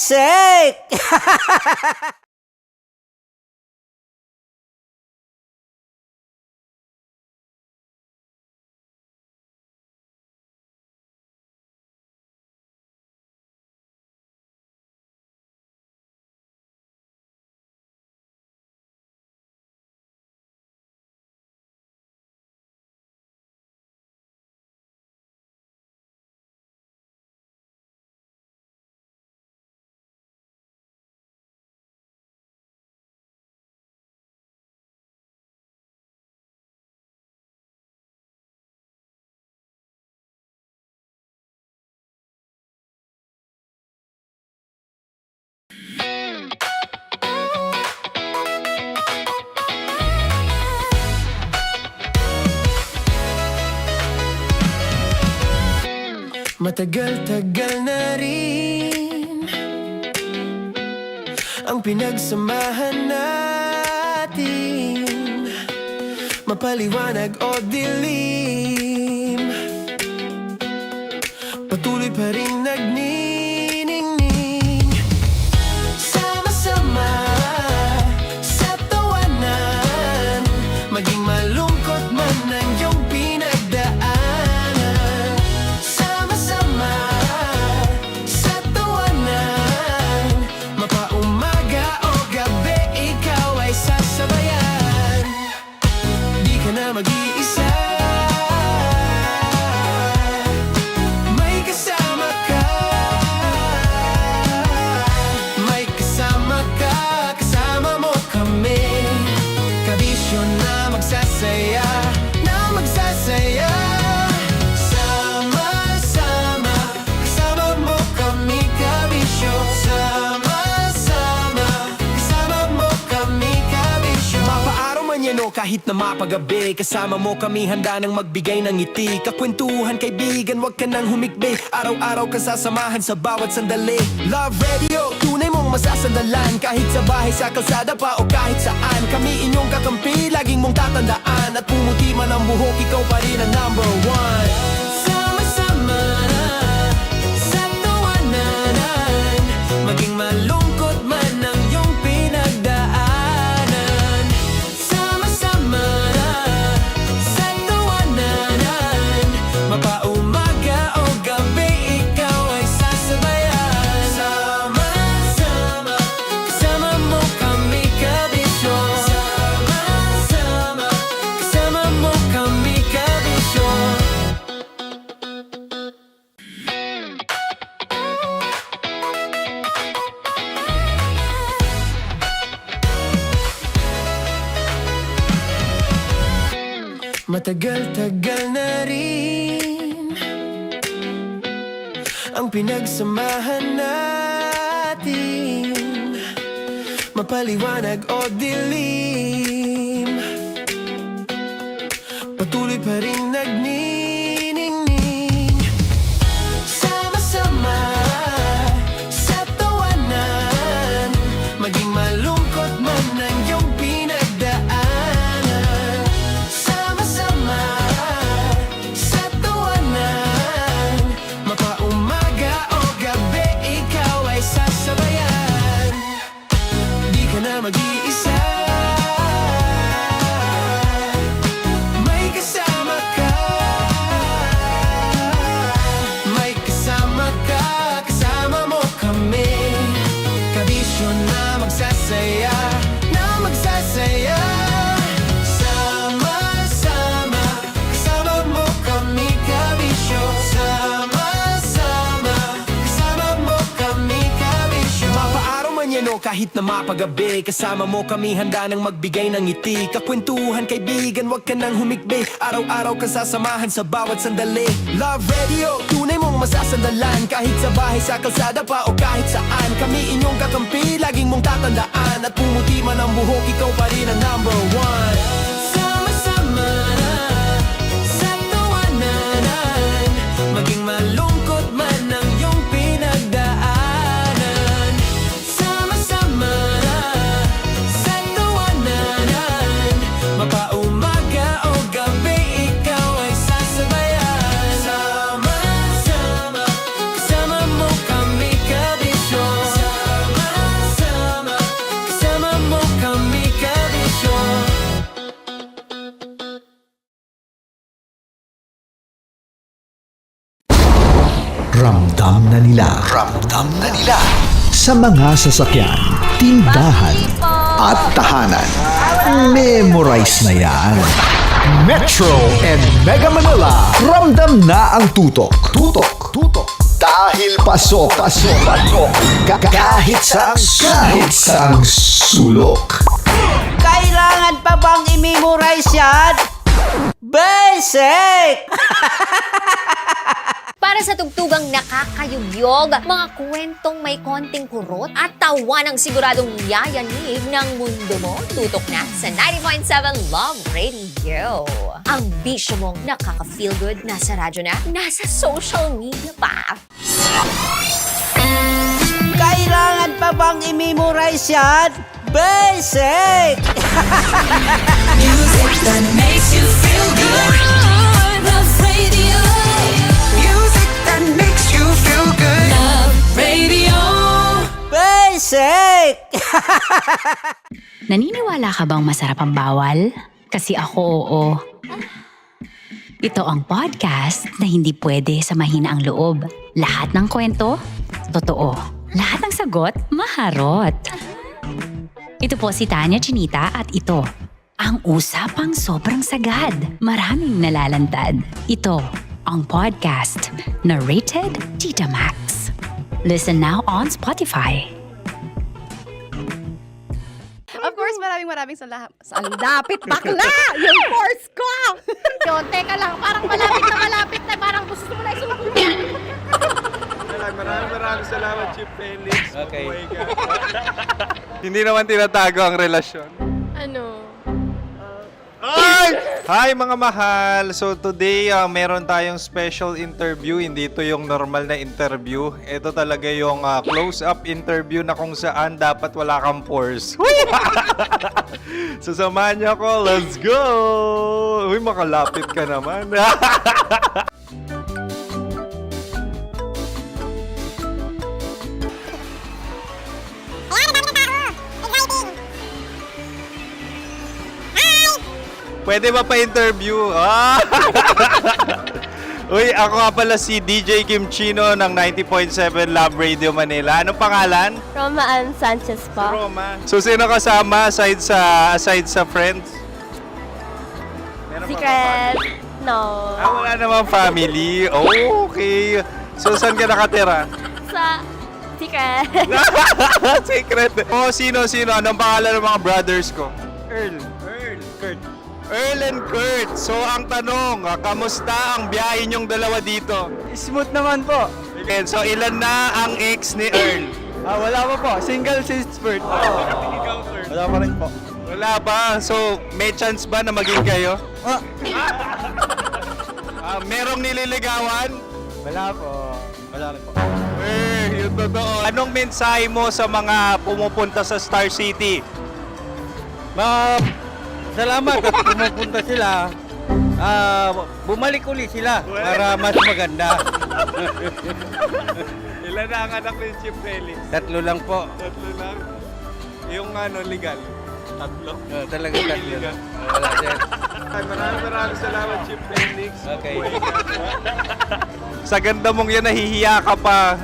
music! Matagal-tagal na rin ang pinagsamahan natin, mapaliwanag o dilim, patuloy pa rin nagniningning. Sama-sama sa tawanan, maging malungkot man ang iyong pinagdaanan. Sama-sama sa tawanan, mapaumaga o gabi, ikaw ay sasabayan. Di ka na mag-iisa, may kasama ka. May kasama ka, kasama mo kami. Kabisyo na magsasaya, na magsasaya. Sama-sama, kasama mo kami, kabisyo. Sama-sama, kasama mo kami, kabisyo. Mapaaraw man yan o kahit na mapagabi, kasama mo kami, handa nang magbigay ng ngiti. Kakwentuhan, kaibigan, wag ka nang humikbi. Araw-araw ka sasamahan sa bawat sandali. Love Radio, tunay mong masasandalan. Kahit sa bahay, sa kalsada pa o kahit saan, kami inyong kakampi, laging mong tatandaan. At pumuti man ang buhok, ikaw pa rin ang number one. Sama-sama sa tawanan, maging malungkot man ang iyong pinagdaanan. Sama-sama sa tawanan, mapaumaga o gabi, ikaw ay sasabayan. Sama-sama, kasama mo kami, kabisyo. Sama-sama, kasama mo kami, kabisyo. Matagal-tagal na rin ang pinagsamahan natin, mapaliwanag o dilim, patuloy pa rin nagniningning. Sama-sama sa tawanan, maging malungkot man ang iyong pinagdaanan. Sama-sama sa tawanan, mapaumaga o gabi, ikaw ay sasabayan. Di ka na mag-iisa, may kasama ka. May kasama ka, kasama mo kami. Kabisyo na magsasaya, na magsasaya. Sama-sama, kasama mo kami, kabisyo. Sama-sama, kasama mo kami, kabisyo. Mapaaraw man yan o kahit na mapagabi, kasama mo kami, handa nang magbigay ng ngiti. Kakwentuhan, kaibigan, wag ka nang humikbi. Araw-araw ka sasamahan sa bawat sandali. Love Radio, tunay mong masasandalan. Kahit sa bahay, sa kalsada pa o kahit saan, kami inyong kakampi, laging mong tatandaan. At pumuti man ang buhok, ikaw pa rin ang number one. Sama-sama sa tawanan, maging malungkot man ang iyong pinagdaanan. Sama-sama sa tawanan, mapaumaga o gabi, ikaw ay sasabayan. Sama-sama, kasama mo kami, kabisyo. Ramdam na nila. Ramdam na nila. Sa mga sasakyan, tindahan, at tahanan. Memorize na yan. Metro and Mega Manila. Ramdam na ang tutok. Tutok. Dahil pasok. Kahit saang sulok. Kailangan pa bang i-memorize yan? Basic! Para sa tugtugang nakakayugyog, mga kwentong may konting kurot at tawanang siguradong yayanig ng mundo mo, tutok na sa 90.7 Love Radio. Ang bisyo mong nakaka-feel good, nasa radyo na, nasa social media pa. Kailangan pa bang i-memorize yan? Basic! Music that makes you feel good. Love Radio. Music that makes you feel good. Love Radio. Basic! Naniniwala ka bang masarap ang bawal? Kasi ako oo. Ito ang podcast na hindi pwede samahin ang loob. Lahat ng kwento, totoo. Lahat ng sagot, maharot. Ito po si Tanya Chinita at ito, ang usapang sobrang sagad. Maraming nalalantad. Ito, ang podcast na Rated Tita Max. Listen now on Spotify. Of course, maraming salamat. Ang lapit bakla! Yung force ko! Yun, teka lang, parang malapit na, parang gusto mo na isumagot. Maraming salamat, Chief Felix. Okay. Hindi naman tinatago ang relasyon. Ano? Hi mga mahal! So today, meron tayong special interview. Hindi ito yung normal na interview. Ito talaga yung close-up interview na kung saan dapat wala kang pores. So samahan niyo ako. Let's go! Uy, makalapit ka naman. Pwede ba pa-interview? Uy, ako nga pala si DJ Kim Chino ng 90.7 Love Radio Manila. Anong pangalan? Roma Ann Sanchez po. Roma. So, sino kasama aside sa friends? Meron pa ba Secret. family? No. Wala namang family. Oh, okay. So, saan ka nakatira? Sa secret. Secret. Oh, sino? Anong pangalan ng mga brothers ko? Earl, Kurt. Earl and Kurt. So, ang tanong, kamusta ang biyahe niyong dalawa dito? Smooth naman po. Okay, so ilan na ang ex ni Earl? Wala pa po. Single since birth. Ikaw, Kurt? Wala pa rin po. Wala ba? So, may chance ba na maging kayo? Merong nililigawan? Wala po. Wala rin po. Yung totoo. Anong mensahe mo sa mga pumupunta sa Star City? Salamat at pumupunta sila. Bumalik uli sila para mas maganda. Ilan na ang anak ni Chief Felix? 3 lang po. 3 lang? Yung legal? 3? Talaga 3 lang. Wala sir. Maraming salamat, Chief Felix. Okay. Sa ganda mong yan, nahihiya ka pa.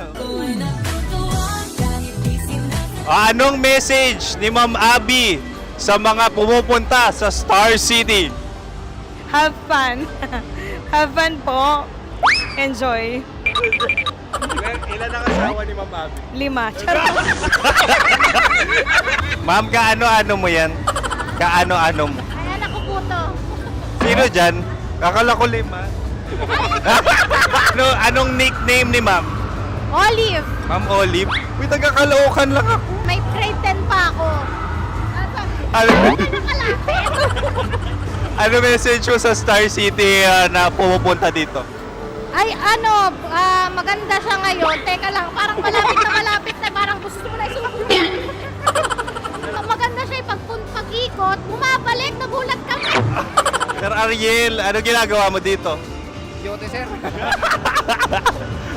Anong message ni Ma'am Abby sa mga pumupunta sa Star City? Have fun. Have fun po. Enjoy. Ilan ang asawa ni Ma'am Abby? 5. Charot. Ma'am, kaano-ano mo yan? Kaano-ano mo? Ay, anak ko po to. Sino dyan? Akala ko 5. Anong nickname ni Ma'am? Olive, Ma'am Olive? Uy, taga-Caloocan lang ako. may grade 10 pa ako. Ano, Nakalapit. ano message mo sa Star City na pumupunta dito? Ay, maganda siya ngayon. Teka lang, parang malapit na, parang gusto mo na isumagot. Maganda siya pag-ikot, bumabalik, nagulat ka. Sir Ariel, ano ginagawa mo dito? Yote sir.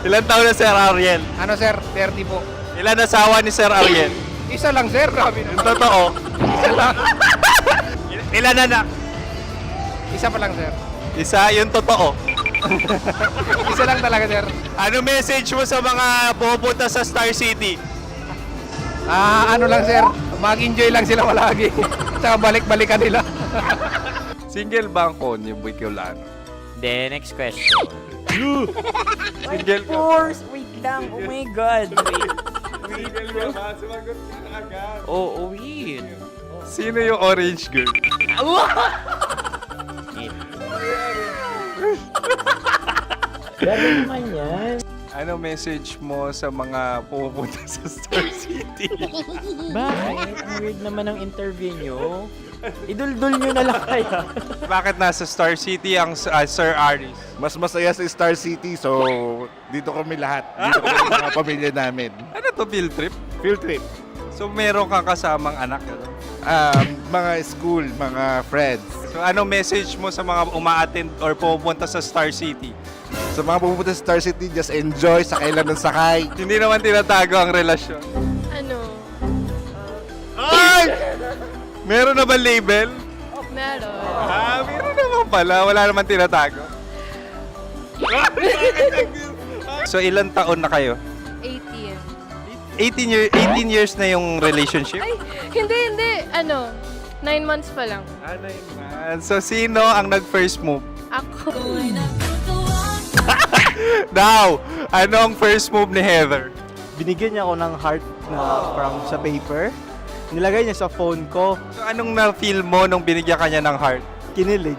Ilan taon na Sir Ariel? Ano sir? 30 po. Ilan asawa ni Sir Ariel? Isa lang sir. Yung totoo. Isa lang. Ilan anak? Isa pa lang sir. Isa, yung totoo. Isa lang talaga, sir. Ano message mo sa mga pupunta sa Star City? Ano lang, sir. Mag-enjoy lang sila palagi. Tsaka balik-balikan nila. Single ba ang Konyo, Boy Kiolano? Then, next question. Single ka? Wait lang. Oh my God. Single ka ba? Sumagot ka na agad. Oh, wait. Sino yung orange girl? Grabe naman yan. Ano message mo sa mga pupunta sa Star City? Bakit? Ang weird naman ang interview nyo. Idul-dul nyo na lang kaya. Bakit nasa Star City ang Sir Aris? Mas masaya sa Star City, so dito kami lahat. Dito kami mga pamilya namin. Ano to, field trip? Field trip. So meron kang kasamang anak? Ano? Mga school, mga friends. So ano message mo sa mga uma-attend or pupunta sa Star City? Sa mga pupunta sa Star City, just enjoy, sakay lang ng sakay. Hindi naman tinatago ang relasyon. Ano? Ay! Meron na ba label? Meron. Meron naman pala. Wala naman tinatago. So ilan taon na kayo? 18. 18 years na yung relationship? Ay, hindi. 9 months pa lang. 9 months. So sino ang nag-first move? Ako. Now, ano ang first move ni Heather? Binigyan niya ako ng heart na from sa paper. Nilagay niya sa phone ko. So anong na-feel mo nung binigyan ka niya ng heart? Kinilig.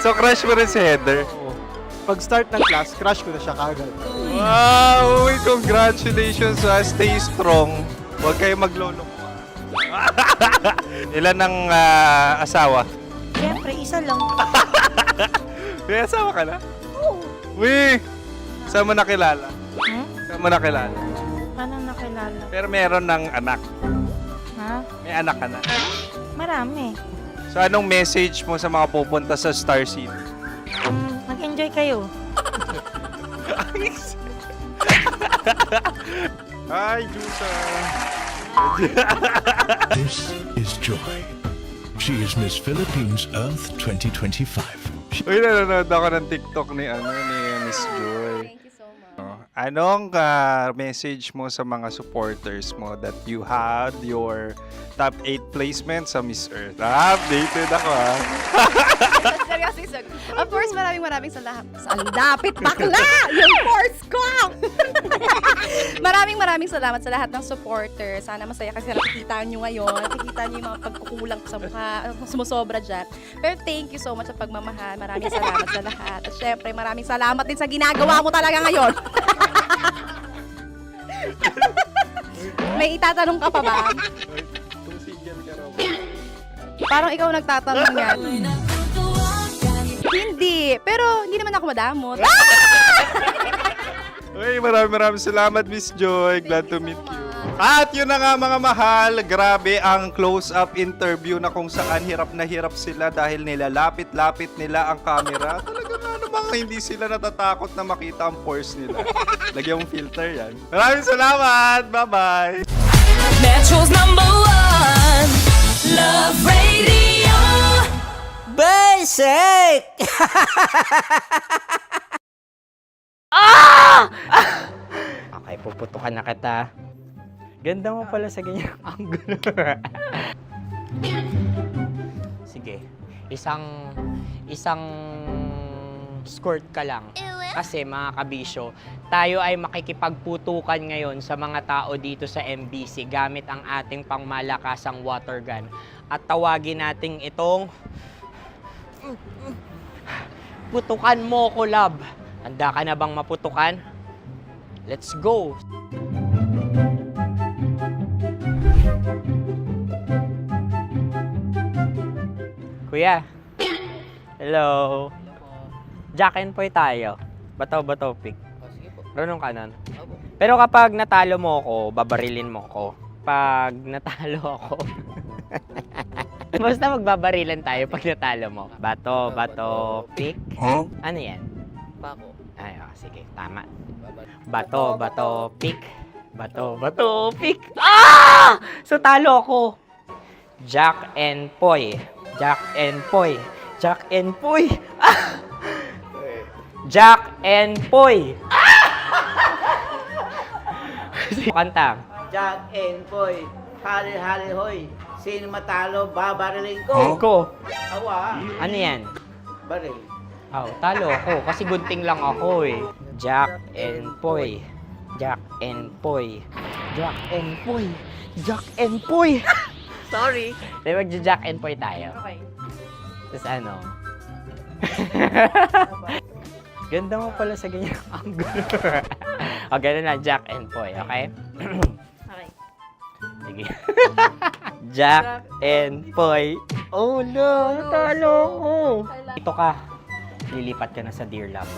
So crush mo rin si Heather? Pag start ng class, crush ko na siya kagad. Wow! Uy, congratulations ha! Stay strong. Huwag kayo maglolo. Ilan ang asawa? Siyempre, isa lang. May asawa ka na? Oo. Uy! Saan mo nakilala? Saan mo nakilala? Paano nakilala? Pero meron ng anak. Ha? May anak ka na. Marami. So anong message mo sa mga pupunta sa Star City? Mag-enjoy kayo. Hi, Jusa! This is Joy. She is Miss Philippines Earth 2025. Uy, nanonood ako ng TikTok ni Miss Joy. Thank you so much. Anong message mo sa mga supporters mo that you had your top 8 placement sa Miss Earth? Updated ako ha. Seryoso, of course, maraming salamat. Lapit bakla! Yung course ko! maraming salamat sa lahat ng supporters. Sana masaya kasi nakikita nyo ngayon. Nakikita nyo yung mga pagkukulang ko sa mukha, sumusobra dyan. Pero thank you so much sa pagmamahal. Maraming salamat sa lahat. At syempre, maraming salamat din sa ginagawa mo talaga ngayon. May itatanong ka pa ba? Kung single ka raw. Parang ikaw nagtatanong yan. Hindi. Pero hindi naman ako madamot. Uy, maraming salamat, Miss Joy. Glad to meet you. At yun na nga mga mahal, grabe ang close-up interview na kung saan hirap na hirap sila dahil nilalapit-lapit nila ang camera. Talaga nga namang hindi sila natatakot na makita ang pores nila. Lagyan mong filter yan. Maraming salamat! Bye-bye! Metro's #1 Love Radio. Basic! Okay, puputukan na kita. Ganda mo pala sa ganyang angulo. Sige, isang skirt ka lang. Kasi mga kabisyo, tayo ay makikipagputukan ngayon sa mga tao dito sa MBC gamit ang ating pangmalakasang water gun. At tawagin natin itong putukan mo ko, love. Handa ka na bang maputukan? Let's go! Kuya. Hello. Jack and Poy tayo. Bato-bato pick. Runong kanan. Pero kapag natalo mo ako, babarilin mo ako. Pag natalo ako, basta magbabarilan tayo pag natalo mo. Bato, pick. Huh? Ano yan? Bako. Ay, sige, tama. Bato, pick. Bato, pick. Ah! So talo ako. Jack and Poy. Jack and Poy. Ah! Jack and Poy. Kanta. Jack and Poy, hali-hali hoy. Sino matalo, babarilin ko. Ko. Awa, Ano yan? baril. Oh, talo ako kasi gunting lang ako eh. Jack and Poy. Jack and Poy. Jack and Poy. Jack and Poy. Sorry. Di magja-Jack and Poy tayo. Okay. Tapos ano? Ganda mo pala sa ganyan angulo. O, ganun lang, Jack and Poy, okay? Okay. Sige. Jack and Poy. Oh no, natalo ko. Dito ka. Lilipat ka na sa Dear Love.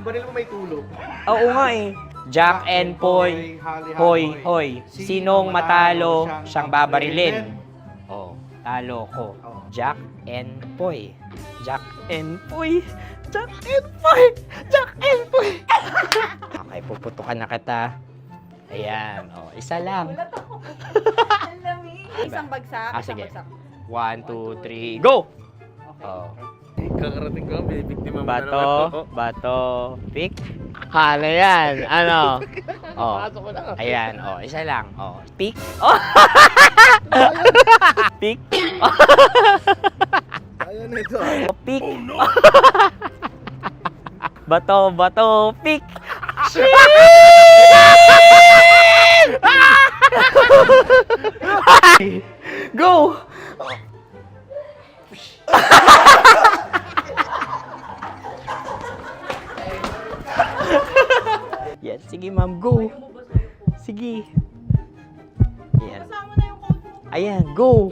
Baril mo may tulog. Oo nga eh. Jack and Poy. Hoy, hoy. Sinong matalo, siyang babarilin. Oh, talo ko. Jack and Poy. Jack and Poy. Jack and Poy. Jack and Poy. Okay, puputukan na kita. Ayan. Oh, isa lang. Isang bagsak. Ah, isang sige. bagsak. 1, 2, 3, go! Oh. Kakarating ko, bibiktima mo na Bato, naman ako. bato, pick. Ano yan? Ano? Oh. Pasok ko na. Ayan, oh, isa lang. Oh, pick. Oh. Pick. Ayan na ito. Oh, pick. Bato, bato, pick. Go! Yan, sige ma'am, go. Sige. Ayan. Ayan, go.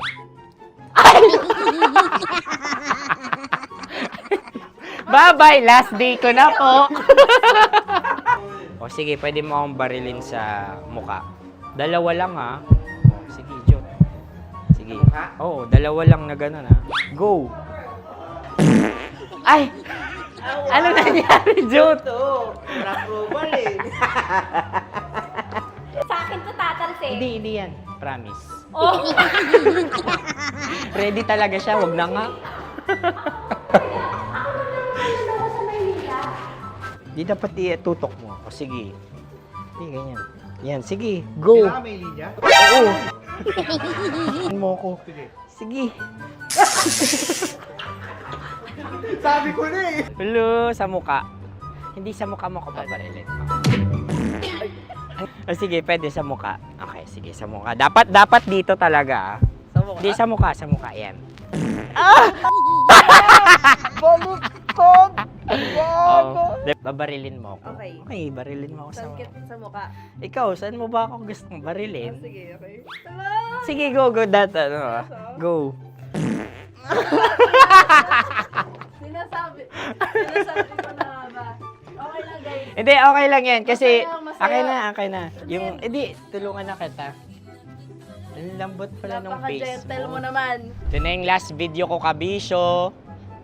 Bye-bye, last day ko na po. O sige, pwede mo akong barilin sa muka. Dalawa lang ha. O, sige, Jot. Sige. Oo, dalawa lang na gano'n ha. Go. Ay! Ano nangyari, Jot? Approval eh. Sa akin to tatalsik. Hindi yan. Promise. Oh. Ready talaga siya, wag na nga. Di dapat tutok mo. O sige. Hindi, ganyan. Yan, sige. Go. Kailangan may linya? Oo. mo ko. Sige. Sabi ko na eh. Hello, sa muka. Hindi sa muka mo ko paparilin. O sige, pwede sa muka. Okay, sige, sa muka. Dapat dito talaga. Sa mukha. Hindi sa muka, yan. Baluktot! Oh, babarilin mo ako. Okay. Okay, barilin mo ako sa Sangkit sa mukha. Ikaw, saan mo ba ako gustong barilin? Sige, okay. Sige, go, ano, go. Sinasabi ko na ba? Okay lang, guys. Hindi, okay lang yan. Kasi, Masaya. okay na. Yung, hindi, tulungan na kita. Ang lambot pala ng face Napaka-gentle mo mo. naman. Ito na yung last video ko, kabisyo.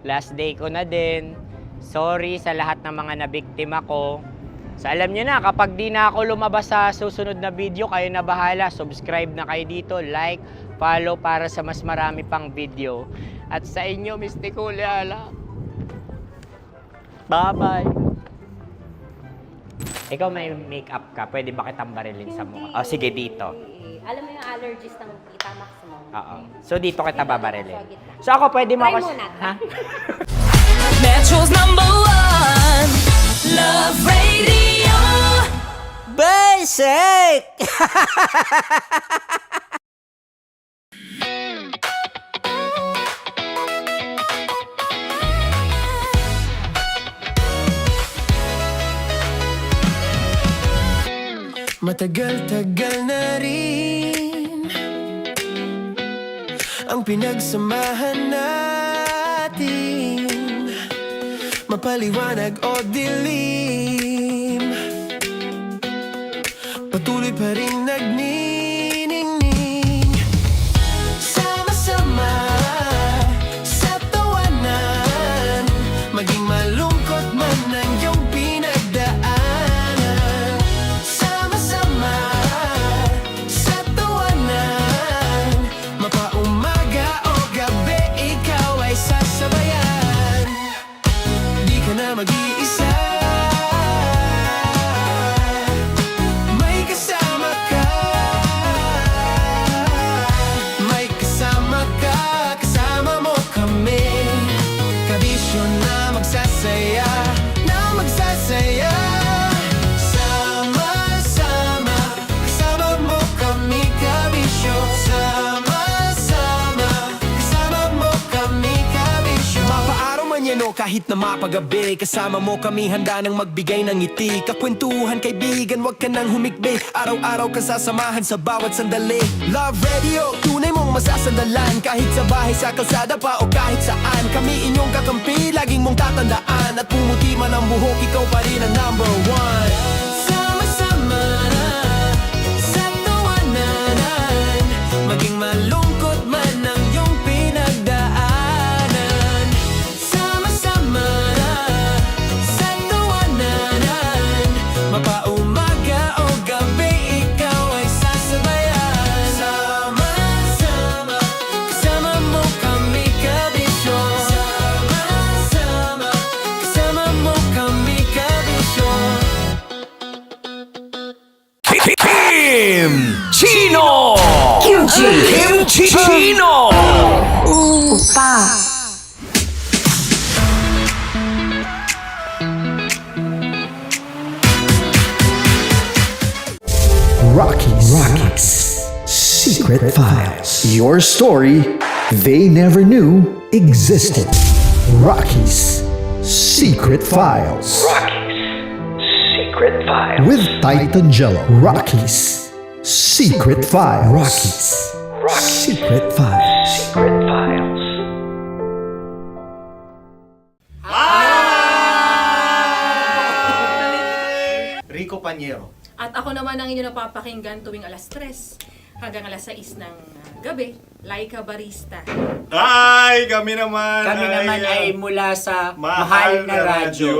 Last day ko na din. Sorry sa lahat ng mga nabiktima ko. So alam nyo na, kapag di na ako lumabas sa susunod na video, kayo na bahala. Subscribe na kayo dito, like, follow para sa mas marami pang video. At sa inyo, Mr. Kuliala. Bye-bye. Ikaw may makeup ka, pwede ba kitang barilin sa mukha? Oh, sige, dito. Alam mo yung allergies ng Tita Max mo? Oo. So dito kita babarilin. So ako, pwede mo Try ako... muna. Ha? Metro's #1 Love Radio. Basic! Matagal-tagal na rin ang pinagsamahan natin, mapaliwanag o dilim, patuloy pa rin nagniningning. Sama-sama sa tawanan, maging malungkot man ang iyong pinagdaanan. Sama-sama sa tawanan, mapaumaga o gabi, ikaw ay sasabayan. Di ka nyo kahit na mapagabi. Kasama mo kami handa nang magbigay ng ngiti. Kakwentuhan kaibigan, wag ka nang humikbi. Araw-araw ka sasamahan sa bawat sandali. Love Radio, tunay mong masasandalan. Kahit sa bahay, sa kalsada pa o kahit saan. Kami inyong kakampi, laging mong tatandaan. At pumuti man ang buhok, ikaw pa rin ang number one. Sama-sama na sa tawanan, maging malungkot man ang iyong pinagdaanan. Sama-sama na sa tawanan, mapaumaga o gabi, ikaw ay sasabayan. Sama-sama, kasama mo kami kabisyon. Sama-sama, kasama mo kami kabisyon. Chino! Kimchi Chino! Rocky's Secret Files. Your story they never knew existed. Rocky's Secret Files. With Titan Jello. Rocky's Secret Files. Rocky's Secret Files. Rico Panyero. At ako naman ang inyo napapakinggan tuwing alas 3 hanggang alas 6 ng gabi, Laika Barista. Hi! Kami naman ay mula sa Mahal na Radyo.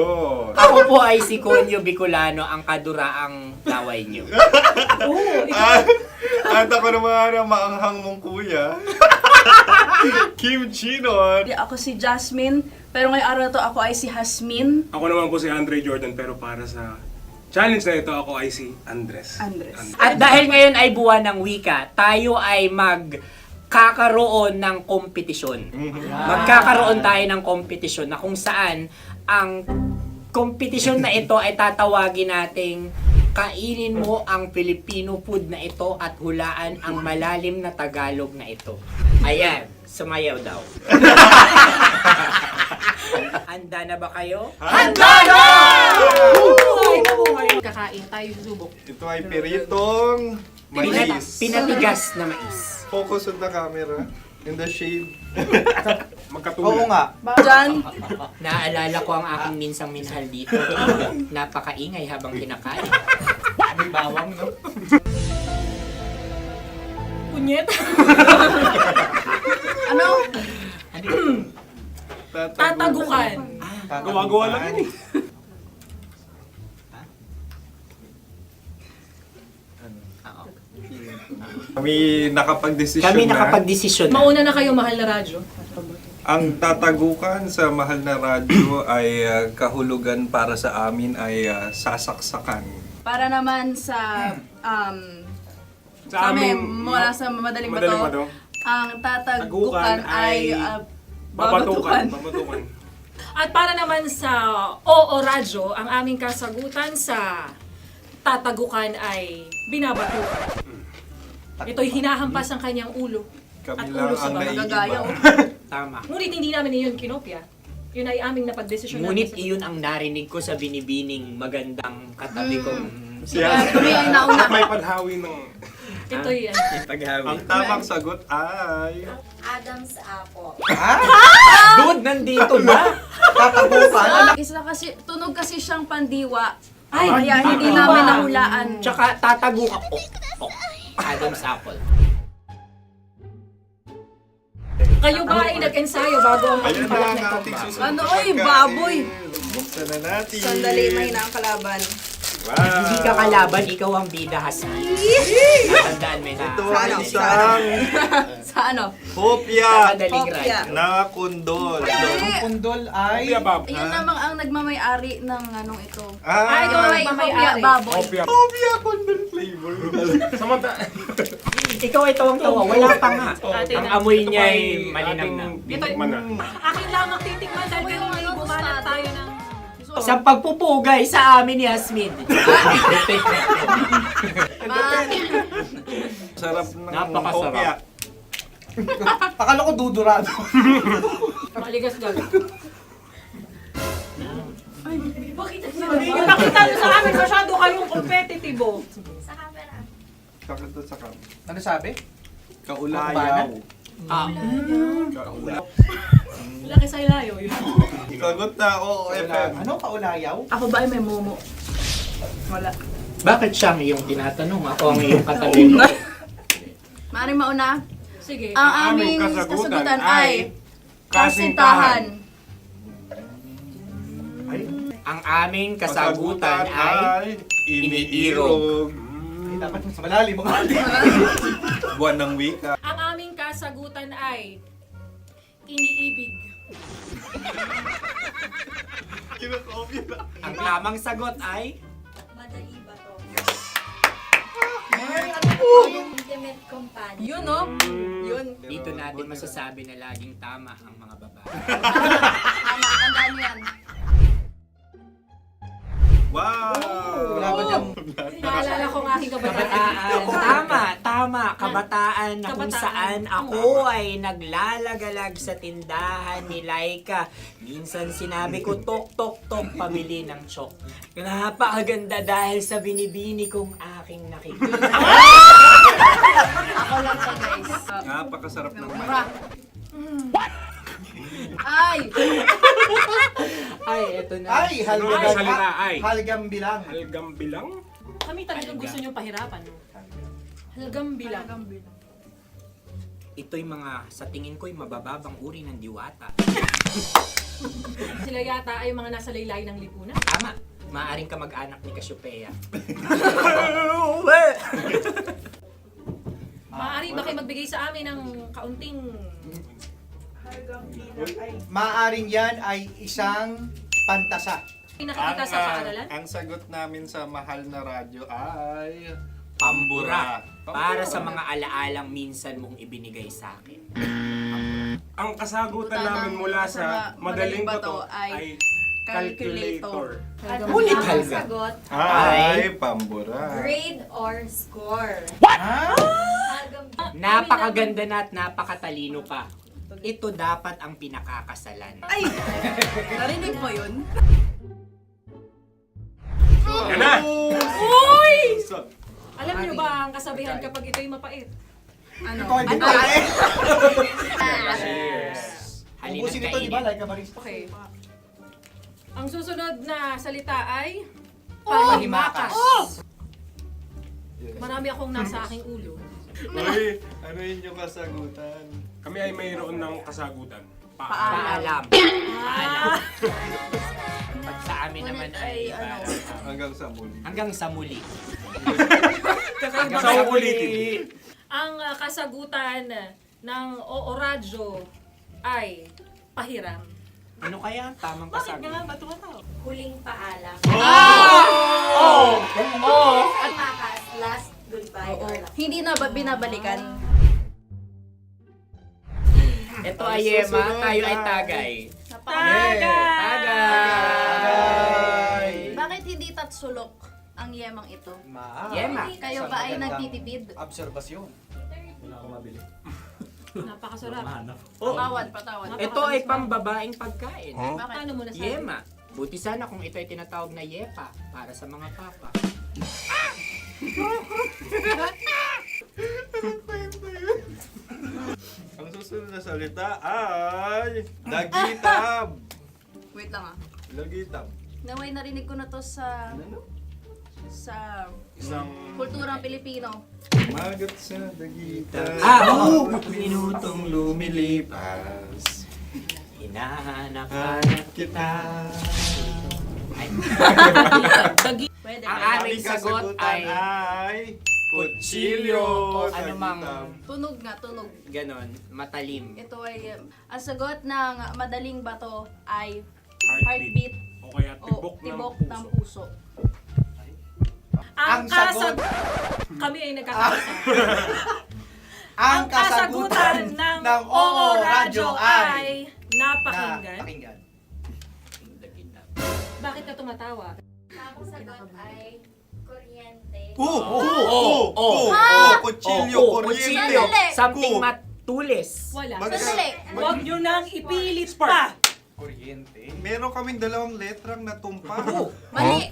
Ako po ay si Conyo Bicolano, ang kaduraang laway nyo. At ako naman ang maanghang mong kuya. Kim Chino. Ako si Jasmine, pero ngayong araw na to ako ay si Hasmin. Ako naman po si Andre Jordan, pero para sa challenge na ito, ako ay si Andres. At dahil ngayon ay buwan ng wika, tayo ay magkakaroon ng kompetisyon. Magkakaroon tayo ng kompetisyon na kung saan ang kompetisyon na ito ay tatawagin nating kainin mo ang Filipino food na ito at hulaan ang malalim na Tagalog na ito. Ayan, sumayaw daw. Handa na ba kayo? Handa na! Kakain tayo susubok. Ito ay piritong mais. Pinatigas na mais. Focus on the camera. In the shade. Oo nga. Diyan, Naaalala ko ang aking minsang minahal dito. Napakaingay habang kinakain. May bawang, no? punyet. Ano? Tatagukan. Gawa-gawa lang yun eh. Kami Kami nakapag-desisyon na. Mauna na kayo, Mahal na Radyo. Ang tatagukan sa Mahal na Radyo ay kahulugan para sa amin ay sasaksakan. Para naman sa Sa kami, amin, mula sa madaling bato, ang tatagukan Tagukan ay ay babatukan. Babatukan. At para naman sa Oo Radyo, ang aming kasagutan sa tatagukan ay binabatukan. Ito'y hinahampas ang kanyang ulo. Kami At lang ulo sa ang magagaya. Tama. Ngunit hindi namin iyon kinopya. Yun ay aming napagdesisyon. Ngunit iyon ang narinig ko sa binibining magandang katabi kong Kami ay nauna. May paghawi ng... Ito'y Ang tamang sagot ay... Adam's apple. Dude, nandito na! Tatagukan. Isa kasi, tunog kasi siyang pandiwa. Kaya hindi namin nahulaan. Tsaka tatagukan. Adam's apple. Kayo ba ay nag-ensayo bago ang Ayun na pagpalat ang ng ating tomba? susunod Ano, na oy, pagkain. baboy! Buksan na natin. Sandali, may na ang kalaban. Wow. Hindi ka kalaban, ikaw ang bida, Hasmin. Natandaan mo na. Ito ang isang Sa ano? hopya Madaling Hopya. radyo. na kundol. Pundol ay... Yun namang ang nagmamayari ng anong ito. Ah, ito ay hopya, baboy. hopya kundol flavor. Ikaw ay tawang-tawa, wala pa nga. Atin Ang na. amoy niya ay malinam na. Titikman na. Akin lamang titikman dahil kayo ngayon bumalat tayo ng... Sa pagpupugay sa amin ni Hasmin. Sarap ng Napakasarap. hopya. Akala ko dudurado. Maligas gag. Yung nakita nyo sa amin, masyado kayong competitive. Ano sabi? Kaulayaw. Laki sa ilayo yun. Sagot na, oo, FM. Ano kaulayaw? Ako ba ay may momo? Wala. Bakit siya ang iyong tinatanong? Ako ang iyong katabi. Maaaring mauna. Sige. Ang aming kasagutan ay kasintahan. Ang aming kasagutan ay iniirog. Dapat mas malalim mo ka. Buwan ng wika. Ang aming kasagutan ay iniibig. ang tamang sagot ay Intimate companion. Yun, no? Yun. dito natin masasabi na laging tama ang mga babae. Tama, tandaan nyo yan. Wow! Wala ba diyang... Naalala ko ang aking kabataan. Tama. Kabataan na kung Kabataan. saan ako ay naglalagalag sa tindahan ni Laika. Minsan sinabi ko, tok, pamili ng chok. Napakaganda dahil sa binibini kong aking nakikita. Ako lang to, guys. Napakasarap ng Mura. Ay! Ay, eto na. Ay, salita, ay. halgam bilang. Halgam bilang? Kami talagang gusto nyo pahirapan. Halagang bilang. Ito'y mga, sa tingin ko'y mabababang uri ng diwata. Sila yata ay mga nasa laylay ng lipunan. Tama. Maaring ka mag-anak ni Cassiopeia. Maaari ba kayo magbigay sa amin ng kaunting... Maaring yan ay isang pantasa. Nakikita sa paaralan? Ang sagot namin sa mahal na radyo ay... Pambura. Para sa mga alaalang minsan mong ibinigay sa akin. Ang kasagutan namin mula sa madaling bato ay calculator. Ulit Ang halga. sagot, Ay, pambura. grade or score. Napakaganda na at napakatalino pa. Ito dapat ang pinakakasalan. Ay! Narinig mo yun? Yan na! Uy! Alam niyo ba ang kasabihan kapag ito'y mapait? Ano? Ito ay bitae. Cheers! Halina't Ubusin ito, di ba? kainin. Like a barista. Okay. Ang susunod na salita ay Panghimakas. Marami akong nasa aking ulo. Uy, ano yun yung kasagutan? Kami ay mayroon ng kasagutan. Paalam. Pag sa amin naman ay Hanggang sa muli. hanggang sa muli. Kakaiba Sa kasi ulitin. ang kasagutan ng Oo Radyo ay pahiram. Ano kaya ang tamang kasagutan? Ba't tumatawa? Huling paalam. Oh! Makas, last goodbye or last. Hindi na ba binabalikan? Ito ay Yema, tayo ay Tagay. Tagay! Bakit hindi tatsulok ang yemang ito? Yema. Kayo ba ay nagtitipid? Obserbasyon. Napakasarap. Patawad. Ito ay pambabaeng pagkain. Bakit? Paano mo nasabi? Yema. Buti sana kung ito ay tinatawag na yepa para sa mga papa. Ang susunod na salita ay... Dagitab! Wait lang ah. Dagitab. Naway narinig ko na to sa Isang kulturang Pilipino. magat sa dagitab. Oo! Minutong lumilipas. Hinahanap-hanap kita. Ay. Pwede Ang ba? aming sagot ay kutsilyo. anumang Tunog nga, tunog. ganon, matalim. Ito ay, ang sagot ng madaling bato ay Heartbeat. heartbeat O kaya o tibok tibok ng ng puso. puso. Ang Ang sagot. Kami ay nagkakasa. Ang kasagutan ng Oo Radyo ay napakinggan. Napakinggan. Bakit ka tumatawa? Ang sagot ay kuryente. Kutsilyo, kuryente. Something matulis. Wala. Mag- Sandali. Huwag nyo nang ipilit pa. Kuryente. Meron kaming dalawang letrang natumpa. Mali!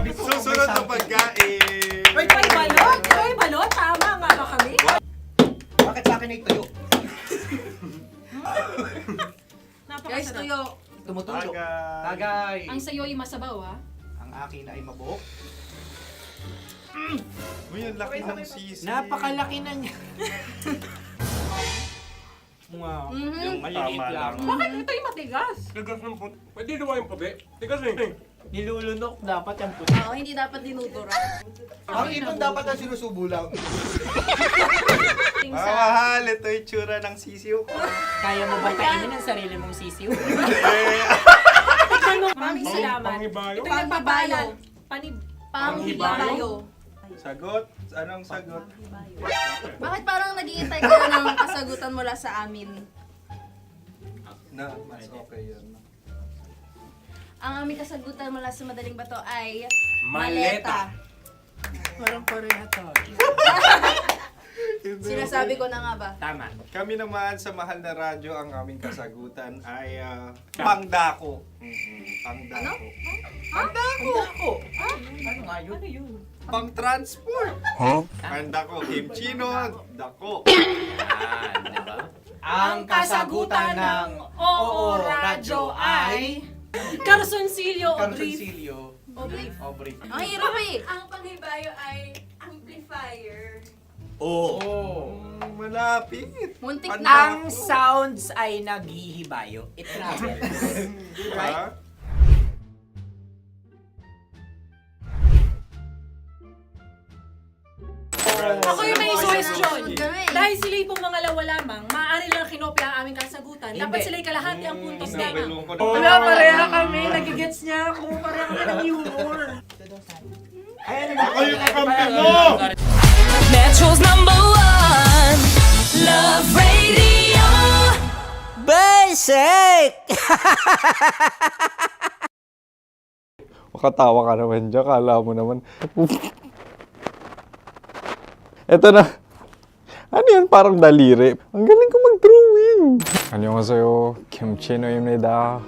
Susunod na pagkain. Wait, may balot? May balot? Tama nga ba kami? Bakit sa akin ay tuyo? Guys, tuyo. Tumutulo. Tagay. Tagay. Ang sayo ay masabaw, ha? Ang akin ay mabuhok. Uy, ang laki ng sisi. Napakalaki na niya. Wow. Yung maliliit Tama lang. Bakit ito yung matigas? Tigas ng puti. Pwede naman yung puti. Tigas eh. Nilulunok dapat yung puti. Oo, hindi dapat dinudura. Ang ibon dapat ang sinusubo lang. Mahal, ito yung tsura ng sisiw ko. Kaya mo ba kainin ang sarili mong sisiw? Maraming salamat. Panghibayo? Ito yung pabayo. Panghibayo. Sagot? Anong sagot? Bakit parang naghihintay ka na ng kasagutan mula sa amin? Na, mas okay yun. Ang aming kasagutan mula sa Madaling Bato ay Maleta. Parang pareha to. Sinasabi ko na nga ba? Tama. Kami naman sa Mahal na Radyo, ang aming kasagutan ay pangdako. Pangdako. Pangdako. Ano nga yun? Pang-transport. Pangdako, kimchino, dako. Yan, diba? Ang kasagutan ng Oo Radyo ay Carsoncillo o brief. Carsoncillo. O brief. O brief. Ang hirap eh. Ang panghibayo ay amplifier. Oo. Malapit. Muntik Pangdako. na. Ang sounds ay naghihibayo. It travels. Diba? Ako yung may suggestion. Kami. Dahil sila yung mga lawa lamang, maaari lang kinopya ang aming kasagutan. Dapat sila yung kalahati ang puntos lamang. Wala, pareha kami. Nagigets niya ako. Pareha kami ng humor. Ako yung kakampi mo! Metro's #1 Love Radio. Basic! Makatawa ka naman dyan, kala mo naman. Eto na. Ano yan? Parang daliri. Ang galing ko mag-drawing. Annyeonghaseyo. Kimchi-no-imnida.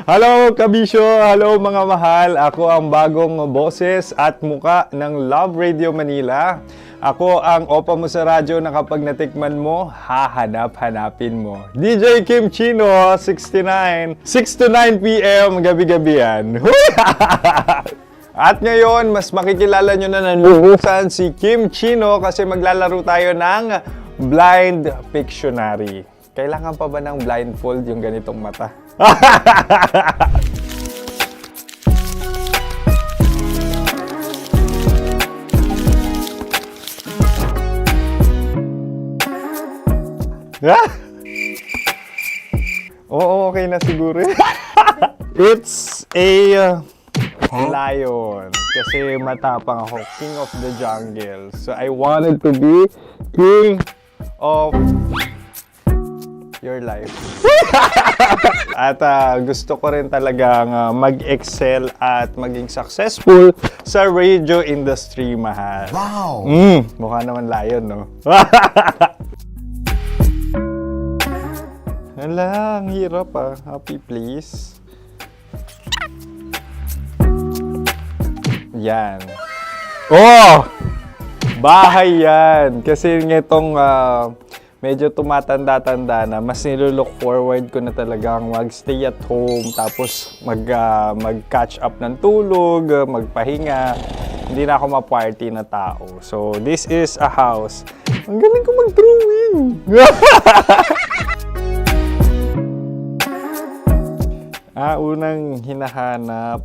Hello, kabisyo. Hello, mga mahal. Ako ang bagong boses at muka ng Love Radio Manila. Ako ang opa mo sa radyo na kapag natikman mo, hahanap-hanapin mo. DJ Kim Chino, 69. 6 to 9 p.m. gabi-gabi yan. At ngayon, mas makikilala nyo na ng luhusan si Kim Chino kasi maglalaro tayo ng Blind Pictionary. Kailangan pa ba ng blindfold yung ganitong mata? Oo, okay na siguro. It's a lion. Kasi matapang ako. King of the jungle. So I wanted to be king of your life. At gusto ko rin talagang mag-excel at maging successful sa radio industry, mahal. Wow! Mukha naman lion, no? Hala, ang hirap Happy, please. Yan. Oh! Bahay yan. Kasi nitong medyo tumatanda-tanda na, mas nilook forward ko na talagang mag-stay at home, tapos mag-catch up ng tulog, magpahinga. Hindi na ako ma-party na tao. So, this is a house. Ang galing ko mag-drawing! Unang hinahanap.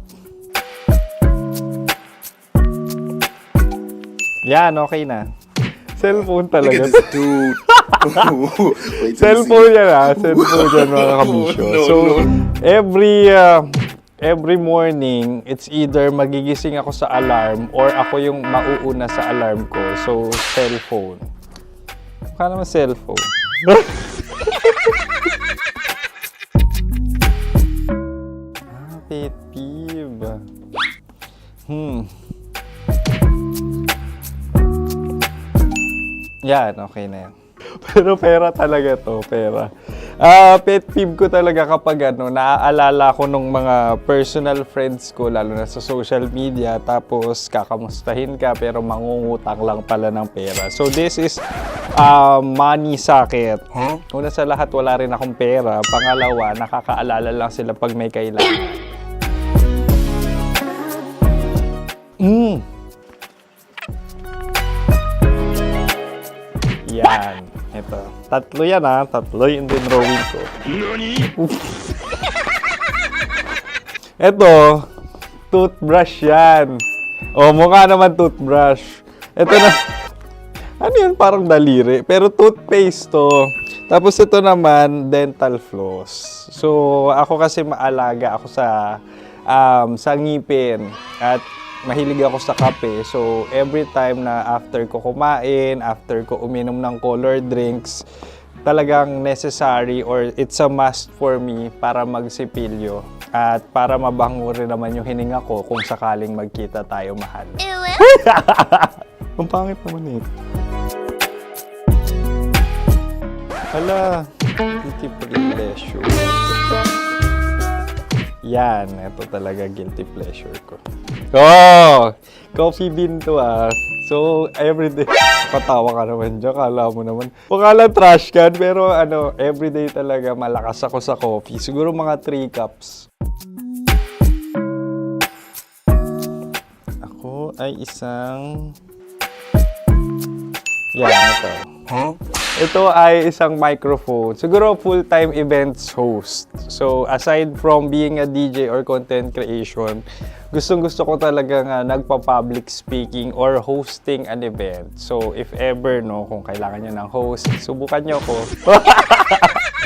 Yan, okay na. Cellphone talaga. Dude. Cellphone yan Cellphone yan, mga kabisyo. So, every morning, it's either magigising ako sa alarm or ako yung mauuna sa alarm ko. So, cellphone. Mukha naman cellphone. Pet peeve. Yan, okay na yan. Pero pera talaga to, pera. Pet peeve ko talaga kapag naaalala ko nung mga personal friends ko, lalo na sa social media, tapos kakamustahin ka pero mangungutang lang pala ng pera. So this is money sakit. Una sa lahat, wala rin akong pera. Pangalawa, nakakaalala lang sila pag may kailangan. Yan. Ito. Tatlo yan Tatlo yung dinrawing ko. Ito. Toothbrush yan. O, mukha naman toothbrush. Ito na. Ano yun? Parang daliri. Pero toothpaste to. Tapos ito naman, dental floss. So, ako kasi maalaga ako sa ngipin. At mahilig ako sa kape. So, every time na after ko kumain, after ko uminom ng colored drinks, talagang necessary or it's a must for me para magsipilyo. At para mabango rin naman yung hininga ko kung sakaling magkita tayo, mahal. Ang pangit naman ito. Hala, guilty pleasure. Yan, ito talaga guilty pleasure ko. Oh! Coffee bean to So, everyday. Patawa ka naman dyan, kala mo naman. Pakala trash can, pero everyday talaga malakas ako sa coffee. Siguro mga 3 cups. Ako ay isang... Yan, ito. Ito ay isang microphone. Siguro full-time events host. So, aside from being a DJ or content creation, gustong-gusto ko talaga nagpa-public speaking or hosting an event. So, if ever, kung kailangan nyo ng host, subukan nyo ako.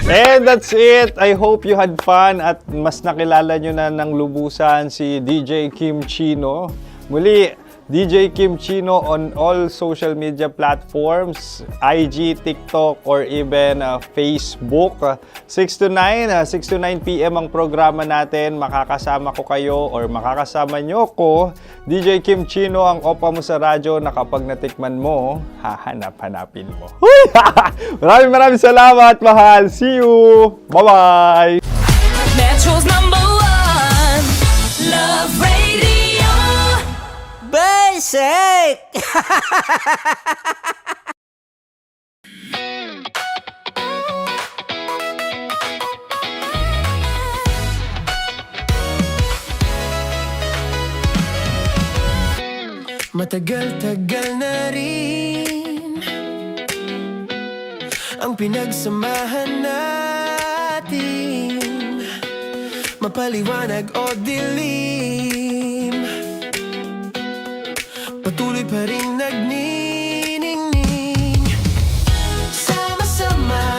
And that's it. I hope you had fun at mas nakilala nyo na ng lubusan si DJ Kim Chino. Muli, DJ Kim Chino on all social media platforms, IG, TikTok, or even Facebook. 6 to 9 p.m. ang programa natin. Makakasama ko kayo or makakasama nyo ko. DJ Kim Chino, ang opa mo sa radyo na kapag natikman mo, hahanap-hanapin mo. Maraming salamat, mahal. See you! Bye-bye! Metro's #1 Love Radio. Basic! Matagal-tagal na rin ang pinagsamahan natin, mapaliwanag o dilim, patuloy pa rin nagniningning. Sama-sama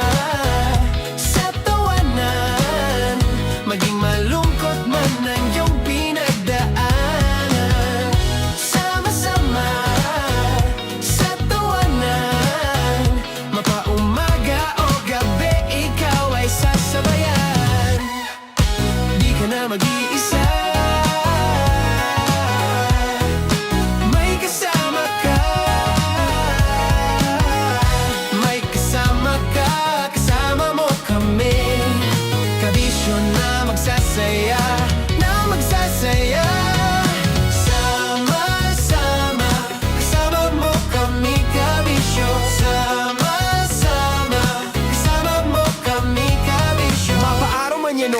sa tawanan, maging malungkot man ang iyong pinagdaanan. Sama-sama sa tawanan, mapaumaga o gabi, ikaw ay sasabayan. Di ka na mag-iisa,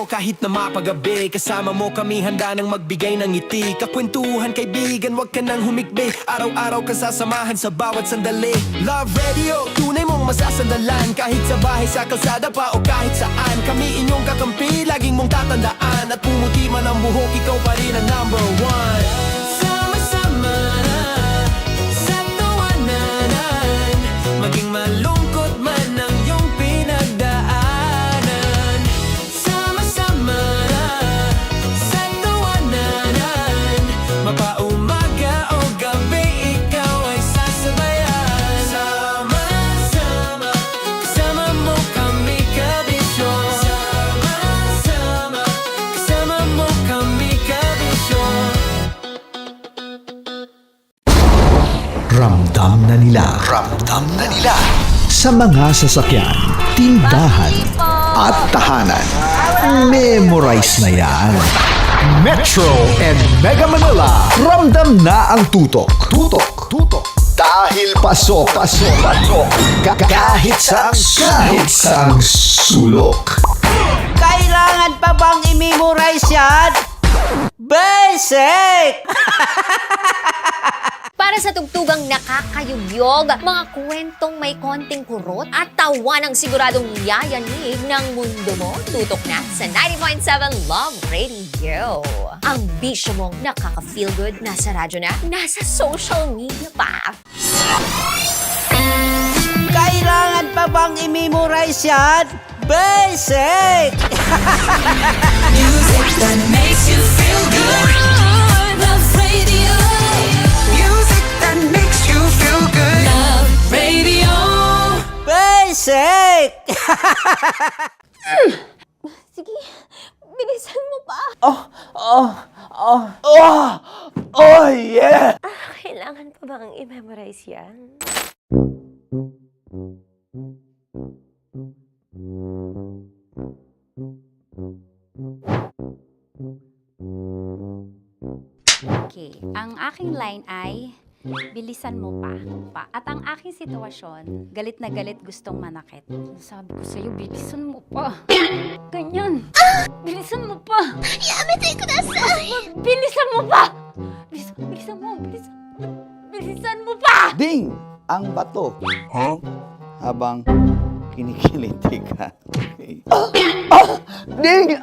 kahit na mapagabi, kasama mo kami handa nang magbigay ng ngiti. Kakwentuhan kaibigan, wag ka nang humikbi. Araw-araw ka sasamahan sa bawat sandali. Love Radio, tunay mong masasandalan. Kahit sa bahay, sa kalsada pa o kahit saan, kami inyong kakampi, laging mong tatandaan. At pumuti man ang buhok, ikaw pa rin ang #1. Sama-sama sa tawanan, maging malungkot man ang iyong pinagdaanan. Sama-sama sa tawanan, mapaumaga o gabi, ikaw ay sasabayan. Sama-sama, kasama mo kami kabisyo. Sama-sama, kasama mo kami kabisyo. Ramdam na nila sa mga sasakyan, tindahan, at tahanan. Memorize na yan. Metro and Mega Manila, ramdam na ang tutok. Tutok. Dahil pasok. Kahit saang sulok. Kailangan pa bang i-memorize yan? Basic! Para sa tugtugang nakakayugyog, mga kwentong may konting kurot at tawa ng siguradong yayanig ng mundo mo, tutok na sa 90.7 Love Radio. Ang bisyo mong nakaka-feel good, nasa radyo na, nasa social media pa. Kailangan pa bang i-memorize yan? Basic! Music that makes you feel good. Love Radio. Music that makes you feel good. Love Radio. Basic! Sige, bilisan mo pa. Oh, yeah! Kailangan pa bang i-memorize yan? Okay, ang aking line ay, bilisan mo pa. At ang aking sitwasyon, galit na galit gustong manakit. Sabi ko sa'yo, bilisan mo pa. Ganyan. Bilisan mo pa. Yamitay ko na sa... Bilisan mo pa! Bilisan mo pa! Ding! Ang bato. Habang kinikiliti ka. Ding!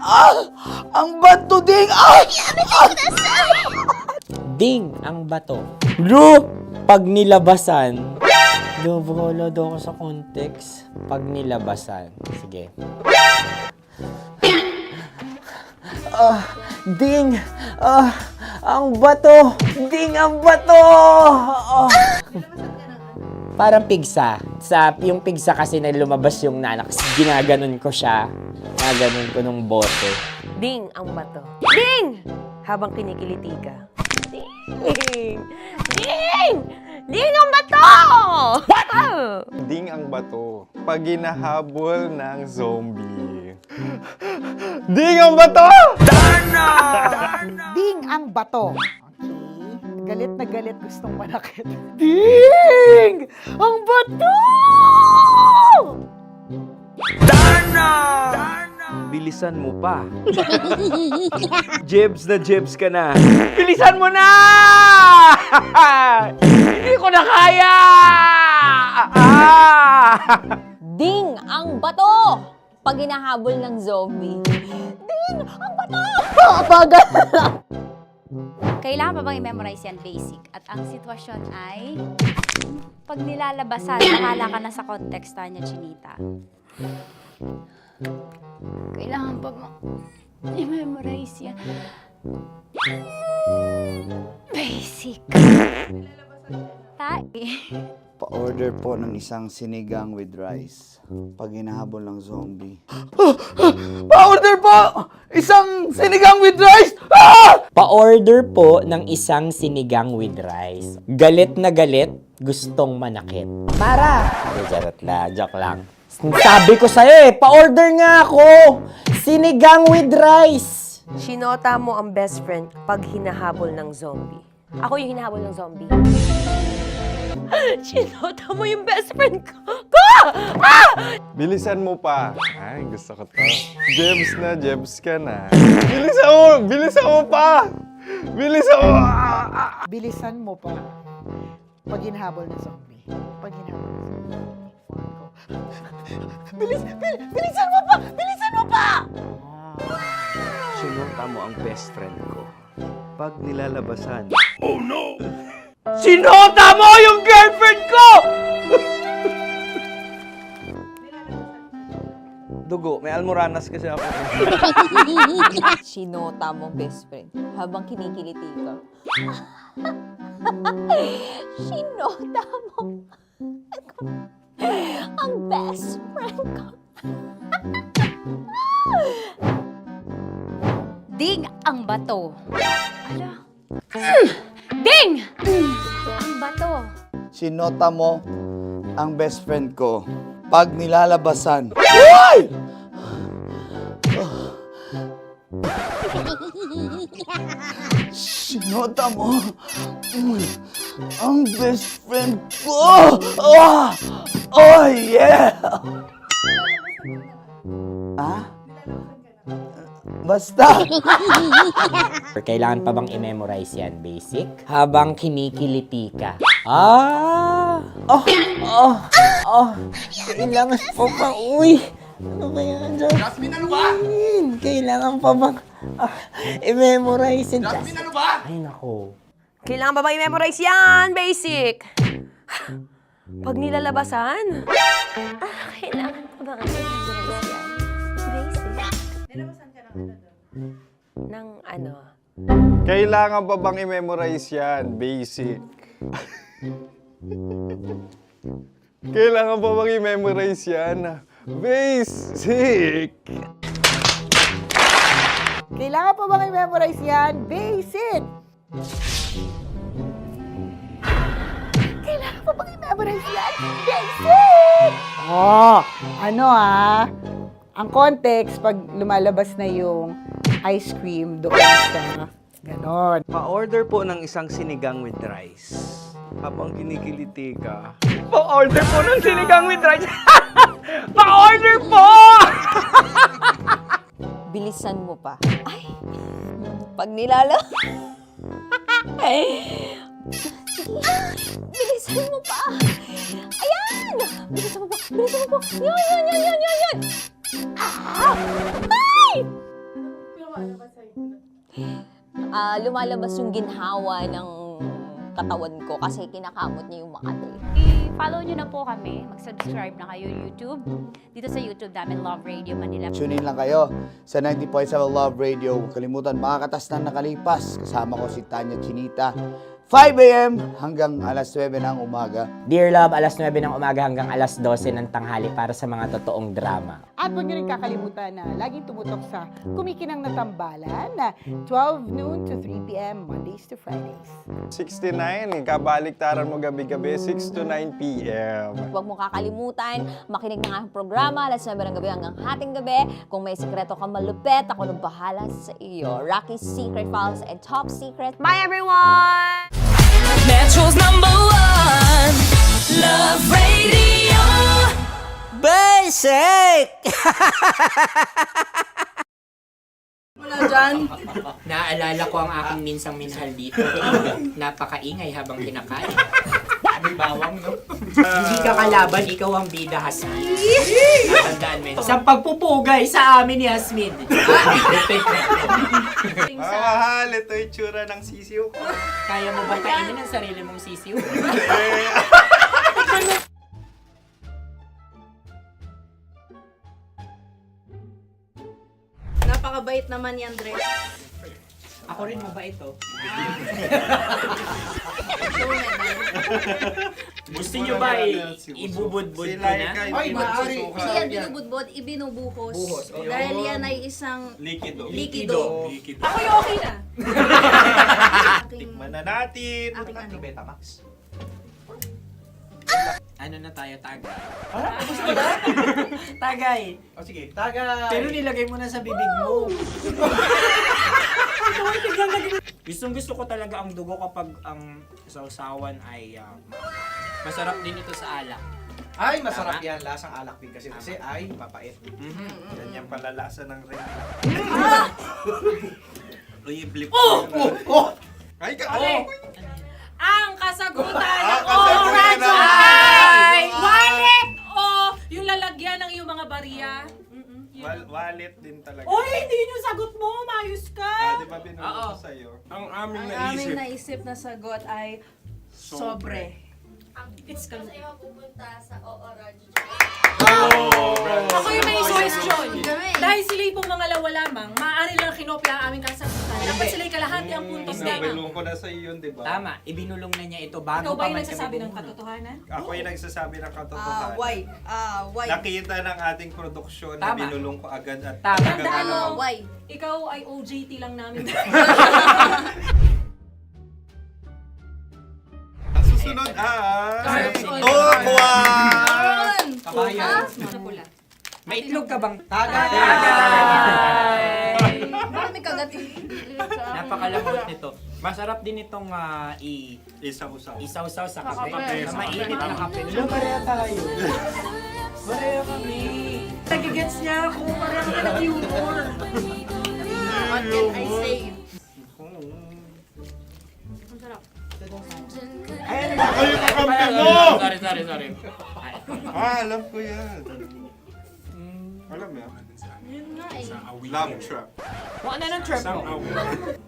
Ang bato, Ding! Ding ang bato. Bro! Pag nilabasan. Wala daw ako sa context. Pag nilabasan. Sige. Ding! Ang bato! Ding ang bato! Parang pigsa. Yung pigsa kasi na lumabas yung nanak. Ginaganon ko siya. Ginaganon ko nung bote. Ding ang bato. Ding! Habang kinikiliti ka. Ding! Ding ang bato! Ding ang bato. Pag hinahabol ng zombie. Ding ang bato! Ding ang bato. Okay. Galit na galit gustong manakit. Ding! Ang bato! Bilisan mo pa. Jebs ka na. Bilisan mo na! Hindi ko na kaya! Ding ang bato! Pag hinahabol ng zombie. Ding ang bato! Papagal! Kailangan pa bang i-memorize yan basic? At ang sitwasyon ay, pag nilalabasan, nakala ka na sa konteksta niya, Chinita. Kailangan pa bang i-memorize yan? Basic. Pa-order po ng isang sinigang with rice. Pag hinahabol ng zombie. Pa-order po! Isang sinigang with rice! Pa-order po ng isang sinigang with rice. Galit na galit, gustong manakit. Para! Joke lang. Sabi ko sa'yo pa-order nga ako! Sinigang with rice! Sinota mo ang best friend pag hinahabol ng zombie. Ako yung hinahabol ng zombie. Sinota mo yung best friend ko! Bilisan mo pa. Ay, gusto ko to. Jebs ka na. Bilisan mo pa! Bilisan mo pa. Pag hinahabol ng zombie. Pag hinahabol ng zombie. Bilisan mo pa! Bilisan mo pa! Sinunta mo ang best friend ko. Pag nilalabasan. Sinota mo yung girlfriend ko! Dugo, may almoranas kasi ako. Sinota mo best friend habang kinikiliti ka. Sinota mo ang best friend ko. Ding ang bato. Ala. Ding! Ang bato. Sinota mo ang best friend ko. Pag nilalabasan. Uy! Sinota mo. Ang best friend ko. Oh, yeah. Basta. Kailangan pa bang i-memorize yan, basic? Habang kinikiliti ka. Kailangan pa ba? Uy! Ano ba yan? Jasmine, ano ba? Kailangan pa bang i-memorize yan? Jasmine, ano ba? Ay, nako. Kailangan ba i-memorize yan? Basic. Pag nilalabasan? Kailangan ba i-memorize yan? Basic. Nilabasan ka ng ano? Kailangan pa bang i-memorize yan? Basic. Kailangan pa bang i-memorize yan? Basic. Kailangan pa bang i-memorize yan? Basic! Kailangan pa bang i-memorize yan? Basic! Ang context, pag lumalabas na yung ice cream doon sa ganon. Pa-order po ng isang sinigang with rice. Habang kinikiliti ka. Pa-order po ng sinigang with rice! Pa-order po! Bilisan mo pa. Ay! Pag nilala... Ay! Bilisan mo pa! Ayan! Bilisan mo pa! Bilisan mo pa! Yan! Ay! Lumalabas yung ginhawa ng katawan ko kasi kinakamot niya yung Makati. I-follow nyo na po kami. Mag-subscribe na kayo YouTube. Dito sa YouTube namin, Love Radio Manila. Tune in lang kayo sa 90.7 Love Radio. Huwag kalimutan, makakatas na nakalipas. Kasama ko si Tanya Chinita. 5 a.m. hanggang alas 9 ng umaga. Dear Love, alas 9 ng umaga hanggang alas 12 ng tanghali para sa mga totoong drama. At huwag nyo rin kakalimutan na laging tumutok sa Kumikinang na Tambalan na 12 noon to 3 p.m. Mondays to Fridays. 69, kabaliktaran mo gabi-gabi, 6 to 9 p.m. Huwag mo kakalimutan, makinig ng aking programa, alas 9 ng gabi hanggang hating gabi. Kung may sikreto kang malupet, ako nang bahala sa iyo. Rocky's Secret Files and Top Secret. Bye everyone! Metro's #1 Love Radio. Basic! Wala dyan. Naaalala ko ang aking minsang minahal dito. Napakaingay habang kinakain. May bawang, no? Hindi ka kalaban, ikaw ang bida, Hasmin. Tandaan mo yun. Sa pagpupugay sa amin ni Hasmin. Mahal, ito yung tsura ng sisiw ko. Kaya mo ba kainin ang sarili mong sisiw? Napakabait naman yan, Dre. Ako rin mabait, oh. Gusto nyo ba ibubudbud ko na? Ay, maaari. Kasi yan binubudbod, ibinubuhos. Buhos, oh. Dahil yan ay isang Likido. likido. Likido. Ako yung okay na. Tikman na natin. Aking ano. Betamax. Ano na tayo, tagay? Gusto mo na? Tagay! O sige, tagay. Pero nilagay mo na sa bibig mo. Gustong gusto ko talaga ang dugo kapag ang sausawan ay masarap din ito sa alak. Ay, masarap yan. Lasang alak din kasi ay mapait. Yan yung palalasa ng rin. Uy, blip. Ay, Ang kasagutan Ang ng kasagutan oras ng- ay wallet o yung lalagyan ng iyong mga barya. wallet din talaga. Oy, hindi yun yung sagot mo. Mayos ka. Di ba binulong ko sa'yo? Ang aming Ang aming naisip na sagot ay sobre. It's ka. Ako yung may question. Dahil sila pong mga lawa lamang, maaari lang kinopya ang aming kasagutan. Dapat sila'y kalahati ang puntos lamang. Binulong ko na sa'yo yun, di ba? Tama, ibinulong na niya ito bago Ikaw ba pa yung man nagsasabi kami ng bumulong. katotohanan? Ako yung nagsasabi ng katotohanan. Why? Nakita ng ating produksyon na Tama. binulong ko agad at Tama. Tandaan mo, why? ikaw ay OJT lang namin. Ang susunod ay... Sorry. Okwa! Kabayan. Pula. May itlog ka bang? Marami may kagat eh. Napakalambot nito. Masarap din itong isaw-saw sa kape. Sa mainit na kape. Hello, pareha tayo. Pareha kami. Nagigets niya ako, pareho ka ng humor. What can I say? Ang sarap. Kayo kakampi mo! Sorry. Alam ko yan. Alam mo yan? Yun nga eh. Love trap. Kung ano ng trap mo?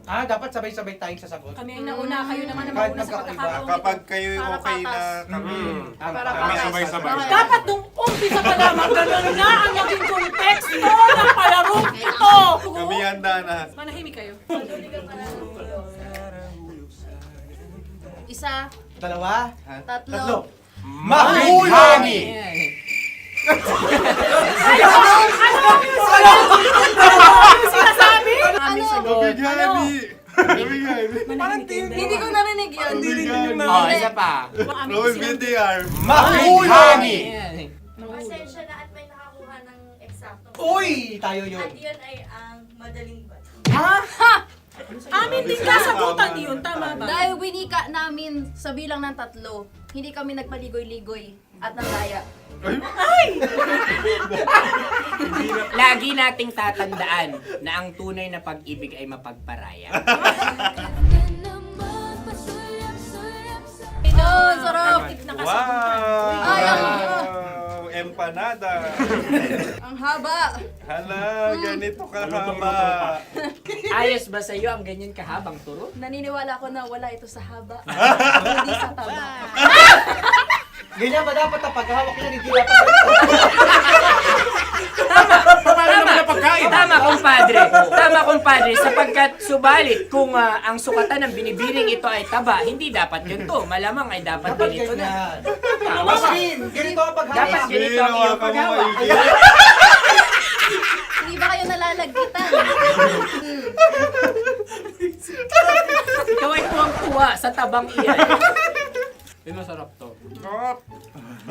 Dapat sabay-sabay tayong sasagot. Kami ang nauna, kayo naman ang Kahit mauna sa magkakaiba. pagkakataon. Kapag kayo okay na kami, kami sabay-sabay. Dapat nung umpisa pa lamang ganun na ang naging konteksto ng palarong ito. Kami handa na. Manahimik kayo. Isa, Dalawa. tatlo. Mahulani! Sinasabi? Ano? Hindi ko narinig yun. Isa pa. Roll VTR. Mahulani! Pasensya na at may nakakuha ng eksakto. Uy! Tayo yun. At yun ay ang madaling bato. Ha? Amin din kasagutan yun, tama ba? Dahil winika namin sa bilang ng 3, hindi kami nagpaligoy-ligoy at nandaya. Lagi nating tatandaan na ang tunay na pag-ibig ay mapagparaya. Ayun, sarap! Wow! Empanada. Ang haba! Hala, ganito kahaba. Ayos ba sa'yo ang ganyan kahabang turo? Naniniwala ko na wala ito sa haba. Hindi sa taba. Ganyan ba dapat ang paghahawak niya? Hindi dapat Tama, kumpadre. Sapagkat subalit kung ang sukatan ng binibining ito ay taba, hindi dapat ganito. Malamang ay dapat ganito na. Ganito ang paghahawak. Dapat ganito ang iyong paghawak. Hindi ba kayo nalalagkitan? Ikaw ay tuwang-tuwa sa tabang iyan. Ay, masarap to.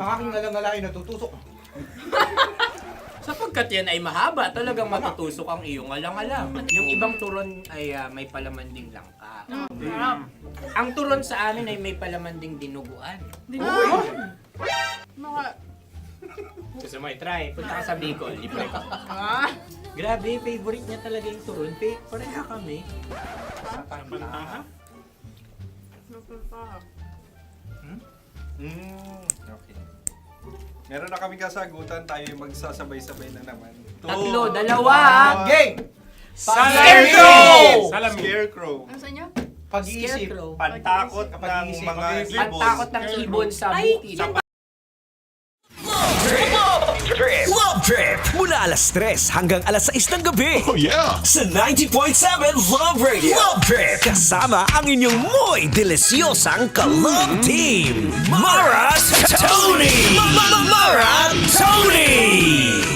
Nakaking nalang-nalain, natutusok. Sapagkat yan ay mahaba, talagang matutusok ang iyong alang-alang. Yung ibang turon ay may palaman ding langka. Ang turon sa amin ay may palaman ding dinuguan. Gusto mo i-try? Punta ka sa Bicol, libre ka. Grabe, favorite niya talaga yung turon. Pareha kami. Okay. Meron na kami kasagutan, tayo yung magsasabay-sabay na naman. 3, 2. Game! Scarecrow! Scarecrow. Ano sa inyo? Pag-iisip. Pantakot ng mga ibon. Pantakot ng ibon sa bukid. Love Trip! Mula alas 3 hanggang alas 6 ng gabi. Oh yeah! Sa 90.7 Love Radio. Love Trip! Kasama ang inyong muy delisyosang ka-love team. Mara Tony! Mara Tony!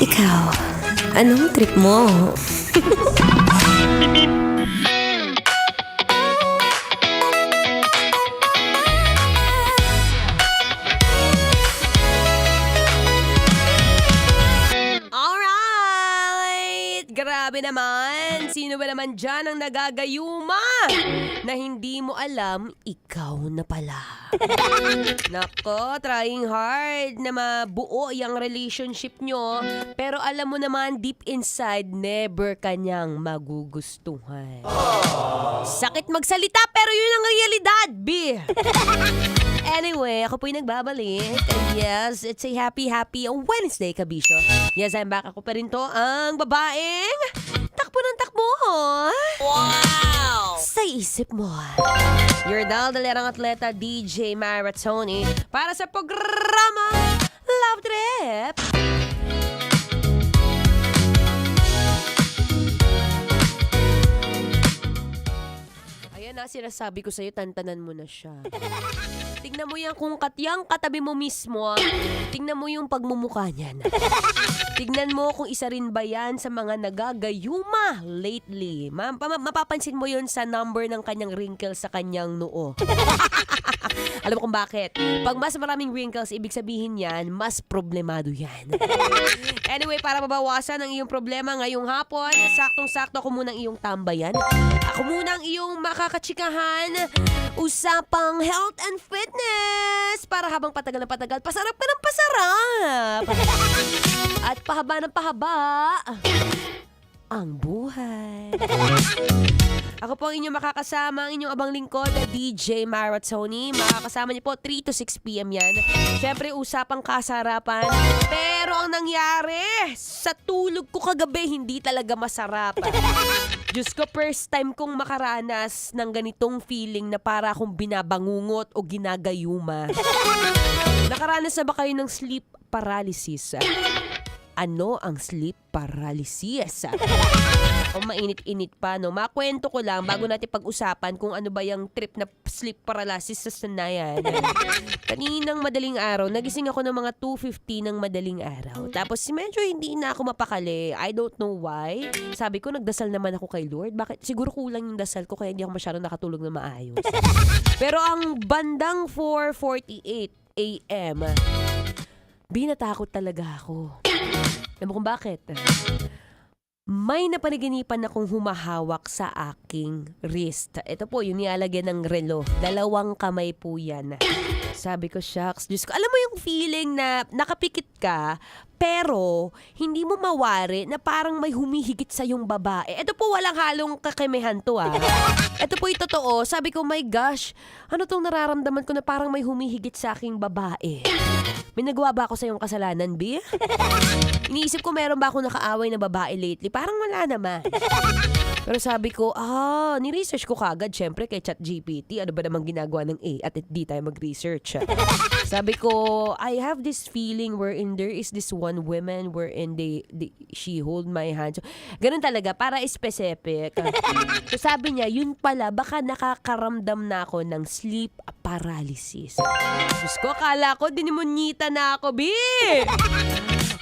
Ikaw, anong trip mo? Grabe naman! Sino ba naman dyan ang nagagayuma? Na hindi mo alam, ikaw na pala. Nako, trying hard na mabuo yung relationship nyo. Pero alam mo naman, deep inside, never kanyang magugustuhan. Sakit magsalita, pero yun ang realidad, B! Anyway, ako po yung nagbabalik. And yes, it's a happy Wednesday, kabisyo. Yes, I'm back. Ako pa rin to, ang babaeng takbo ng takbo. Wow! Sa isip mo. Your daldalerang atleta, DJ Mara Tony, para sa programa Love Trip. Ayan na, nga sinasabi ko sa'yo, tantanan mo na siya. Tingnan mo yan kung katyang katabi mo mismo. Tingnan mo yung pagmumukha niyan. Tignan mo kung isa rin ba yan sa mga nagagayuma lately. Mapapansin mo yun sa number ng kanyang wrinkles sa kanyang noo. Alam mo kung bakit? Pag mas maraming wrinkles, ibig sabihin yan, mas problemado yan. Anyway, para mabawasan ang iyong problema ngayong hapon, saktong-sakto ako muna ang iyong tambayan. Ako muna ang iyong makakachikahan. Usapang health and fitness. Para habang patagal na patagal, pasarap ka ng pasarap. At pahaba ng pahaba ang buhay. Ako po ang inyong makakasama, ang inyong abang lingkod, DJ Maratoni. Makakasama niyo po 3 to 6 p.m. yan. Siyempre, usapang kasarapan. Pero ang nangyari, sa tulog ko kagabi, hindi talaga masarap. Diyos ko, first time kong makaranas ng ganitong feeling na para akong binabangungot o ginagayuma. Nakaranas na ba kayo ng sleep paralysis? Ano ang sleep paralysis? O mainit-init pa, no? Makwento ko lang bago natin pag-usapan kung ano ba yung trip na sleep paralysis sa sanayan. Kaninang madaling araw, nagising ako ng mga 2:50 ng madaling araw. Tapos medyo hindi na ako mapakali. I don't know why. Sabi ko, nagdasal naman ako kay Lord. Bakit? Siguro kulang yung dasal ko kaya hindi ako masyadong nakatulog na maayos. Pero ang bandang 4:48 a.m., binatakot talaga ako. Alam mo kung bakit? May napanaginipan akong humahawak sa aking wrist. Ito po, yung nilalagyan ng relo. 2 kamay po yan. Sabi ko, shucks, Diyos ko. Alam mo yung feeling na nakapikit ka, pero hindi mo mawari na parang may humihigit sa yung babae. Ito po, walang halong kakimihan to ah. Ito po yung totoo. Sabi ko, my gosh, ano tong nararamdaman ko na parang may humihigit sa aking babae? May nagawa ba ako sa iyong kasalanan, B? Iniisip ko meron ba ako nakaaway na babae lately? Parang wala naman. Pero sabi ko, ni-research ko kagad, syempre, kay ChatGPT. Ano ba namang ginagawa ng A at di tayo mag-research? Sabi ko, I have this feeling wherein there is this one woman wherein she hold my hand. So, ganun talaga, para specific. So sabi niya, yun pala, baka nakakaramdam na ako ng sleep paralysis. Diyos ko, akala ko, dinimonyita na ako, B!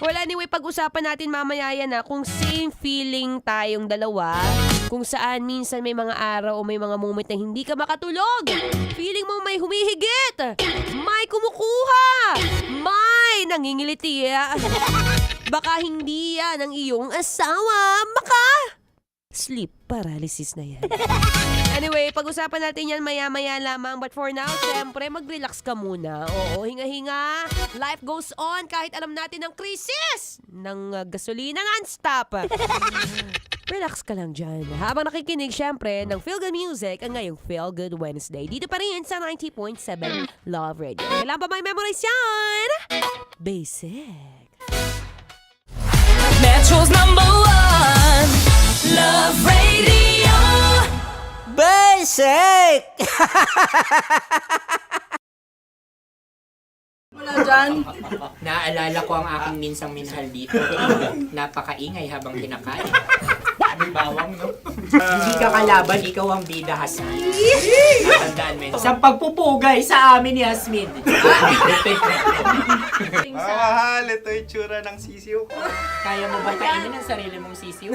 Well, anyway, pag-usapan natin mamaya yan kung same feeling tayong dalawa, kung saan minsan may mga araw o may mga moment na hindi ka makatulog. Feeling mo may humihigit, may kumukuha, may nangingiliti. Baka hindi yan ang iyong asawa, sleep paralysis na yan. Anyway, pag-usapan natin yan maya-maya lamang. But for now, siyempre, mag-relax ka muna. Oo, hinga-hinga. Life goes on kahit alam natin ang krisis ng gasolina non-stop. Relax ka lang dyan. Habang nakikinig, siyempre, ng Feel Good Music ang ngayong Feel Good Wednesday. Dito pa rin sa 90.7 Love Radio. Kailan pa may memorize yan? Basic. Metro's #1 Love Radio. Basic! Wala dyan. Naaalala ko ang aking minsang minahal dito. Napakaingay habang kinakain. May bawang, no? Hindi ka kalaban, ikaw ang bida, Hasmin. Natandaan mo yun. Sa pagpupugay sa amin ni Hasmin. Mahal, ito yung tsura ng sisiw ko. Kaya mo ba kainin ang sarili mong sisiw?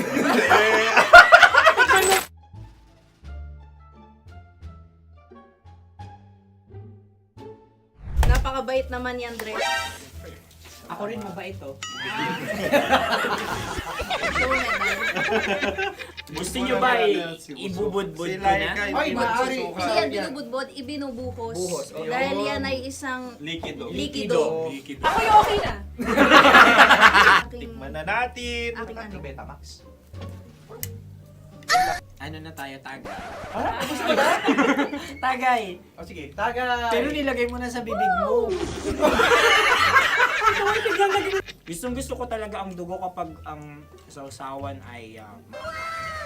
Napakabait naman yan, Dre. Ako rin mabait, oh. Gusto nyo ba ibubudbud ko na? Ay, maaari. Kasi yan binubudbod, ibinubuhos. Buhos, okay. Dahil yan ay isang Likido. likido. Ako yung okay na. Tikman na natin. Aking Betamax. Ano na tayo, tagay? Gusto mo na? Tagay! O sige, tagay. Pero nilagay mo na sa bibig mo. Gustong gusto ko talaga ang dugo kapag ang sausawan ay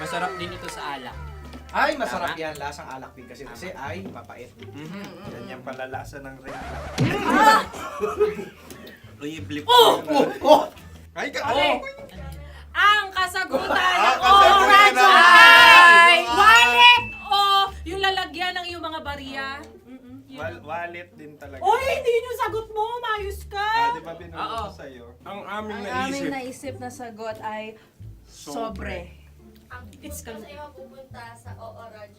masarap din ito sa alak. Ay, masarap yan. Lasang alak din kasi ay mapait. Yan yung palalasa ng rin. Blip. Ay, Ang kasagutan Ah, ng kasagutan oras ng- ay wallet o yung lalagyan mga bariya. Wallet din talaga. Oy, hindi yun yung sagot mo. Mayos ka. Di ba binulong ko sa'yo? Ang aming Ang naisip. aming naisip na sagot ay sobre. It's kalma. pupunta sa OORAD.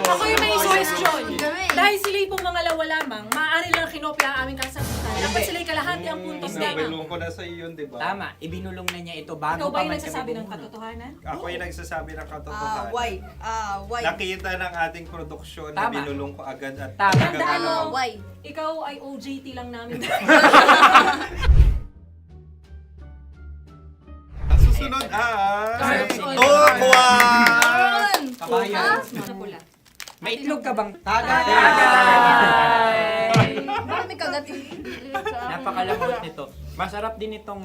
Ako yung may question. Dahil sila'y pong mga lawa lamang, maaari lang kinopya ang aming kasagutan. Dapat sila'y kalahati ang puntos lamang. Binulong ko na sa'yo yun, di ba? Tama, ibinulong na niya ito bago Ikaw ba pa yung man nagsasabi kami ng bumuno. katotohanan? Ako yung nagsasabi ng katotohanan. Why? Nakita ng ating produksyon na Tama. binulong ko agad at Tama. Tandaan mo, Why? ikaw ay OJT lang namin. Ang susunod ay... Kabayan. Ano pula? May itlog ka bang? Bakit may kagat Napakalambot nito. Masarap din itong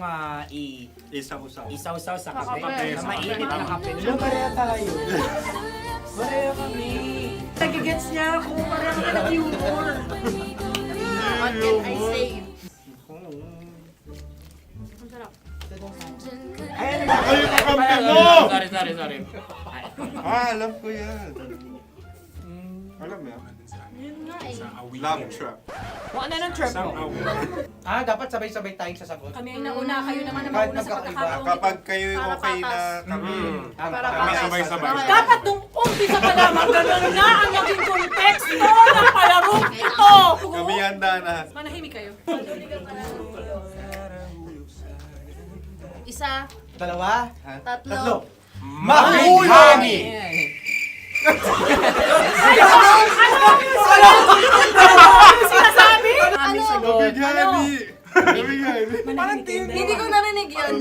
Isaw-saw. isaw-saw sa kape. kape. Sa mainit na kape. Pareha tayo. Pareho kami. Nagigets niya ako. Parang ka ng humor. What can I say? Sorry. Alam ko yan. Alam mo yan? Love trap. Kung ano ng trap mo? Dapat sabay-sabay tayong sasagot. Kami ang nauna, kayo naman ang Kahit mauna sa magkakaiba. pagkakataon. Kapag kayo okay na kami, Kami sabay-sabay. Dapat nung umpisa pa lamang, ganun na ang naging konteksto ng palarong ito. kami handa na. Manahimik kayo. Isa, Dalawa? tatlo. Mahulami! Ano sinasabi? Hindi ko narinig yun.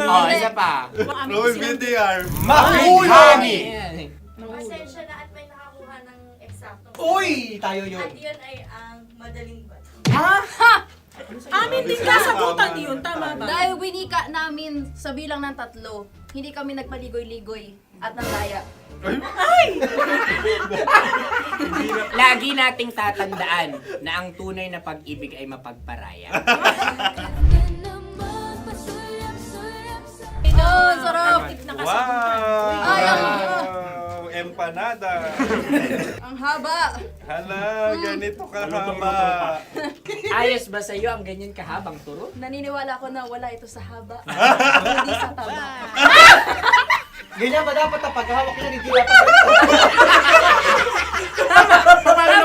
Oh, isa pa. Roy BTR. Mahulami! Pasensya na at may nakakuha ng eksaktong. Uy! Tayo yun. At yun ay ang madaling ba? Amin din kasagutan yun, tama ba? Dahil winika namin sa bilang ng 3, hindi kami nagpaligoy-ligoy at nandaya. Lagi nating tatandaan na ang tunay na pag-ibig ay mapagparaya. Sarap! Wow! Empanada. Ang haba! Hala, ganito kahaba. Ayos ba sa'yo ang ganyan kahabang turo? Naniniwala ko na wala ito sa haba. Hindi sa taba. Ganyan ba dapat ang paghahawak niya? Hindi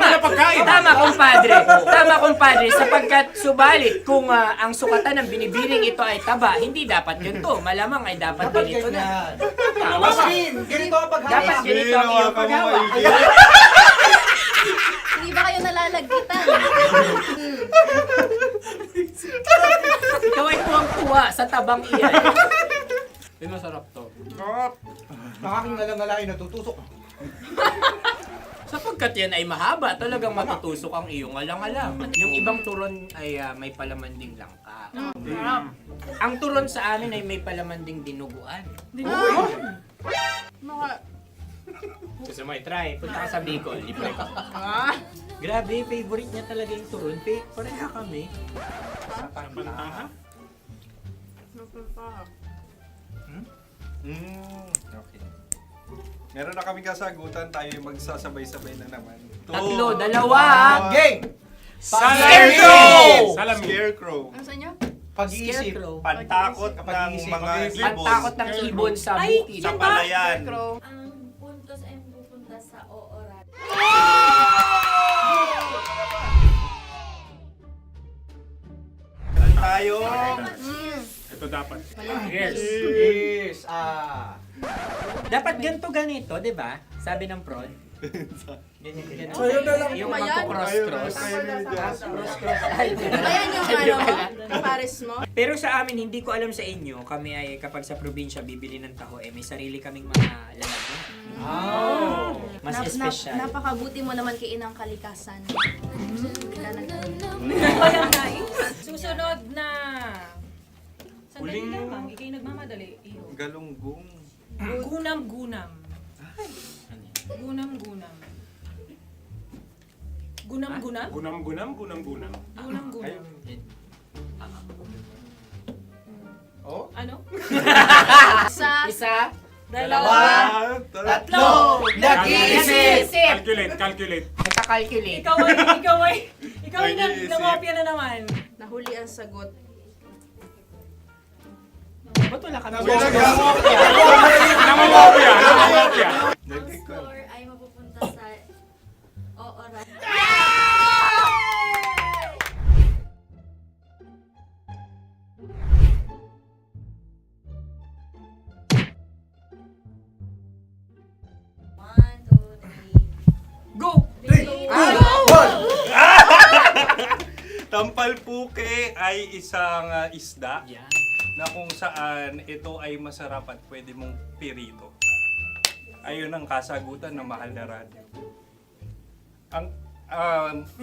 dapat Tama, kumpadre. Sapagkat subalit kung ang sukatan ng binibining ito ay taba, hindi dapat ganito. Malamang ay dapat ganito na. Ganito ang paghahawak. Dapat ganito ang iyong paghawak. Hindi ba kayo nalalagkitan? Ikaw ay tuwang-tuwa sa tabang iyan. Masarap to. Makaking nalang-alain natutusok. Sapagkat yan ay mahaba, talagang matutusok ang iyong alang-alang. Yung ibang turon ay may palaman ding langka. Ang turon sa amin ay may palaman ding dinuguan. Gusto mo i-try? Punta ka sa Bicol, libre ka. Grabe, favorite niya talaga yung turon. Pareha kami. Okay. Meron na kami kasagutan, tayo yung magsasabay-sabay na naman. Tatlo, dalawa. Game! Scarecrow! Scarecrow. Ano sa inyo? Pag-iisip. Pantakot ng mga ibon. Pantakot ng ibon sa bukid. Sa palayan. Ang puntos ay pupunta sa OORAD. Tayo. Ito dapat. Yes! Dapat ganito, di ba? Sabi ng prod. Ganyan. Yung magko-cross-cross. Cross-cross. Ayan yung pares mo. Pero sa amin, hindi ko alam sa inyo, kami ay kapag sa probinsya bibili ng taho, may sarili kaming mga lalagyan. Mas espesyal. Napakabuti mo naman kay Inang Kalikasan. Susunod na. Sandali lamang, ikay nagmamadali. Iyo. Galunggong. Gunam-gunam. Gunam-gunam. Gunam-gunam? Gunam-gunam. Gunam-gunam. Oh? Ano? Isa. Isa. Dalawa. Tatlo. Nag-iisip. Calculate. Nagka-calculate. Ikaw ay nangopya na naman. Nahuli ang sagot. Ba't wala ka Nangungopia. Ang score ay mapupunta sa oras. Go! Tampalpuke ay isang isda na kung saan ito ay masarap at pwede mong pirito. Ayun ang kasagutan ng Mahal na Radio. Ang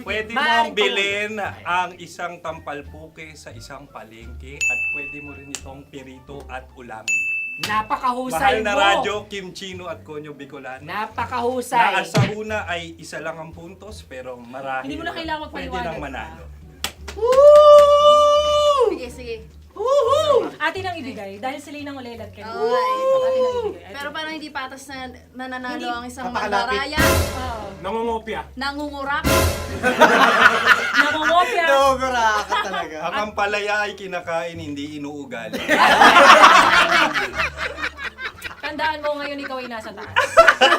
pwede mong bilhin ang isang tampalpuke sa isang palengke at pwede mo rin itong pirito at ulamin. Napakahusay Mahal na mo. Radyo, Kim Chino at Konyo Bicolano. Napakahusay. Na sa una ay isa lang ang puntos pero marahil Hindi mo na kailangan pwede magpaliwanag nang manalo. Sige. Atin ang ibigay dahil sila yung nangulelat kayo. Okay. Atin ang ibigay. Pero parang hindi patas na nananalo ang isang Napakalapit. mandaraya. Nangungopia. Nangungurak. Nangungopia. ka talaga. Ang ampalaya ay kinakain, hindi inuugali. Tandaan mo ngayon ikaw ay nasa taas.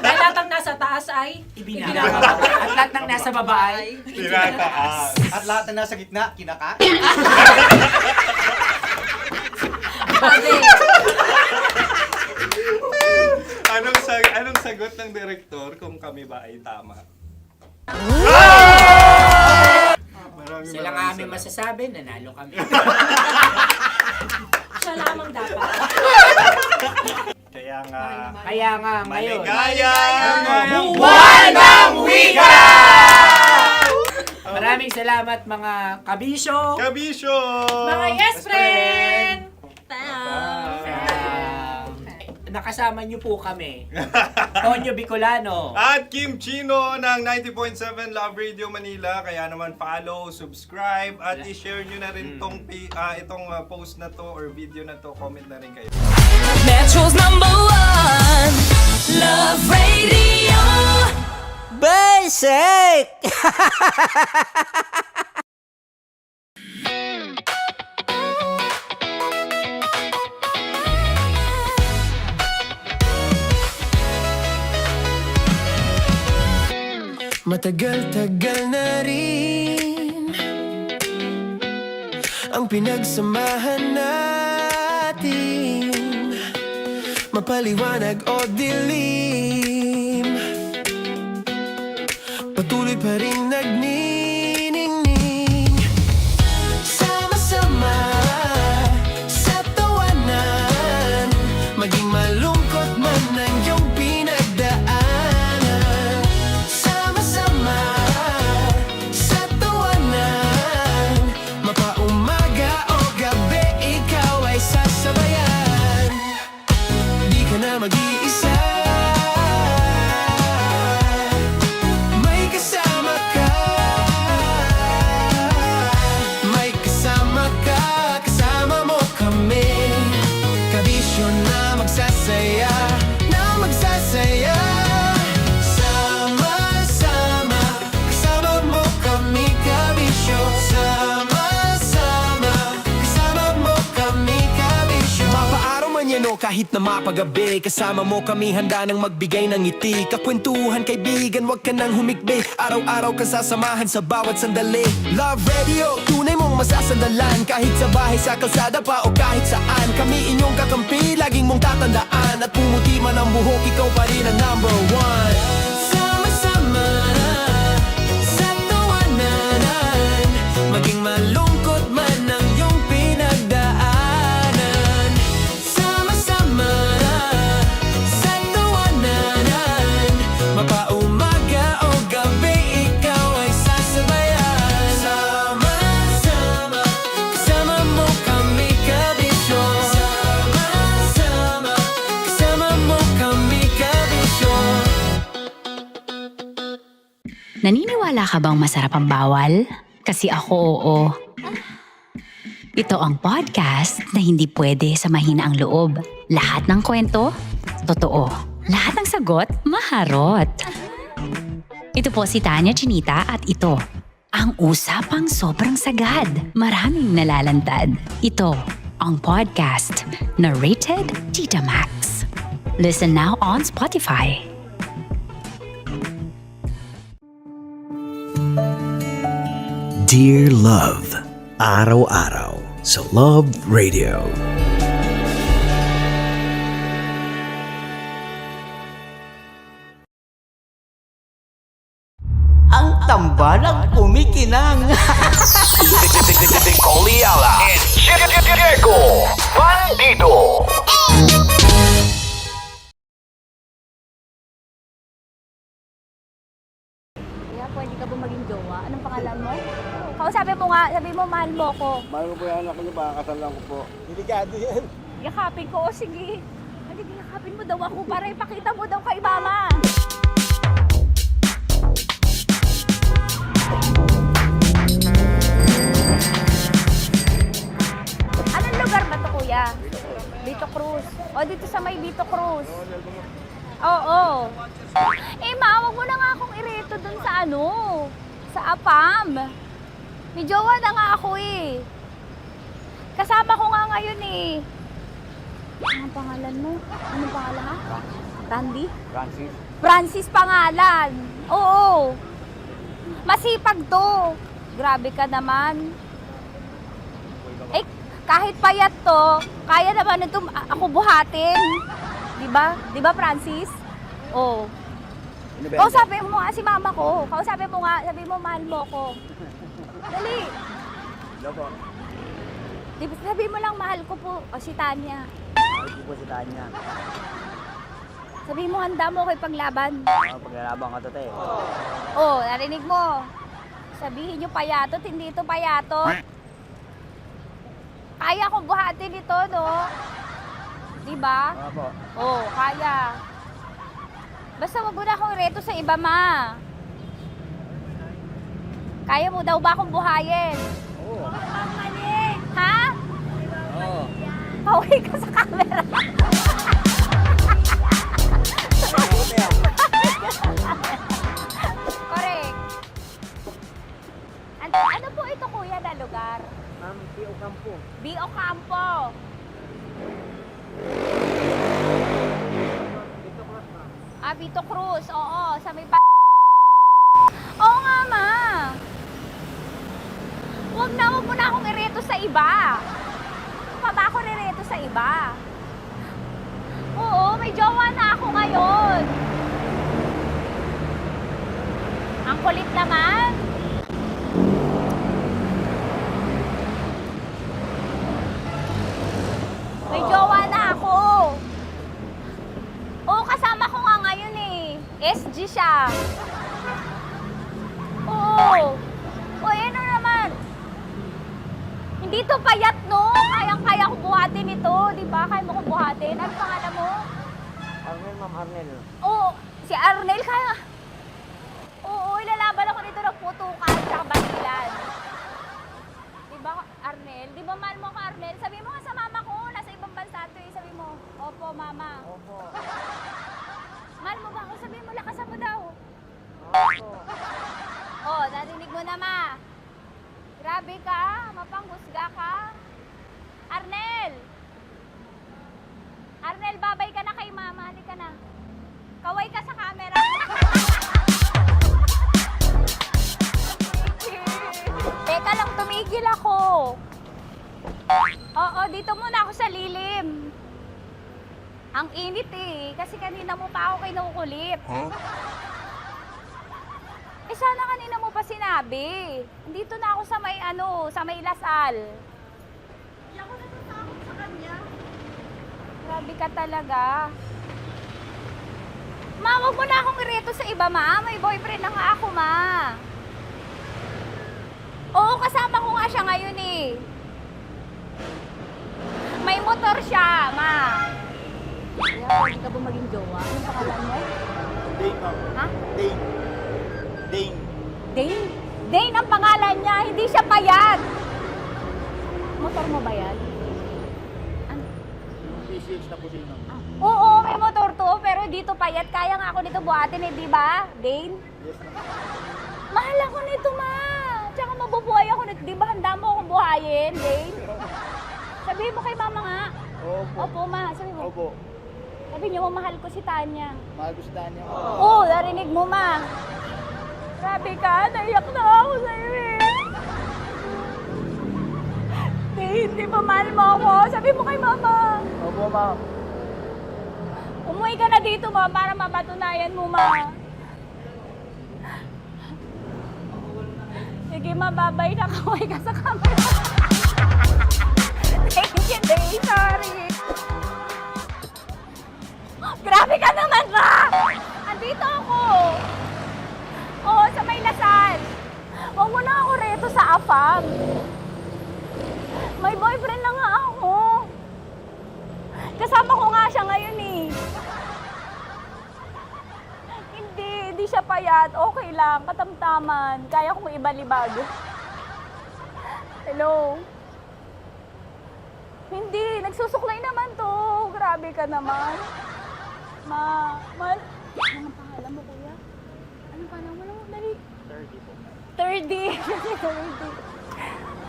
Dahil lahat ng nasa taas ay Ibinababa. At lahat ng nasa baba ay Tinataas. at lahat ng nasa gitna, kinaka. Anong sagot ng direktor kung kami ba ay tama? Sila nga aming masasabi, nanalo kami. siya lamang dapat. Kaya nga ngayon. maligayang Buwan ng Wika! Maraming salamat mga kabisyo. Kabisyo! Mga yes friend! Nakasama niyo po kami. Tonyo Bicolano. At Kim Chino ng 90.7 Love Radio Manila. Kaya naman follow, subscribe, at i-share nyo na rin itong post na to or video na to. Comment na rin kayo. Metro's #1 Love Radio. Basic! Matagal-tagal na rin ang pinagsamahan natin, mapaliwanag o dilim, patuloy pa rin nagniningning. Sama-sama sa tawanan, maging malungkot man ang iyong pinagdaanan. Sama-sama sa tawanan, mapaumaga o gabi, ikaw ay sasabayan. Di ka na mag-iisa, may kasama ka. May kasama ka, kasama mo kami. Kabisyo na magsasaya, na magsasaya. Sama-sama, kasama mo kami, kabisyo. Sama-sama, kasama mo kami, kabisyo. Mapaaraw man yan o kahit na mapagabi, kasama mo kami, handa nang magbigay ng ngiti. Kakwentuhan, kaibigan, wag ka nang humikbi. Araw-araw ka sasamahan sa bawat sandali. Love Radio, tunay mong masasandalan. Kahit sa bahay, sa kalsada pa o kahit saan, kami inyong kakampi, laging mong tatandaan. At pumuti man ang buhok, ikaw pa rin ang #1. Sama-sama sa tawanan, maging malungkot man ang iyong pinagdaanan. Sama-sama sa tawanan, mapaumaga o gabi, ikaw ay sasabayan. Sama-sama, kasama mo kami, kabisyo. Sama-sama, kasama mo kami, kabisyo. Naniniwala ka bang masarap ang bawal? Kasi ako oo. Ito ang podcast na hindi pwede sa mahina ang loob. Lahat ng kwento, Totoo, lahat ng sagot maharot. Ito po si Tanya Chinita at ito, ang usapang sobrang sagad, maraming nalalantad. Ito, ang podcast na Rated Tita Max. Listen now on Spotify. Dear Love, araw-araw sa Love Radio. Ang tambalang kumikinang. Coliala and Diego Bandido. Kaya pwede ka ba maging jowa? Anong pangalan mo? Kausapin mo nga, sabi mo mahal mo ko. Mahal ko po yung anak niyo, baka kasal lang ko po. Delikado yan. Yakapin ko, o sige. Hindi, yakapin mo daw ako para ipakita mo daw kay mama. Anong lugar ba to, kuya? Vito Cruz. O, dito sa may Vito Cruz. Oo. Eh, ma, wag mo na nga akong ireto dun sa ano, sa APAM. May jowa na nga ako eh. Kasama ko nga ngayon eh. Anong pangalan mo? Anong pangalan ha? Randy? Francis. Francis pangalan. Oo. Masipag to. Grabe ka naman. Eh, kahit payat to, kaya naman ito ako buhatin. Diba? Diba, Francis? Oo. Kausapin mo nga si mama ko. Kausapin mo nga, sabi mo mahal mo ko. Dali. Sabi mo lang mahal ko po. O si Tanya. Mahal ko po si Tanya. Sabi mo handa mo kay paglaban. Paglalaban ka to, te. Oh, narinig mo. Sabihin nyo payatot, hindi ito payatot. Kaya kong buhatin ito, no? Diba? Opo. Oh, kaya. Basta wag mo na akong reto sa iba, ma. Kaya mo daw ba akong buhayin? Oo. Ha? Oo. Pauwi ka sa camera. Correct. Ano po ito, kuya, na lugar? B.O. Campo. B.O. Campo. Vito Cruz. Oo, sa may Oo nga, ma. Wag mo na akong ireto sa iba. Pa ba ako nireto sa iba? Oo, may jowa na ako ngayon. Ang kulit naman. May jowa na ako. Oo, kasama ko nga ngayon eh. SG siya. Oo. O, ano naman? Hindi to payat, no? Kayang-kaya ko buhatin ito. Di ba? Kaya mo kong buhatin. Ano pangalan mo? Arnel, ma'am, Arnel. Oo, si Arnel kaya. Oo, ilalaban ako nito ng putukan sa basilan. Di ba, Arnel? Di ba mahal mo ka, Arnel? Sabi mo nga sa mama ko, nasa ibang bansa to eh. Sabi mo, opo, mama. Opo. Mahal mo ba ako? Sabi mo, lakasan mo daw. Opo. Oh, narinig mo na, ma. Grabe ka, mapanghusga ka. Arnel! Arnel, babay ka na kay mama. Halika na. Kaway ka sa camera. Teka lang, tumigil ako. Oo, dito muna ako sa lilim. Ang init eh, kasi kanina mo pa ako kinukulit. Huh? Eh sana kanina mo pa sinabi. Dito na ako sa may sa may Lasal. Hindi ako natatakot sa kanya. Grabe ka talaga. Ma, wag mo na akong ireto sa iba, ma. May boyfriend na nga ako, ma. Oo, kasama ko nga siya ngayon eh. May motor siya, ma. Kaya pwede ka ba maging jowa? Anong pangalan mo? Dane, ma'am. Ha? Dane. Dane. Dane? Dane ang pangalan niya, hindi siya payat. Motor mo ba yan? PCH na po sila, ma'am. Oo, may motor to. tayo dito payat. Kaya nga ako nito buhatin eh, di ba? Dane? Mahal ako nito, ma. Tsaka mabubuhay ako nito. Di ba handa mo akong buhayin, Dane? Sabihin mo kay mama nga. Opo. Opo, ma. Sabihin mo. Opo. Sabi niyo, mahal ko si Tanya. Mahal ko si Tanya. Oo, narinig mo, ma. Grabe ka, naiyak na ako sa'yo eh. Hindi ba mahal mo ako? Sabi mo kay mama. Opo, ma'am. Umuwi ka na dito, ma, para mapatunayan mo, ma. Sige, ma, babay na. Kaway ka sa camera. Thank you, Day. Sorry. Grabe ka naman, ma! Andito ako. Oo, sa may Lasal. Huwag mo na ako reto sa AFAM. May boyfriend na nga ako. Kasama ko nga siya ngayon eh. Hindi siya payat. Okay lang, katamtaman. Kaya kong ibalibag. Hello? Hindi, nagsusuklay naman to. Grabe ka naman. Anong pangalan mo, kuya? Anong pangalan mo? Dali. 30 po. 30?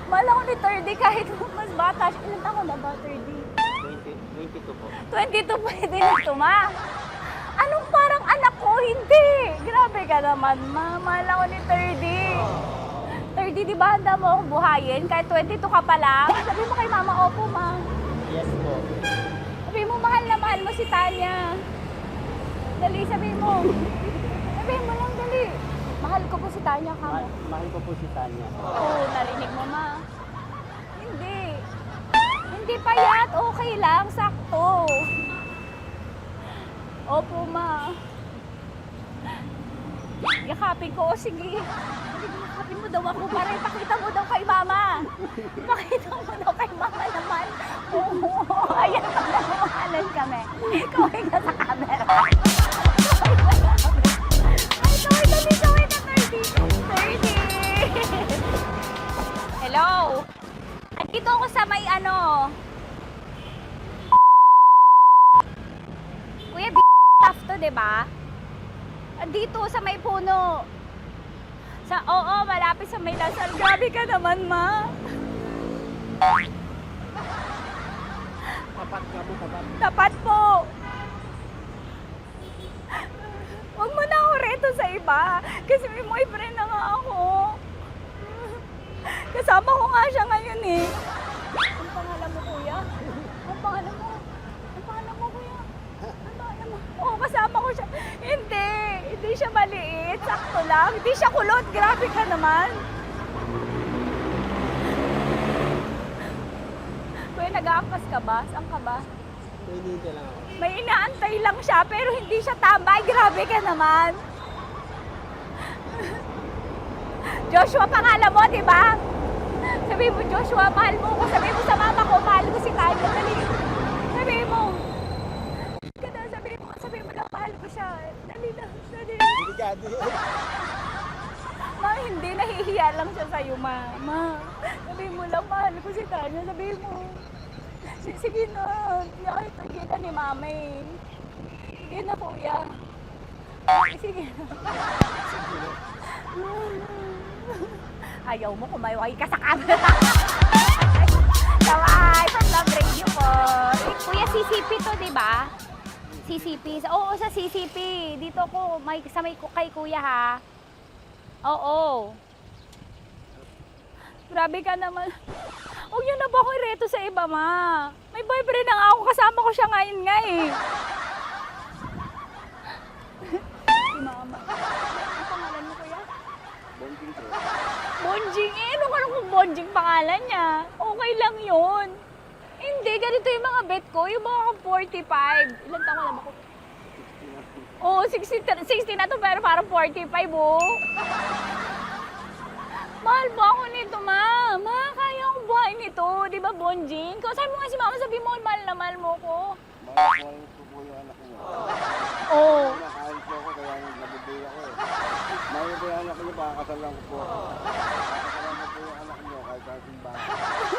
30. Mahal ako ni 30 kahit mas bata. Ilan taon na ba, 30? 22 po. 22 pwede na ito, ma. Anong parang anak ko? Hindi. Grabe ka naman, ma. Mahal ako ni 30. 30, di ba handa mo akong buhayin? Kahit 22 ka pa lang? Sabi mo kay mama, opo, ma. Yes po. Sabi mo, mahal na mahal mo si Tanya. Dali, sabi mo. Sabi mo lang, dali. Mahal ko po si Tanya, ka mo. Mahal ko po si Tanya. Oo, narinig mo, ma. Hindi. Hindi payat. Okay lang. Sakto. Opo, ma. Yakapin ko. O, sige. Yakapin mo daw ako para ipakita mo daw kay mama. Ipakita mo daw kay mama naman. Oo. Ayan, nagmamahalan kami. Kaway ka sa camera. Kaway na 30. Hello? Andito ako sa may ano. Kuya, tough to, diba? Andito sa may puno. Oo, malapit sa may Lasal. Grabe ka naman, ma. Tapat ka mo, tapat. Tapat po. Huwag mo na ako reto sa iba. Kasi may boyfriend na nga ako. Kasama ko nga siya ngayon eh. Ang pangalan mo, kuya? Ang pangalan mo? Ang pangalan mo, kuya? Ang pangalan mo? Oo, kasama ko siya. Hindi siya maliit. Sakto lang. Hindi siya kulot. Grabe ka naman. Kuya, nag-aangkas ka ba? Saan ka ba? Pwede lang ako. May inaantay lang siya, pero hindi siya tambay. Grabe ka naman. Joshua, pangalan mo, di ba? Sabi mo, Joshua, mahal mo ko. Sabi mo sa mama ko, mahal ko si Tanya. Dali. Sabi mo. Sabi mo lang, mahal ko siya. Dali lang. Dali. Ma, hindi. Nahihiya lang siya sa'yo, ma. Sabi mo lang, mahal ko si Tanya. Sabi mo. Sige na. Nakita ni mama eh. Sige na, kuya. Sige na. Ayaw mo, kumayaway ka sa camera. Kaway, from Love Radio po. Kuya, CCP to, di ba? CCP. Oo, sa CCP. Dito ko, kay kuya ha. Oo. Grabe ka naman. Huwag niyo na ba ako ireto sa iba, ma? May boyfriend na nga ako. Kasama ko siya ngayon nga eh. Si mama. Ang pangalan mo, kuya? Bonjing po. Bonjing eh. Ano kung Bonjing pangalan niya? Okay lang yun. Hindi, ganito yung mga bet ko. Yung mga 45. Ilan taon alam ako? Oo, 60 na to pero parang 45, oh. Mahal ba ako nito, ma? Ma, kaya akong buhay nito. Di ba, Bonjing? Sabi mo nga si mama, sabi mo, mahal na mahal mo ko. Mahal ko po yung anak niyo. Oo. Nakahal po ako kaya nabubuhay ako eh. Mahal ko yung anak niyo, pakakasalan ko po. Pakakasalan ko po yung anak niyo kahit sa simbahan.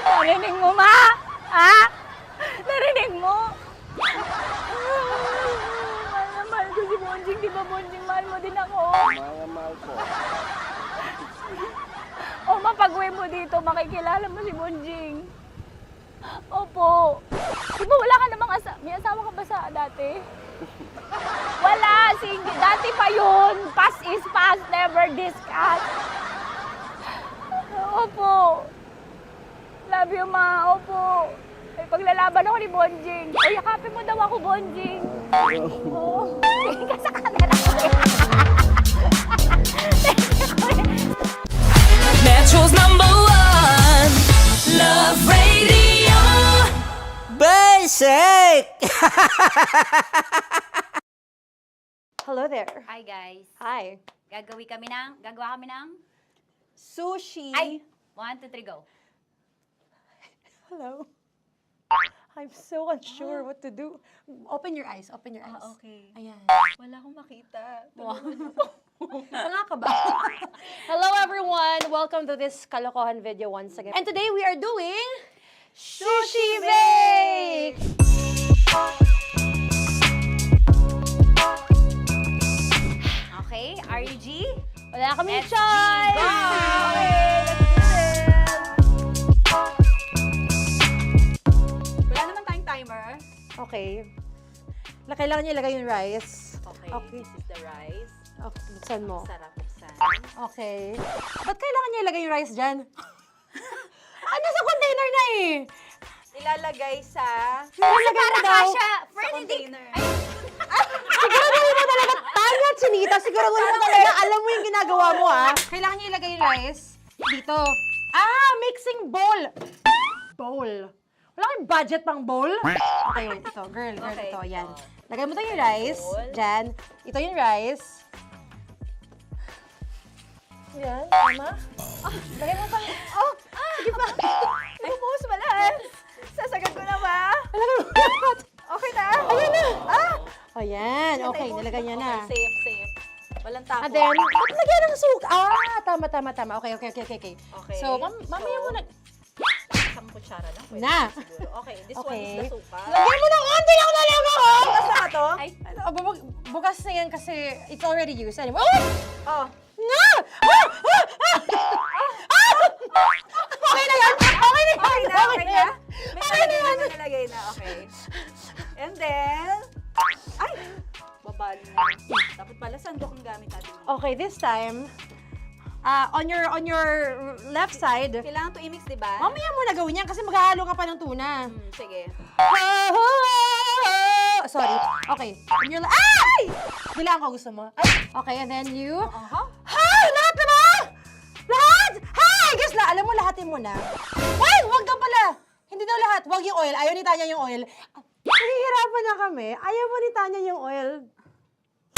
Narinig mo, ma? Ha? Narinig mo? Mahal na dito, makikilala mo si Bonjing. Opo. Di ba wala ka namang may asawa ka ba sa dati? Wala, single. Dati pa yun. Past is past, never discuss. Opo. Love you, ma. Opo. May paglalaban ako ni Bonjing. O, yakapin mo daw ako, Bonjing. Oo. Tingin ka sa camera. Metro's #1 Love Radio. Basic! Hello there. Hi, guys. Hi. Gagawa kami ng Sushi. Ay! 1, 2, 3, go. Hello. I'm so unsure what to do. Open your eyes. Open your eyes. Okay. Ayan. Wala akong makita. Tanga ka ba? Hello everyone. Welcome to this Kalokohan video once again. And today we are doing Sushi Bake! Okay, RG? Wala kaming Let's choice! Go! Okay, let's do this! Wala naman tayong timer. Okay. Kailangan niyo ilagay yung rice. Okay, Okay. this is the rice. Okay, buksan mo. Sarap buksan. Okay. Ba't kailangan niya ilagay yung rice dyan? Nasa container na eh! Ilalagay sa... Ilalagay mo daw. Friend, container. Siguraduhin mo talaga, Tanya at Chinita, siguraduhin mo talaga, alam mo yung ginagawa mo ah. Kailangan niya ilagay yung rice dito. Mixing bowl. Bowl. Wala kayong budget pang bowl? Okay, wait, ito. Girl, Okay. ito, yan. Lagay mo to yung rice. Dyan. Ito yung rice. Yan, tama? Lagay mo pa. Sige pa. Bumuhos malas. Sasagad ko na ba? Lagay mo. Okay na. Ayan na. Ayan, okay, nilagay niya na. Okay, safe. Walang tapo. And then, ba't lagyan ng suka? Tama. Okay. Okay. So, mamaya mo na. Isang kutsara lang. Pwede Na. siguro. Okay, this one Okay. is the suka. Lagyan mo ng onti lang talaga ko! Bukas na ka to? Ay, Bukas na yan kasi it's already used. Anyway. oh. Nga! Okay na yan! Okay na yan! Okay na. Okay na yan! May nalagay na. Okay. And then, ay! Babali na. Dapat pala sandok ang gamit natin. Okay, this time, on your left side, Kailangan to i-mix, di ba? mamaya mo na gawin yan kasi maghahalo ka pa ng tuna. Sige. Sorry. Okay. On your ay! Bilang ko gusto mo. Okay, and then you... Hay! Lahat na ba? Lahat? Hay! Guys, alam mo, lahatin mo na. Wait! Wag daw pala! Hindi daw lahat. Wag yung oil. Ayaw ni Tanya yung oil. Nahihirapan na kami. Ayaw mo ni Tanya yung oil.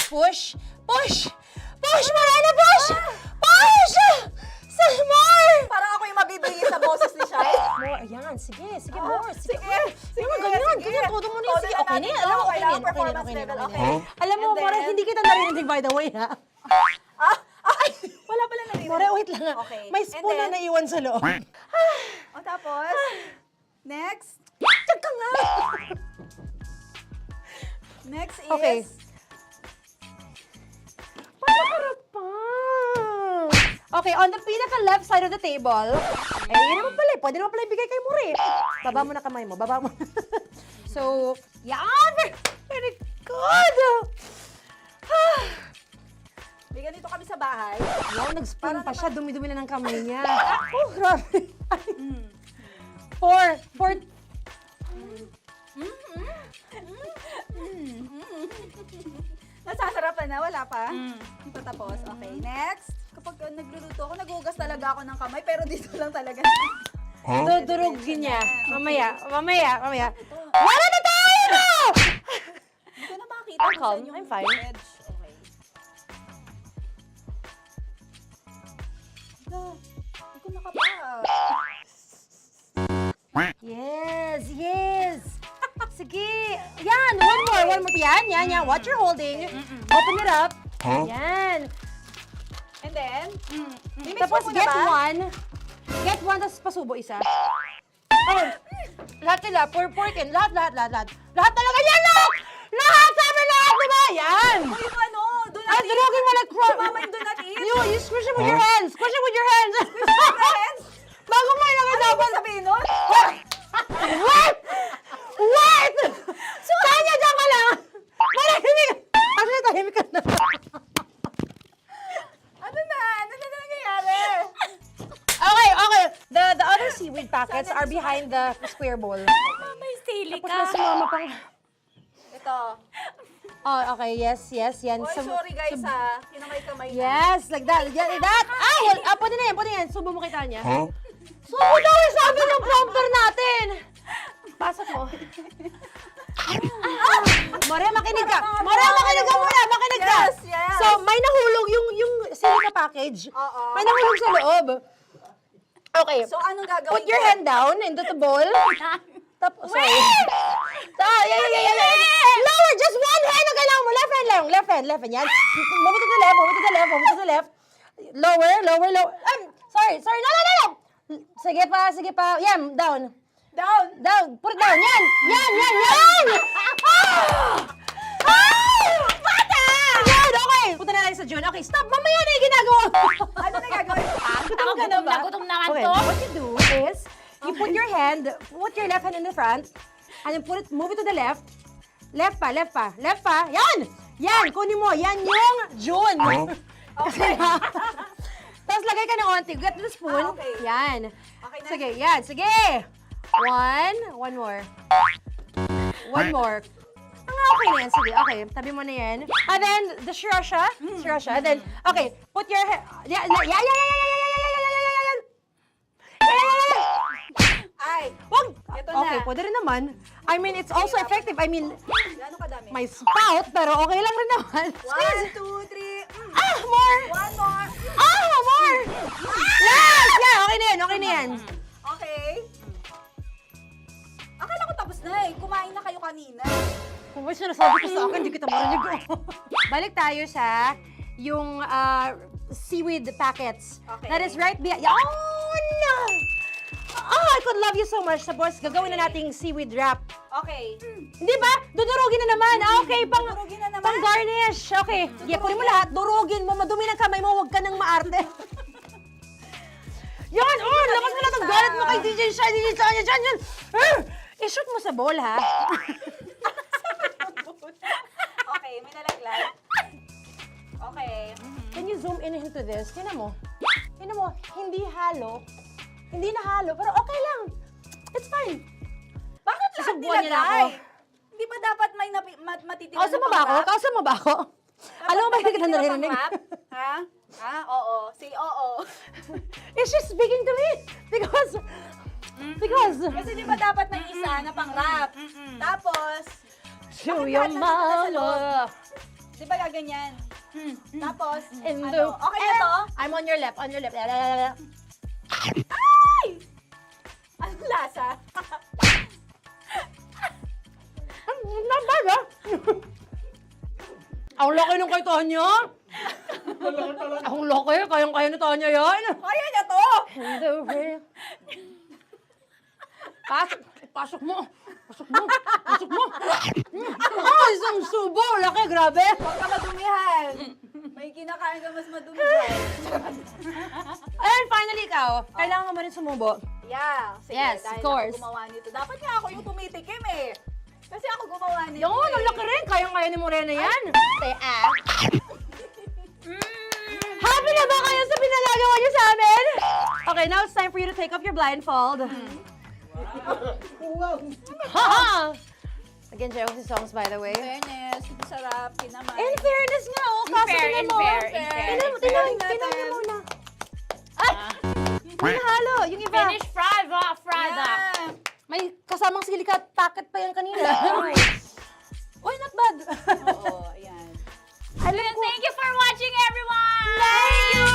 Push! Push! Push! Marana, push! Push! More! Parang ako yung mabibigay sa boses ni Shai. More. Ayan. Sige. More. Sige. Sige, Ganyan. sige. Todo mo na yun. Sige. Okay na yan. Alam mo, okay na yan. Performance level, okay. Alam mo, And then- More, hindi kita narinig by the way, ha? Wala pala narinig. More, wait lang. Okay. May And spoon na then- naiwan sa loob. O tapos, next. Tiyag ka nga! Next is... Okay. Panakarap pa! Okay, on the pinaka-left side of the table, yun naman pala, pwede naman pala ibigay kay More. Baba mo na kamay mo, baba mo. So, yan! Very good! May ganito kami sa bahay. Wow, nag-spoon pa siya, dumi-dumi na ng kamay niya. Oh, grabe. Four. Nasasarapan na, wala pa. Patapos. Okay, next. Kapag nagluluto ako, nagugas talaga ako ng kamay, pero dito lang talaga. Dudurugin niya. Mamaya. Wala na tayo! Hindi ko na makita I'm kung calm. saan yung I'm fine. edge. Okay. Hindi ko nakapa. Yes. Sige. Yan, one more. Yan. What you're holding. Open it up. Yan. And then, Tapos get one, tapos pasubo isa. Oh, lahat sila, pour in. Lahat. Lahat talaga yan, lahat! Lahat! Sabi lahat, diba? Yan! oh, yung ano, do not Ay, eat. durugin mo like Sumama yung do not eat. You squish it with your hands. Squish it with your hands. dapat sabihin nun? What? What? So, Tanya, dyan ka lang. Manahimik. Ano na, tahimik ka na. Ano na nangyayari? Okay. The other seaweed packets are behind the square bowl. May sili Tapos ka. na si mama pang... Ito. Oh, okay. Yes. Yan. Oy, sorry guys ha. Kinamay-kamay na. Yes, like that. Ay, pwede na yan. Subo mo kay Tanya. Subo daw yung sabi ng prompter natin. Pasok mo. Maria, makinig ka. Makinig ka. Yes. So, may nahulog yung silica package. Oo. May nahulog sa loob. Okay. So, anong gagawin Put your ko? hand down into the bowl. Tapos, sorry. Lower, just one hand ang kailangan mo. Left hand. Yan. Move it to the left. Lower. Sorry. No. Sige pa. Yan, down. Put it down. Yan. Bata! Yan, okay. Punta na lang sa June. Okay, stop. Mamaya na yung ginagawa. Ano na gagawin? Gutom na nga Okay, to. what you do is, you put your left hand in the front, and then move it to the left. Left pa. Yan, kunin mo. Yan yung June. Okay. Tapos lagay ka ng onti. Get the spoon. Okay. Yan. Okay na. Sige. One more. Okay na yan. Sige, okay. Tabi mo na yan. And then, the sriracha. And then, okay. Put your head. Yan. Ay, Wag! Ito na. Okay, pwede rin naman. I mean, it's also effective. I mean, gano'ng kadami? may spout, pero okay lang rin naman. 1, 2, 3. More! One more. More! Yes! Yeah, okay na yan. Okay. Akala ko tapos na eh. Kumain na kayo kanina. Kung may sinasabi ko sa akin, hindi kita marinig. Balik tayo sa yung seaweed packets. Okay. That is right behind. Yun! I could love you so much. Tapos, gagawin na nating seaweed wrap. Okay. Hindi ba? Dudurugin na naman. Okay, Dudurugin na naman? pang garnish. Okay. Kunin mo lahat. Durugin mo. Madumi ng kamay mo. Huwag ka nang maarte. Yan! Labas mo na itong galit mo kay DJ Shania. Yan! I-shoot mo sa bowl, ha? Okay, may nalaglag. Okay. Can you zoom in into this? Tingnan mo. Hindi halo. Hindi na halo, pero okay lang. It's fine. Bakit lahat Susubuan niya na ako. nilagay? Hindi ba dapat may matitira Kausa mo ba ako? Alam mo ba hindi kita naririnig? Ha? Oo. Say oo. Is she speaking to me? Because... Kasi di ba dapat may isa na pang-rap? Tapos, To your mama. di ba gaganyan? Tapos, In ano? the... Okay na to? I'm on your left. Ay! Anong lasa? Not bad, ha? Ang laki nung kay Tonya. Ang laki. Kayang-kaya ni Tonya yan. Kaya niya to! In the rain. Pasok mo. Isang subo. Laki, grabe. Huwag ka madumihan. May kinakain ka mas madumi dyan. And finally, ikaw. Kailangan mo rin sumubo. Yeah. Sige, Yes, dahil of course. ako gumawa nito. Dapat nga ako yung tumitikim eh. Kasi ako gumawa nito. Yun, ang laki rin. Kayang-kaya ni Morena yan. Happy na ba kayo sa pinagagawa niyo sa amin? Okay, now it's time for you to take off your blindfold. Again, Jay Oxy songs, by the way. Fairness, sarap, kinamay. In fairness nga, kaso tingnan mo. Tingnan mo muna. May nahalo, yung iba. Finish fried up. May kasamang silika at packet pa yan kanina. Uy, not bad. Oo, ayan. Thank you for watching, everyone! Thank you!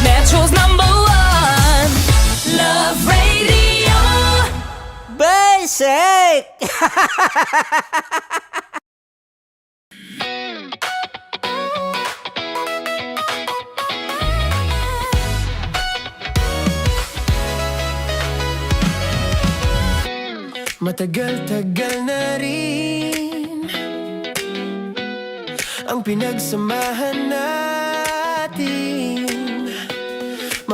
Metro's #1 Love Radio. Basic! Matagal-tagal na rin ang pinagsamahan natin.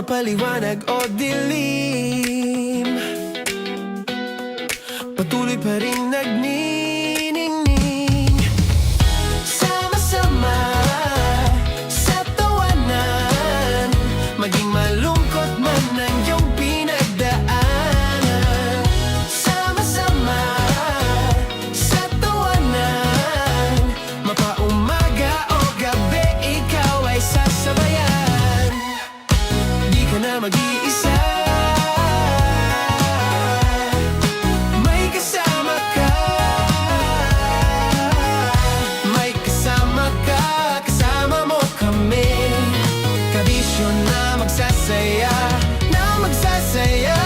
Mapaliwanag o dilim, patuloy pa rin nagniningning. Sama-sama sa tawanan, maging malungkot man ang iyong pinagdaanan. Sama-sama sa tawanan, mapaumaga o gabi, ikaw ay sasabayan. Di ka na mag-iisa, may kasama ka. May kasama ka, kasama mo kami. Kabisyo na magsasaya, na magsasaya.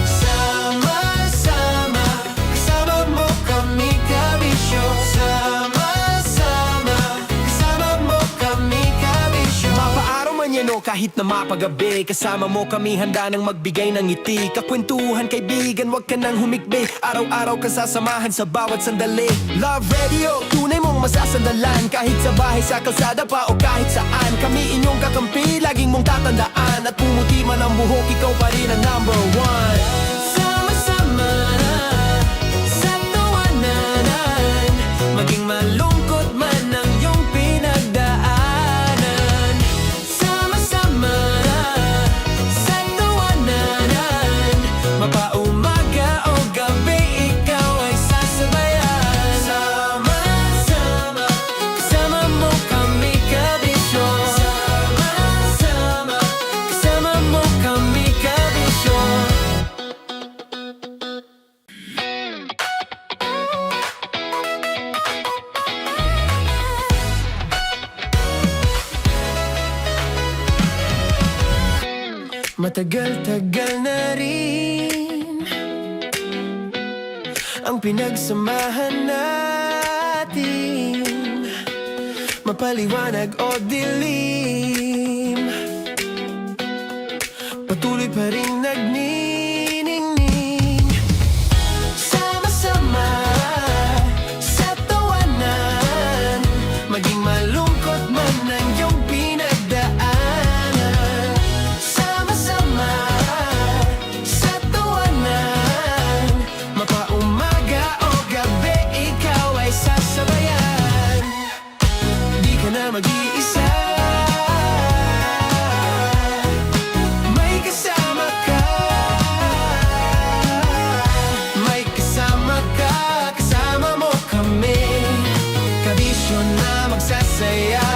Sama-sama, kasama mo kami, kabisyo. Sama-sama, kasama mo kami, kabisyo. Mapaaraw man yan o kahit na mapagabi, kasama mo kami, handa nang magbigay ng ngiti. Kakwentuhan, kaibigan, wag ka nang humikbi. Araw-araw ka sasamahan sa bawat sandali. Love Radio, tunay mong masasandalan. Kahit sa bahay, sa kalsada pa o kahit saan, kami inyong kakampi, laging mong tatandaan. At pumuti man ang buhok, ikaw pa rin ang number one. Sama-sama sa tawanan, maging malungkot man ang iyong pinagdaanan. Sama-sama sa tawanan, mapaumaga o gabi, ikaw ay sasabayan. Sama-sama, kasama mo kami, kabisyo. Sama-sama, kasama mo kami, kabisyo. Matagal-tagal na rin ang pinagsamahan natin, mapaliwanag o dilim, patuloy pa rin nagniningning. Sama-sama sa tawanan, maging malungkot man ang iyong pinagdaanan. Sama-sama sa tawanan, mapaumaga o gabi, ikaw ay sasabayan. Di ka na mag-iisa, may kasama ka. May kasama ka, kasama mo kami. Kabisyo na magsasaya,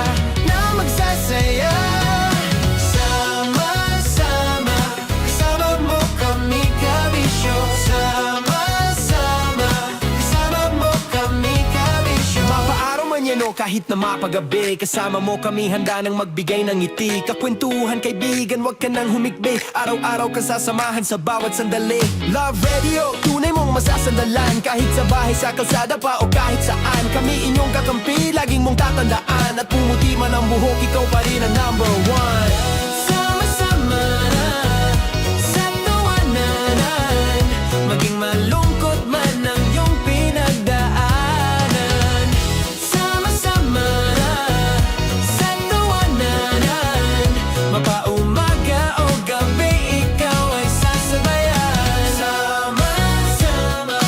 na magsasaya. Sama-sama, kasama mo kami, kabisyo. Sama-sama, kasama mo kami, kabisyo. Mapaaraw man yan o kahit na mapagabi, kasama mo kami, handa nang magbigay ng ngiti. Kakwentuhan, kaibigan, wag ka nang humikbi. Araw-araw ka sasamahan sa bawat sandali. Love Radio, tunay mong masasandalan. Kahit sa bahay, sa kalsada pa o kahit saan, kami inyong kakampi, laging mong tatandaan. At pumuti man ang buhok, ikaw pa rin ang number one. Sama-sama sa tawanan, maging malungkot man ang iyong pinagdaanan. Sama-sama sa tawanan, mapaumaga o gabi, ikaw ay sasabayan. Sama-sama,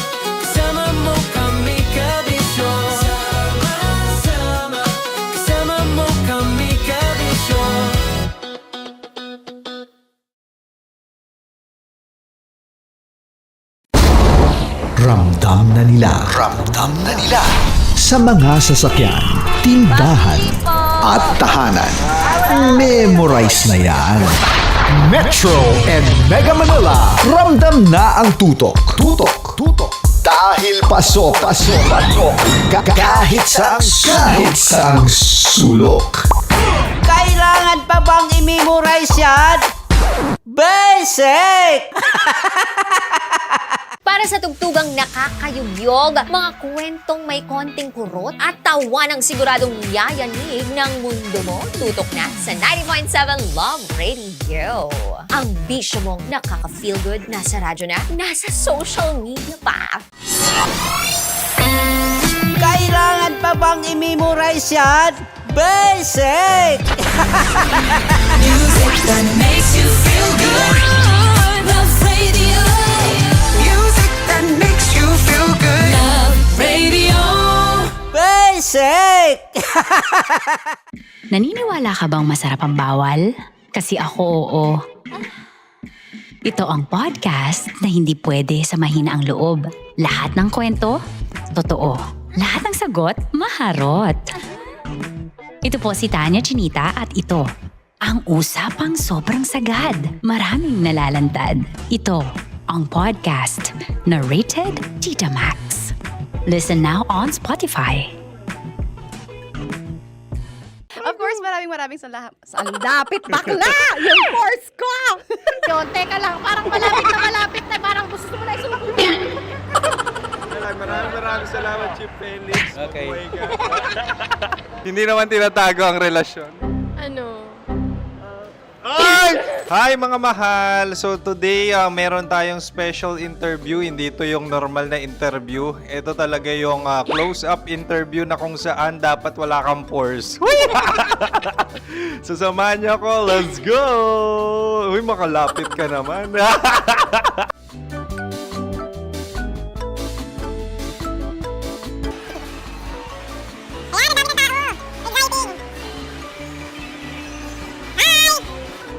kasama mo kami, kabisyo. Sama-sama, kasama mo kami, kabisyo. Ramdam na nila. Ramdam na nila. Sa mga sasakyan, tindahan, at tahanan. Memorize na yan. Metro and Mega Manila. Ramdam na ang tutok. Tutok. Tutok. Dahil pasok. Pasok. Pasok. Kahit saang sulok. Kailangan pa bang i-memorize yan? Basic! Para sa tugtugang nakakayugyog, mga kwentong may konting kurot at tawa ng siguradong yayanig ng mundo mo, tutok na sa 90.7 Love Radio. Ang bisyo mong nakaka-feel good, nasa radyo na, nasa social media pa. Kailangan pa bang i-memorize yan? Basic! Music that makes you feel good. Love Radio. Music that makes you feel good. Love Radio. Basic! Naniniwala ka bang masarap ang bawal? Kasi ako oo. Ito ang podcast na hindi pwede sa mahina ang loob. Lahat ng kwento, totoo. Lahat ng sagot, maharot. Ito po si Tanya Chinita at ito, ang usapang sobrang sagad. Maraming nalalantad. Ito, ang podcast na Rated Tita Max. Listen now on Spotify. Of course, maraming salamat. Ang lapit bakla! Yung course ko! Yun, teka lang, parang malapit na, parang gusto mo na isulat. Maraming salamat, Chief Felix. Okay. Oh my God. Hindi naman tinatago ang relasyon. Ano? Hi mga mahal! So today, meron tayong special interview. Hindi ito yung normal na interview. Ito talaga yung close-up interview na kung saan dapat wala kang pores. So samahan niyo ako. Let's go! Uy, makalapit ka naman.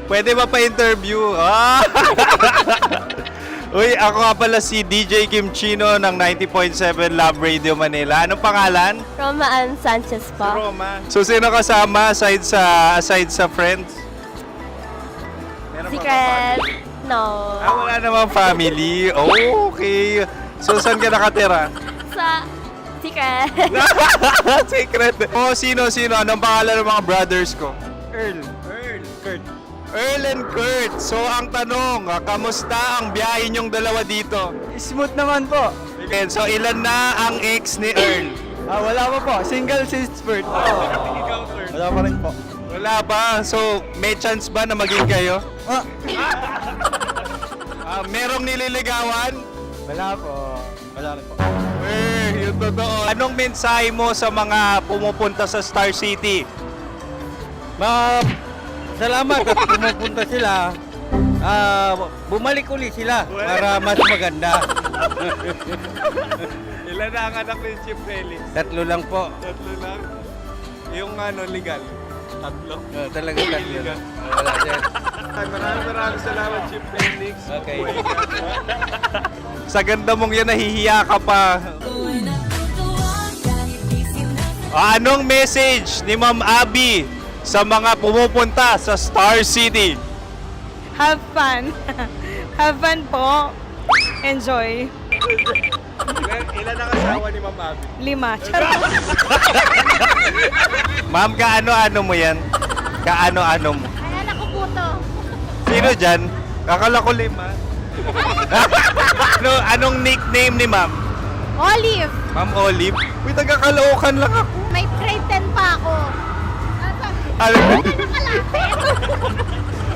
Pwede ba pa-interview? Uy, ako nga pala si DJ Kim Chino ng 90.7 Love Radio Manila. Anong pangalan? Roma Ann Sanchez po. Roma. So, sino kasama aside sa friends? Secret. No. Wala namang family. Oh, okay. So, saan ka nakatira? Sa secret. Secret. Oh, sino? Anong pangalan ng mga brothers ko? Earl, Kurt. Earl and Kurt. So, ang tanong, kamusta ang biyahe niyong dalawa dito? Smooth naman po. Okay, so ilan na ang ex ni Earl? Wala pa po. Single since birth. Wala pa rin po. Wala ba? So, may chance ba na maging kayo? Merong nililigawan? Wala po. Wala rin po. Yung totoo. Anong mensahe mo sa mga pumupunta sa Star City? Salamat at pumupunta sila. Bumalik ulit sila para mas maganda. Ilan na ang anak ni Chief Felix? 3 lang po. 3 lang? Yung legal? 3? Talaga 3 lang. Wala sir. Maraming salamat, Chief Felix. Okay. Sa ganda mong yan, nahihiya ka pa. Anong message ni Ma'am Abby sa mga pumupunta sa Star City? Have fun. Have fun po. Enjoy. Ilan ang asawa ni Ma'am Abby? 5. Charot. Ma'am, kaano-ano mo yan? Kaano-ano mo? Ay, anak ko po to. Sino dyan? Kakala ko 5. Anong nickname ni Ma'am? Olive. Ma'am Olive? Uy, taga-Caloocan lang ako. May grade 10 pa ako.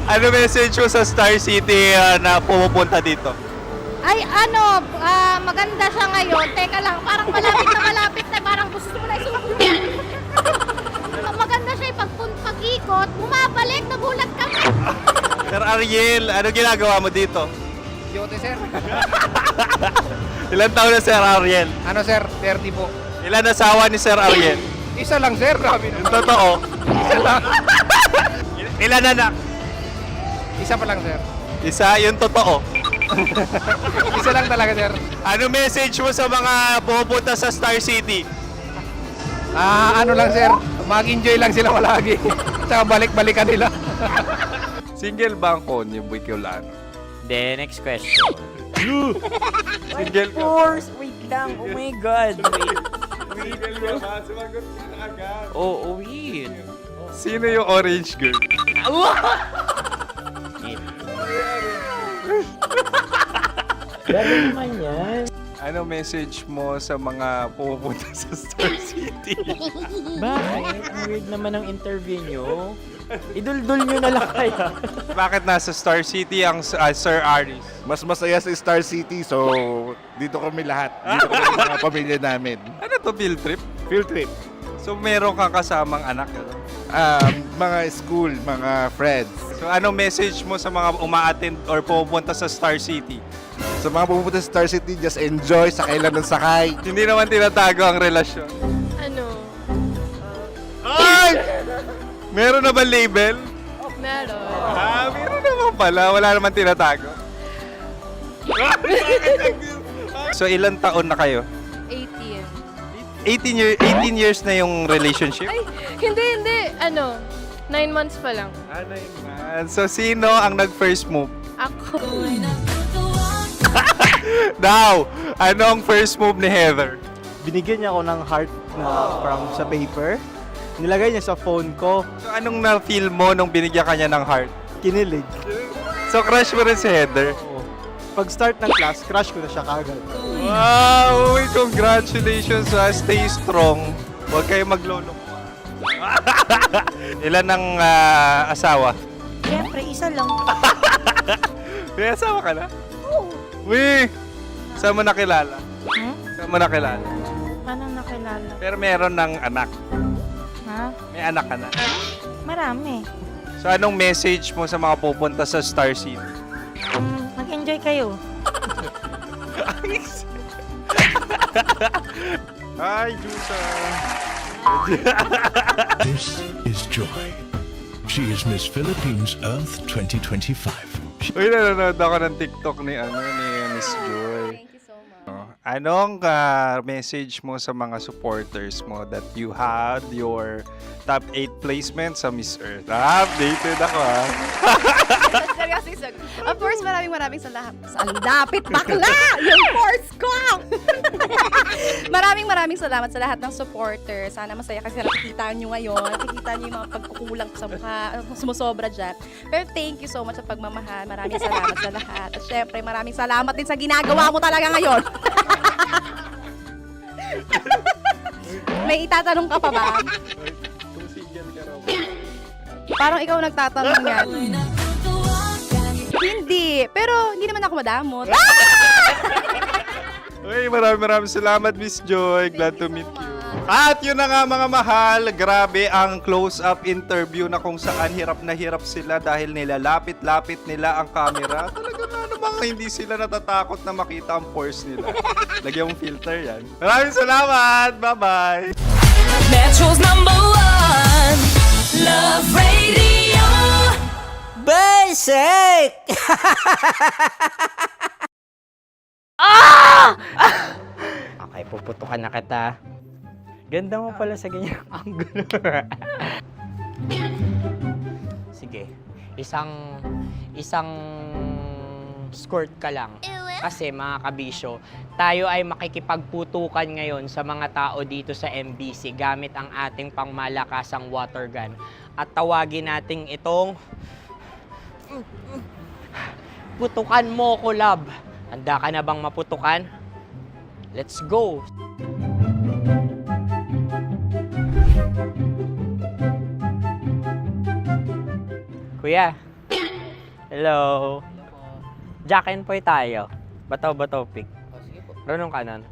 Ano message mo sa Star City na pumupunta dito? Ay, maganda siya ngayon. Teka lang, parang malapit na, parang gusto mo na isulat. Maganda siya pag-ikot, bumabalik, nagulat kami. Sir Ariel, ano ginagawa mo dito? Yote sir. Ilan taon na Sir Ariel? Ano sir? 30 po. Ilan asawa ni Sir Ariel? Isa lang sir. Grabe Yung totoo? Isa lang. Ilan anak? Isa pa lang sir. Isa, yung totoo. Isa lang talaga sir. Ano message mo sa mga pumupunta sa Star City? Ano lang sir. Mag-enjoy lang sila palagi. Tsaka balik-balikan nila. Single ba ang konyo, Boy Kiolano? Then, next question. Single ka? Wait lang. Oh my God. Single ka ba? Sumagot ka agad. Oh, wait. Sino yung orange girl? Gano'n naman yan. Ano message mo sa mga pumupunta sa Star City? Bakit? Ang weird naman ang interview nyo. Idul-dul nyo na lang kaya. Bakit nasa Star City ang Sir Aris? Mas masaya sa Star City, so dito kami lahat. Dito kami mga pamilya namin. Ano to, field trip? Field trip. So meron kang kasamang anak? Ano? Mga school, mga friends. So anong message mo sa mga uma-attend or pupunta sa Star City? Sa mga pupunta sa Star City, just enjoy, sakay lang ng sakay. Hindi naman tinatago ang relasyon. Ano? Ay! Meron na ba label? Meron. Meron naman pala. Wala naman tinatago. So ilang taon na kayo? 18. 18 years na yung relationship? Ay, hindi. 9 months pa lang. 9 months. So sino ang nag-first move? Ako. Now, ano ang first move ni Heather? Binigyan niya ako ng heart na from sa paper. Nilagay niya sa phone ko. So anong na-feel mo nung binigyan ka niya ng heart? Kinilig. So crush mo rin si Heather? Pag start ng class, crush ko na siya kagad. Wow! Congratulations! Stay strong. Huwag kayo maglolo. Ilan ang asawa? Siyempre, isa lang. May asawa ka na? Oo. Uy! Saan mo nakilala? Saan mo nakilala? Paano nakilala? Pero meron ng anak. Ha? May anak ka na. Marami. So anong message mo sa mga pupunta sa Star City? Mag-enjoy kayo. Hi, Jusa! This is Joy. She is Miss Philippines Earth 2025. Uy, nanonood ako ng TikTok ni Miss Joy. Thank you so much. Anong message mo sa mga supporters mo that you had your top 8 placement sa Miss Earth? Updated ako Seryoso. Of course, maraming salamat. Ang dapit bakla! Yung force ko! maraming salamat sa lahat ng supporters. Sana masaya kasi nakikita nyo ngayon. Nakikita nyo yung mga pagkukulang sa mukha. Sumusobra dyan. Pero thank you so much sa pagmamahal. Maraming salamat sa lahat. At syempre, maraming salamat din sa ginagawa mo talaga ngayon. May itatanong ka pa ba? Parang ikaw nagtatanong yan. Hindi. Pero hindi naman ako madamot. Uy, maraming salamat, Miss Joy. Glad to meet you. At yun na nga mga mahal, grabe ang close-up interview na kung saan hirap na hirap sila dahil nilalapit-lapit nila ang camera. Talaga na namang hindi sila natatakot na makita ang pores nila. Lagyan mong filter yan. Maraming salamat! Bye-bye! Metro's #1 Love Radio. Basic! Okay, puputukan na kita. Ganda mo pala sa ganyan angulo. Sige, isang skirt ka lang. Kasi mga kabisyo, tayo ay makikipagputukan ngayon sa mga tao dito sa MBC gamit ang ating pangmalakasang water gun. At tawagin natin itong putukan mo ko, love. Handa ka na bang maputukan? Let's go! Kuya. Hello. Jack and Poy tayo. Bato-bato pick. Sige po. Runong kanan.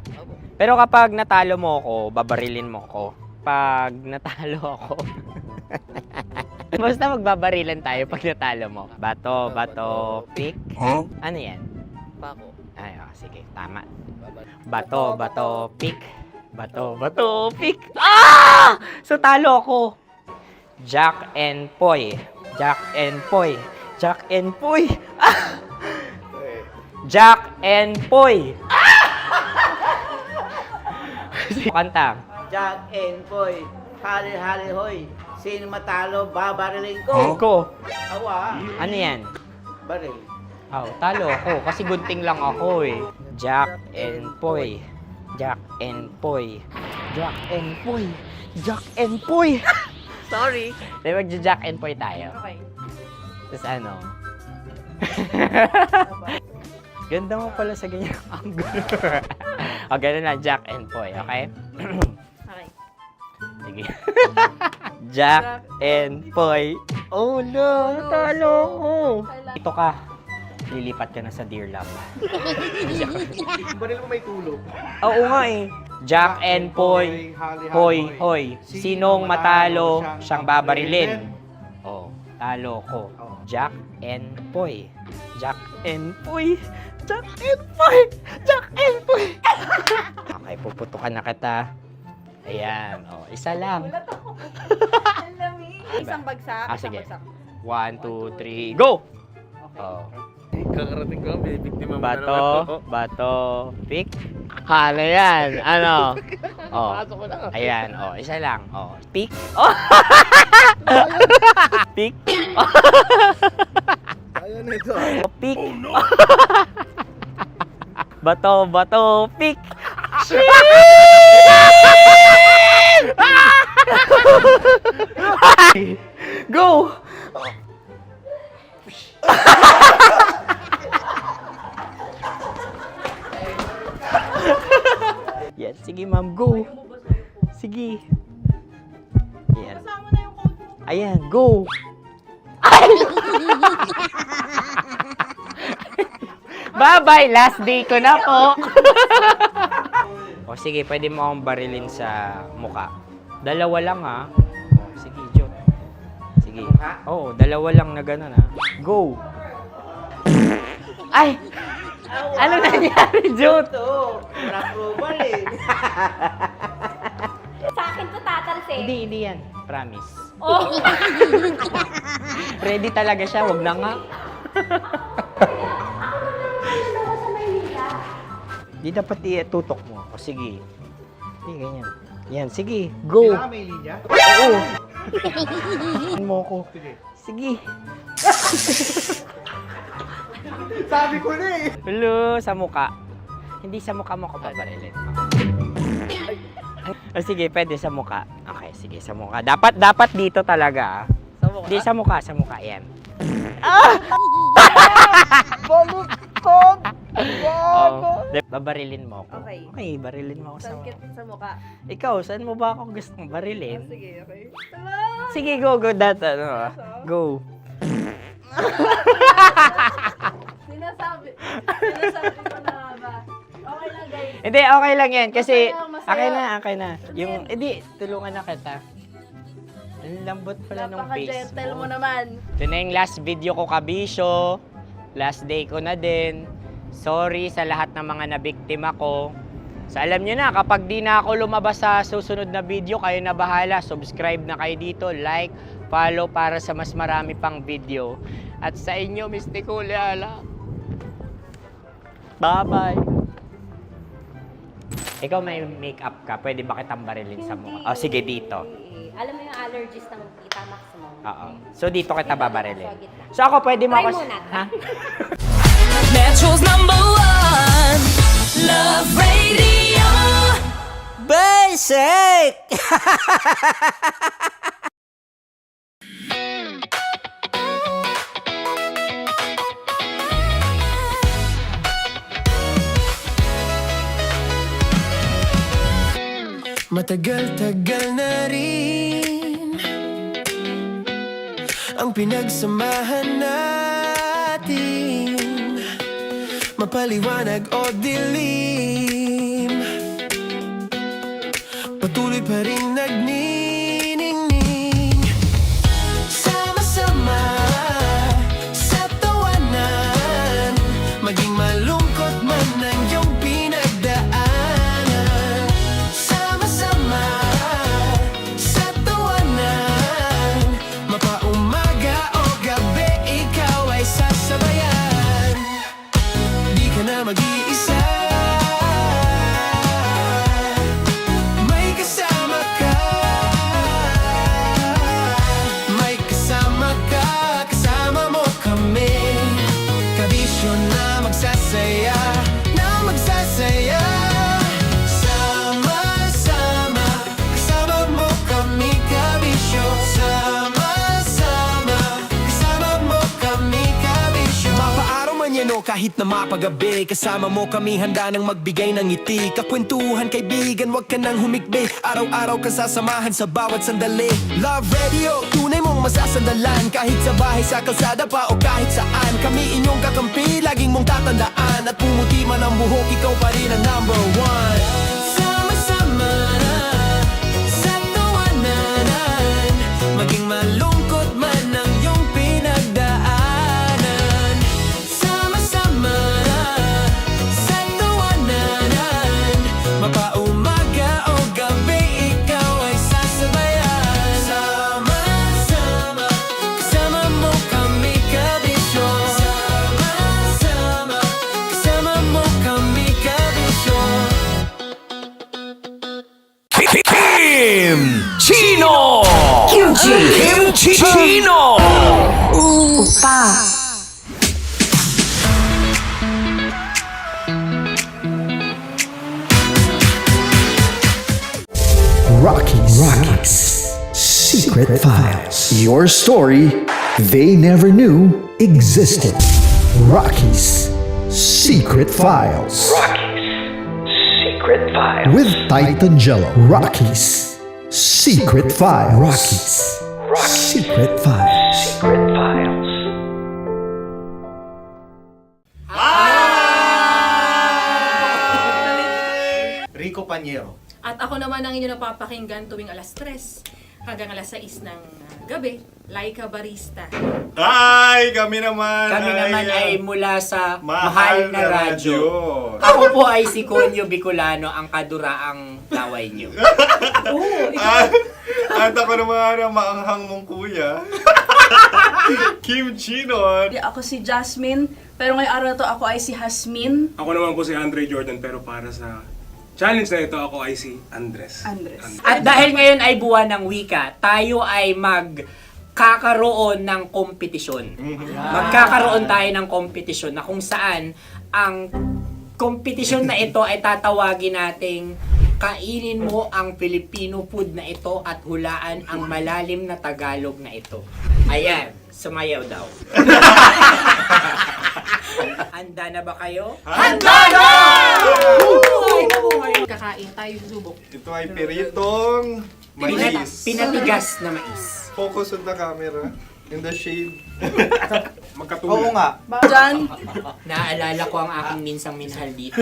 Pero kapag natalo mo ako, babarilin mo ako. Pag natalo ako, basta magbabarilan tayo pag natalo mo. Bato, pick. Huh? Ano yan? Pako. Ay, sige, tama. Bato, pick. Bato, pick. Ah! So talo ako. Jack and Poy. Jack and Poy. Jack and Poy. Ah! Jack and Poy. Kanta. Jack and Poy, hali-hali hoy. Sino matalo, babariling ko. Ko. Awa. Ano yan? Baril. Oh, talo ako kasi gunting lang ako eh. Jack and Poy. Jack and Poy. Jack and Poy. Jack and Poy. Sorry. Di ba Jack and Poy tayo? Okay. Tapos ano? Ganda mo pala sa ganyan angulo. O, ganun na, Jack and Poy, okay? Okay. Sige. Jack and Poy. Oh no, talo ko. Ito ka. Lilipat ka na sa Dear Love. Baril mo may tulog. Oo nga eh. Jack and Poy. Hoy, hoy. Sinong matalo, siyang babarilin. Oh, talo ko. Jack and Poy. Jack and Poy. Jack and Poy. Jack and Poy. Okay, puputukan na kita. Ayan. Oh, isa lang. Isang bagsak. Ah, sige. 1, 2, 3, go! Oh. Kakarating ko, may biktima mo na Bato, naman. bato, pick. Hala yan. Ano? Oh. Pasok ko na. Ayan. Oh, isa lang. Oh, pick. Oh. Pick. Ayaw na ito. Oh, pick. Bato, bato, pick. Go! Yan, sige ma'am, go. Sige. Ayan. Ayan, go. Bye-bye, last day ko na po. O sige, pwede mo akong barilin sa muka. Dalawa lang ha. O, sige, Jot. Sige. Oo, dalawa lang na gano'n ha. Go. Ay! Ano nangyari, Jot? Approval eh. Sa akin to tatalsik. Hindi yan. Promise. Oh. Ready talaga siya, wag na nga. Di dapat itutok mo. O sige. Hindi, ganyan. Yan, sige. Go. Kailangan may linya? Oo. Mo ko. Sige. Sabi ko na eh. Hello, sa muka. Hindi sa muka mo ko babarilin. O sige, pwede sa muka. Okay, sige, sa muka. Dapat dito talaga. Sa muka? Hindi, sa muka. Yan. Baluktot! Oh, babarilin mo ako. Okay. Okay, barilin mo ako sa muka. Sa mukha. Ikaw, saan mo ba ako gustong barilin? Sige, okay. Sige, go. Go. Sinasabi ko na ba? Okay lang, guys. Hindi, okay lang yan. Kasi, Masaya. okay na. Yung, hindi, tulungan na kita. Ang lambot pala ng face Napaka-gentle mo. mo naman. Ito na yung last video ko, kabisyo. Last day ko na din. Sorry sa lahat ng mga nabiktima ko. So alam nyo na, kapag di na ako lumabas sa susunod na video, kayo na bahala. Subscribe na kayo dito, like, follow para sa mas marami pang video. At sa inyo, Mistiko Leala. Bye-bye. Ikaw may makeup ka, pwede ba kitang barilin sa mukha? Oh, sige, dito. Alam mo yung allergies ng Tita Max mo? Oo. So dito kita babarilin. So ako pwede mo Try ako... muna. Ha? Metro's #1 Love Radio. Basic! Matagal-tagal na rin ang pinagsamahan natin, mapaliwanag o dilim, patuloy pa rin nagniningning. Sama-sama sa tawanan, maging malungkot man ang iyong pinagdaanan. Sama-sama sa tawanan, mapaumaga o gabi, ikaw ay sasabayan. Di ka na mag-iisa, may kasama ka. May kasama ka, kasama mo kami. Kabisyo na magsasaya, na magsasaya. Sama-sama, kasama mo kami, kabisyo. Sama-sama, kasama mo kami, kabisyo. Mapaaraw man yan o kahit na mapagabi, kasama mo kami, handa nang magbigay ng ngiti. Kakwentuhan, kaibigan, wag ka nang humikbi. Araw-araw ka sasamahan sa bawat sandali. Love Radio, tunay mong masasandalan. Kahit sa bahay, sa kalsada pa o kahit saan, kami inyong kakampi, laging mong tatandaan. At pumuti man ang buhok, ikaw pa rin ang #1. Sama-sama Chino! Kimchi Chino! Opa. Rockies Secret Files. Your story they never knew existed. Rockies Secret Files. Secret Files. With Titan Jello. Rockies Secret Files. Rockies Secret Files. Secret Files. Rico Panyero. At ako naman ang inyo napapakinggan tuwing alas 3 hanggang alas 6 ng gabi, Laika Barista. Hi! Kami naman ay mula sa Mahal na Radyo. Ako po ay si Conyo Bicolano, ang kaduraang laway niyo. At ako naman ang maanghang mong kuya. Kim Chino. Ako si Jasmine, pero ngayong araw na to ako ay si Hasmin. Ako naman po si Andre Jordan, pero para sa challenge na ito, ako ay si Andres. At dahil ngayon ay buwan ng wika, tayo ay magkakaroon ng kompetisyon. Magkakaroon tayo ng kompetisyon na kung saan ang kompetisyon na ito ay tatawagin nating kainin mo ang Filipino food na ito at hulaan ang malalim na Tagalog na ito. Ayan, sumayaw daw. Handa na ba kayo? Handa na! Kakain tayo subok. Ito ay piritong mais. Pinatigas na mais. Focus on the camera. In the shade. Oo nga. Diyan. Naaalala ko ang aking minsang minahal dito.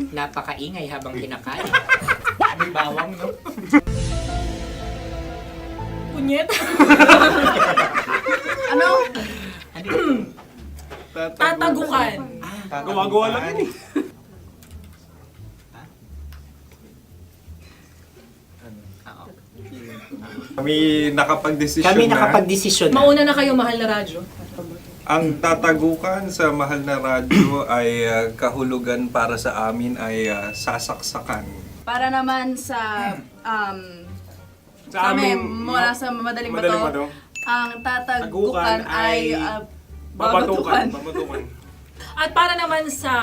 Napakaingay habang kinakain. May bawang, no? Punyet. Ano? Tatagukan. Gawa-gawa lang yun eh. Kami Kami nakapag-desisyon na. Mauna na kayo, Mahal na Radyo. Ang tatagukan sa Mahal na Radyo ay kahulugan para sa amin ay sasaksakan. Para naman sa Sa kami, amin, mula sa madaling Madaling bato, Bato. ang tatagukan ay babatukan. babatukan. At para naman sa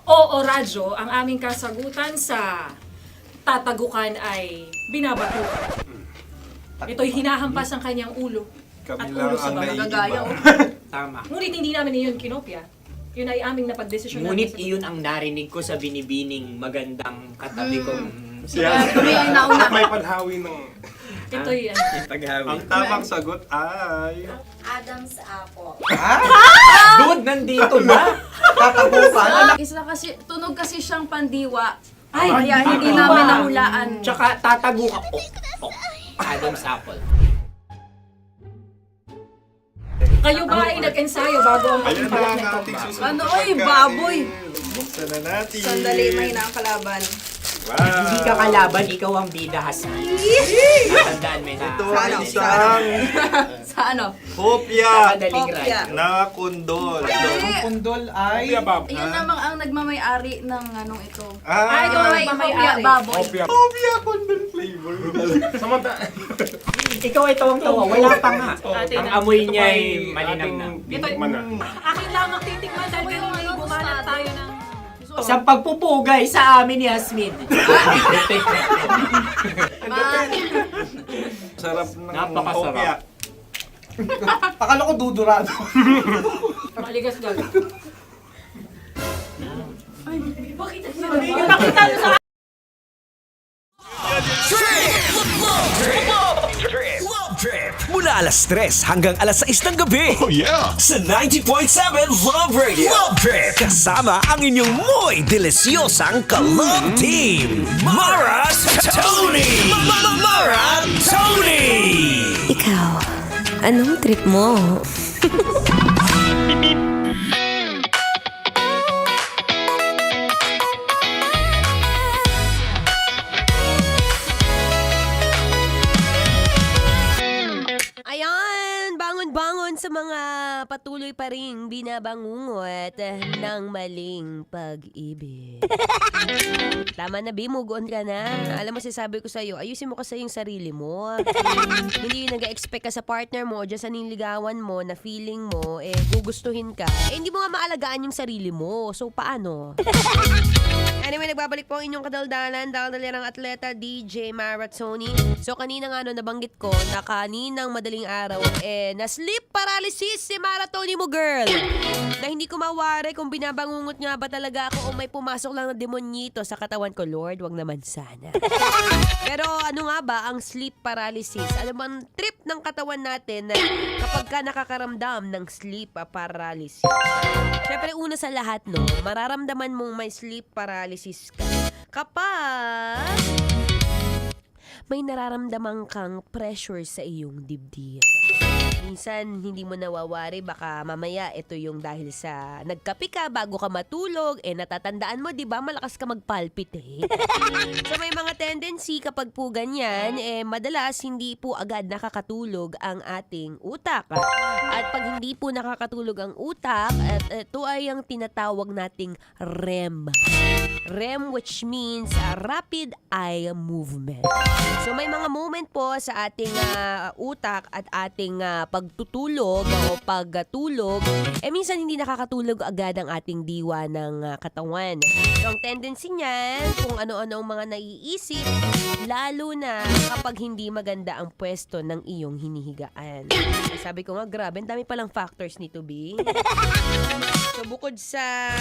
Oo Radyo, ang aming kasagutan sa tatagukan ay binabatukan. Ito'y hinahampas ang kanyang ulo. Kami At lang ulo sa ang magagaya. Tama. Ngunit hindi namin iyon kinopya. Yun ay aming napagdesisyon. Ngunit iyon ang narinig ko sa binibining magandang katabi kong Kami ang nauna. May paghawi ng... Ito'y Ang tamang sagot ay... Adam's apple. Dude, nandito ba? Tatagukan? Isa kasi, tunog kasi siyang pandiwa. Kaya hindi namin nahulaan. Tsaka tatagukan. Adam's apple. Kayo ba ay nag-ensayo bago ang Ayan na pagbalat ang nito? ating susunod Ano, na oy, pagkain. baboy. Buksan na natin. Sandali, may nakakalaban. Wow. Hindi ka kalaban, ikaw ang bida, Hasmin. Tandaan mo na. Ito ay isang Sa ano? hopya Hopya. na kundol. Ang Pundol ay... Yun namang ang nagmamay-ari ng anong ito. Ah, Ito ay hopya, baboy. hopya kundol flavor. Ikaw ay tawang-tawa, wala pa nga. Ate Ang na. amoy niya ay malinang na. Titikman na. Akin lamang titikman dahil kayo ay bumanat tayo ng... Sa pagpupugay sa amin ni Hasmin. Sarap ng Napakasarap. hopya. Akala ko dudurado. Maligas lang. Ay, bakit? Yung nakita nyo sa... Love Trip! Mula alas 3 hanggang alas 6 ng gabi. Oh yeah! Sa 90.7 Love Radio. Love Trip! Kasama ang inyong muy delisyosang ka-love team. Mara Tony! Mara Tony! Ikaw, anong trip mo? Ayan, bangon-bangon sa mga patuloy pa rin binabangungot ng maling pag-ibig. Tama na, B, move on ka na. Alam mo, sinasabi ko sa'yo, ayusin mo kasi yung sarili mo. Hindi nag-expect ka sa partner mo, dyan sa niligawan mo, na feeling mo, gugustuhin ka. Hindi mo nga maalagaan yung sarili mo. So, paano? Anyway, nagbabalik po ang inyong kadaldalan, daldalerang atleta, DJ Maratoni. So, kanina nga nabanggit ko na kaninang madaling araw, na sleep paralysis si Maratoni mo, girl. Na hindi ko mawari kung binabangungot nga ba talaga ako o may pumasok lang na demonyito sa katawan ko. Lord, wag naman sana. Pero ano nga ba ang sleep paralysis? Ano bang trip ng katawan natin kapag ka nakakaramdam ng sleep paralysis? Siyempre, una sa lahat, no, mararamdaman mong may sleep paralysis ka kapag may nararamdaman kang pressure sa iyong dibdib. Minsan, hindi mo nawawari, baka mamaya ito yung dahil sa nagkape ka bago ka matulog, natatandaan mo, di ba, malakas ka magpalpitate. So, may mga tendency kapag po ganyan, madalas hindi po agad nakakatulog ang ating utak. At pag hindi po nakakatulog ang utak, ito ay ang tinatawag nating REM. REM, which means rapid eye movement. So, may mga moment po sa ating utak at ating pagtutulog o pagtulog, minsan hindi nakakatulog agad ang ating diwa ng katawan. So, ang tendency niyan, kung ano-ano ang mga naiisip, lalo na kapag hindi maganda ang pwesto ng iyong hinihigaan. Sabi ko nga, grabe, ang dami palang factors nito, B. So, bukod sa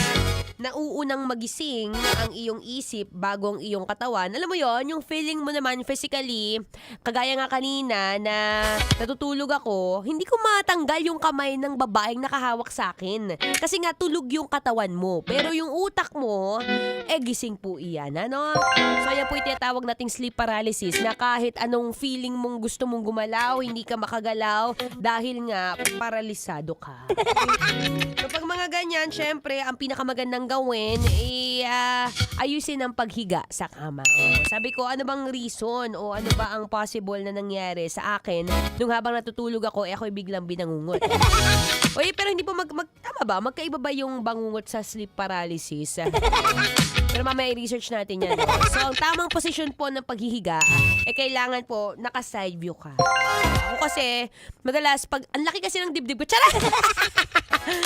nauunang magising ang iyong isip bago ang iyong katawan, alam mo yon, yung feeling mo naman physically, kagaya nga kanina na natutulog ako, hindi ko matanggal yung kamay ng babaeng nakahawak sa akin. Kasi nga tulog yung katawan mo. Pero yung utak mo, gising po iyan, ano? So yan po yung tinatawag nating sleep paralysis na kahit anong feeling mong gusto mong gumalaw, hindi ka makagalaw dahil nga paralisado ka. So pag mga ganyan, syempre, ang pinakamagandang gawin ayusin ang paghiga sa kama. Sabi ko, ano bang reason o ano ba ang possible na nangyari sa akin nung habang natutulog ako, ako'y biglang binangungot. Oye, pero hindi po tama ba? Magkaiba ba yung bangungot sa sleep paralysis? Pero mamaya i-research natin yan. So, ang tamang posisyon po ng paghihiga, kailangan po naka-side view ka. Ako kasi, madalas, ang laki kasi ng dibdib ko,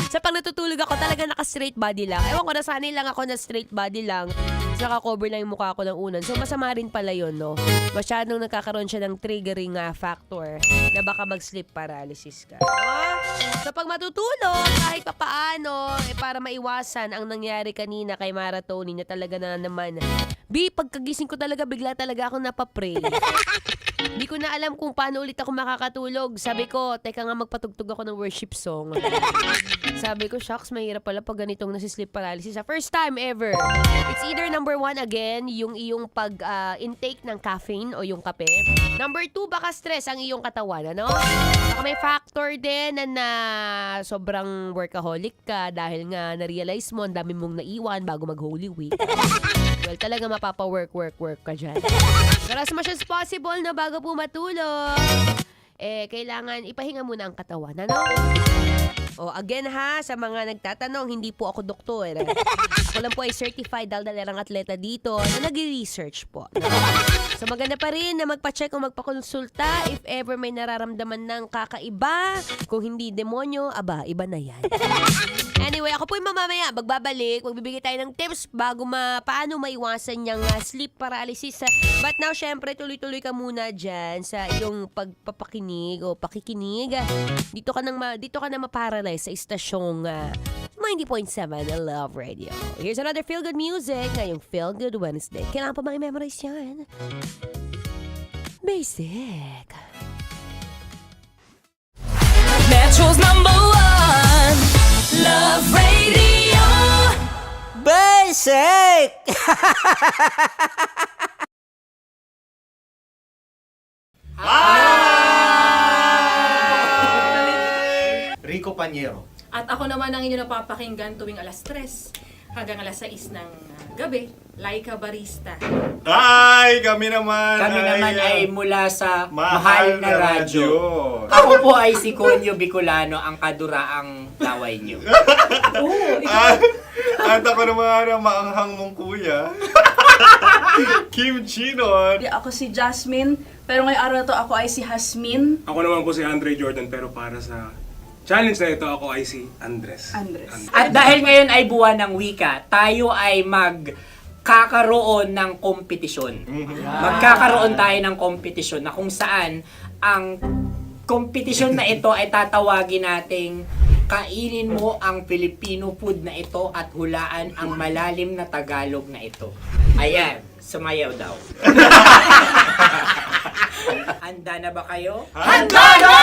sa pag natutulog ako, talaga naka-straight body lang. Ewan ko, nasanay lang ako na straight body lang. Naka-cover lang yung mukha ko ng unan. So, masama rin pala yun, no? Masyadong nagkakaroon siya ng triggering factor na baka mag-sleep paralysis ka. So, pag matutulog, kahit papaano, para maiwasan ang nangyari kanina kay Maratoni na talaga na naman, pagkagising ko talaga, bigla talaga ako napapray. Hindi ko na alam kung paano ulit ako makakatulog. Sabi ko, teka nga, magpatugtog ako ng worship song. Sabi ko, shucks, mahirap pala pag ganitong nasi-sleep paralysis. First time ever. It's either number 1 again, yung iyong pag-intake ng caffeine o yung kape. Number 2, baka stress ang iyong katawan, ano? Baka may factor din na sobrang workaholic ka dahil nga na-realize mo, ang dami mong naiwan bago mag-Holy Week. Well, talaga mapapa-work ka dyan. Pero as much as possible na bago po matulog, kailangan ipahinga muna ang katawan, ano? O, again ha, sa mga nagtatanong, hindi po ako doktor. Ako lang po ay certified daldalerang atleta dito na nag-research po. So, maganda pa rin na magpa-check o magpakonsulta if ever may nararamdaman ng kakaiba. Kung hindi demonyo, iba na yan. Anyway, ako po yung mamamaya, magbabalik, magbibigay tayo ng tips bago paano maiwasan yung sleep paralysis. But now, syempre, tuloy-tuloy ka muna dyan sa iyong pagpapakinig o pakikinig. Dito ka na maparalyze sa istasyong 90.7 Love Radio. Here's another feel-good music ngayong Feel Good Wednesday. Kailangan pa ma-memorize yan. Basic. Metro's #1 Love Radio. Basic! Rico Panyero. At ako naman ang inyo napapakinggan tuwing alas 3 hanggang alas 6 ng gabi Laika Barista. Hi! Kami naman Kami naman ay mula sa Mahal na Radyo. Ako po ay si Conyo Bicolano, ang kaduraang laway niyo. At ako naman ang maanghang mong kuya. Kim Chinon. Ako si Jasmine, pero ngayong araw na to ako ay si Hasmin. Ako naman po si Andre Jordan, pero para sa challenge na ito, ako ay si Andres. At dahil ngayon ay buwan ng wika, tayo ay magkakaroon ng kompetisyon. Magkakaroon tayo ng kompetisyon na kung saan ang kompetisyon na ito ay tatawagin nating kainin mo ang Filipino food na ito at hulaan ang malalim na Tagalog na ito. Ayan, sumayaw daw. Handa na ba kayo? Handa na!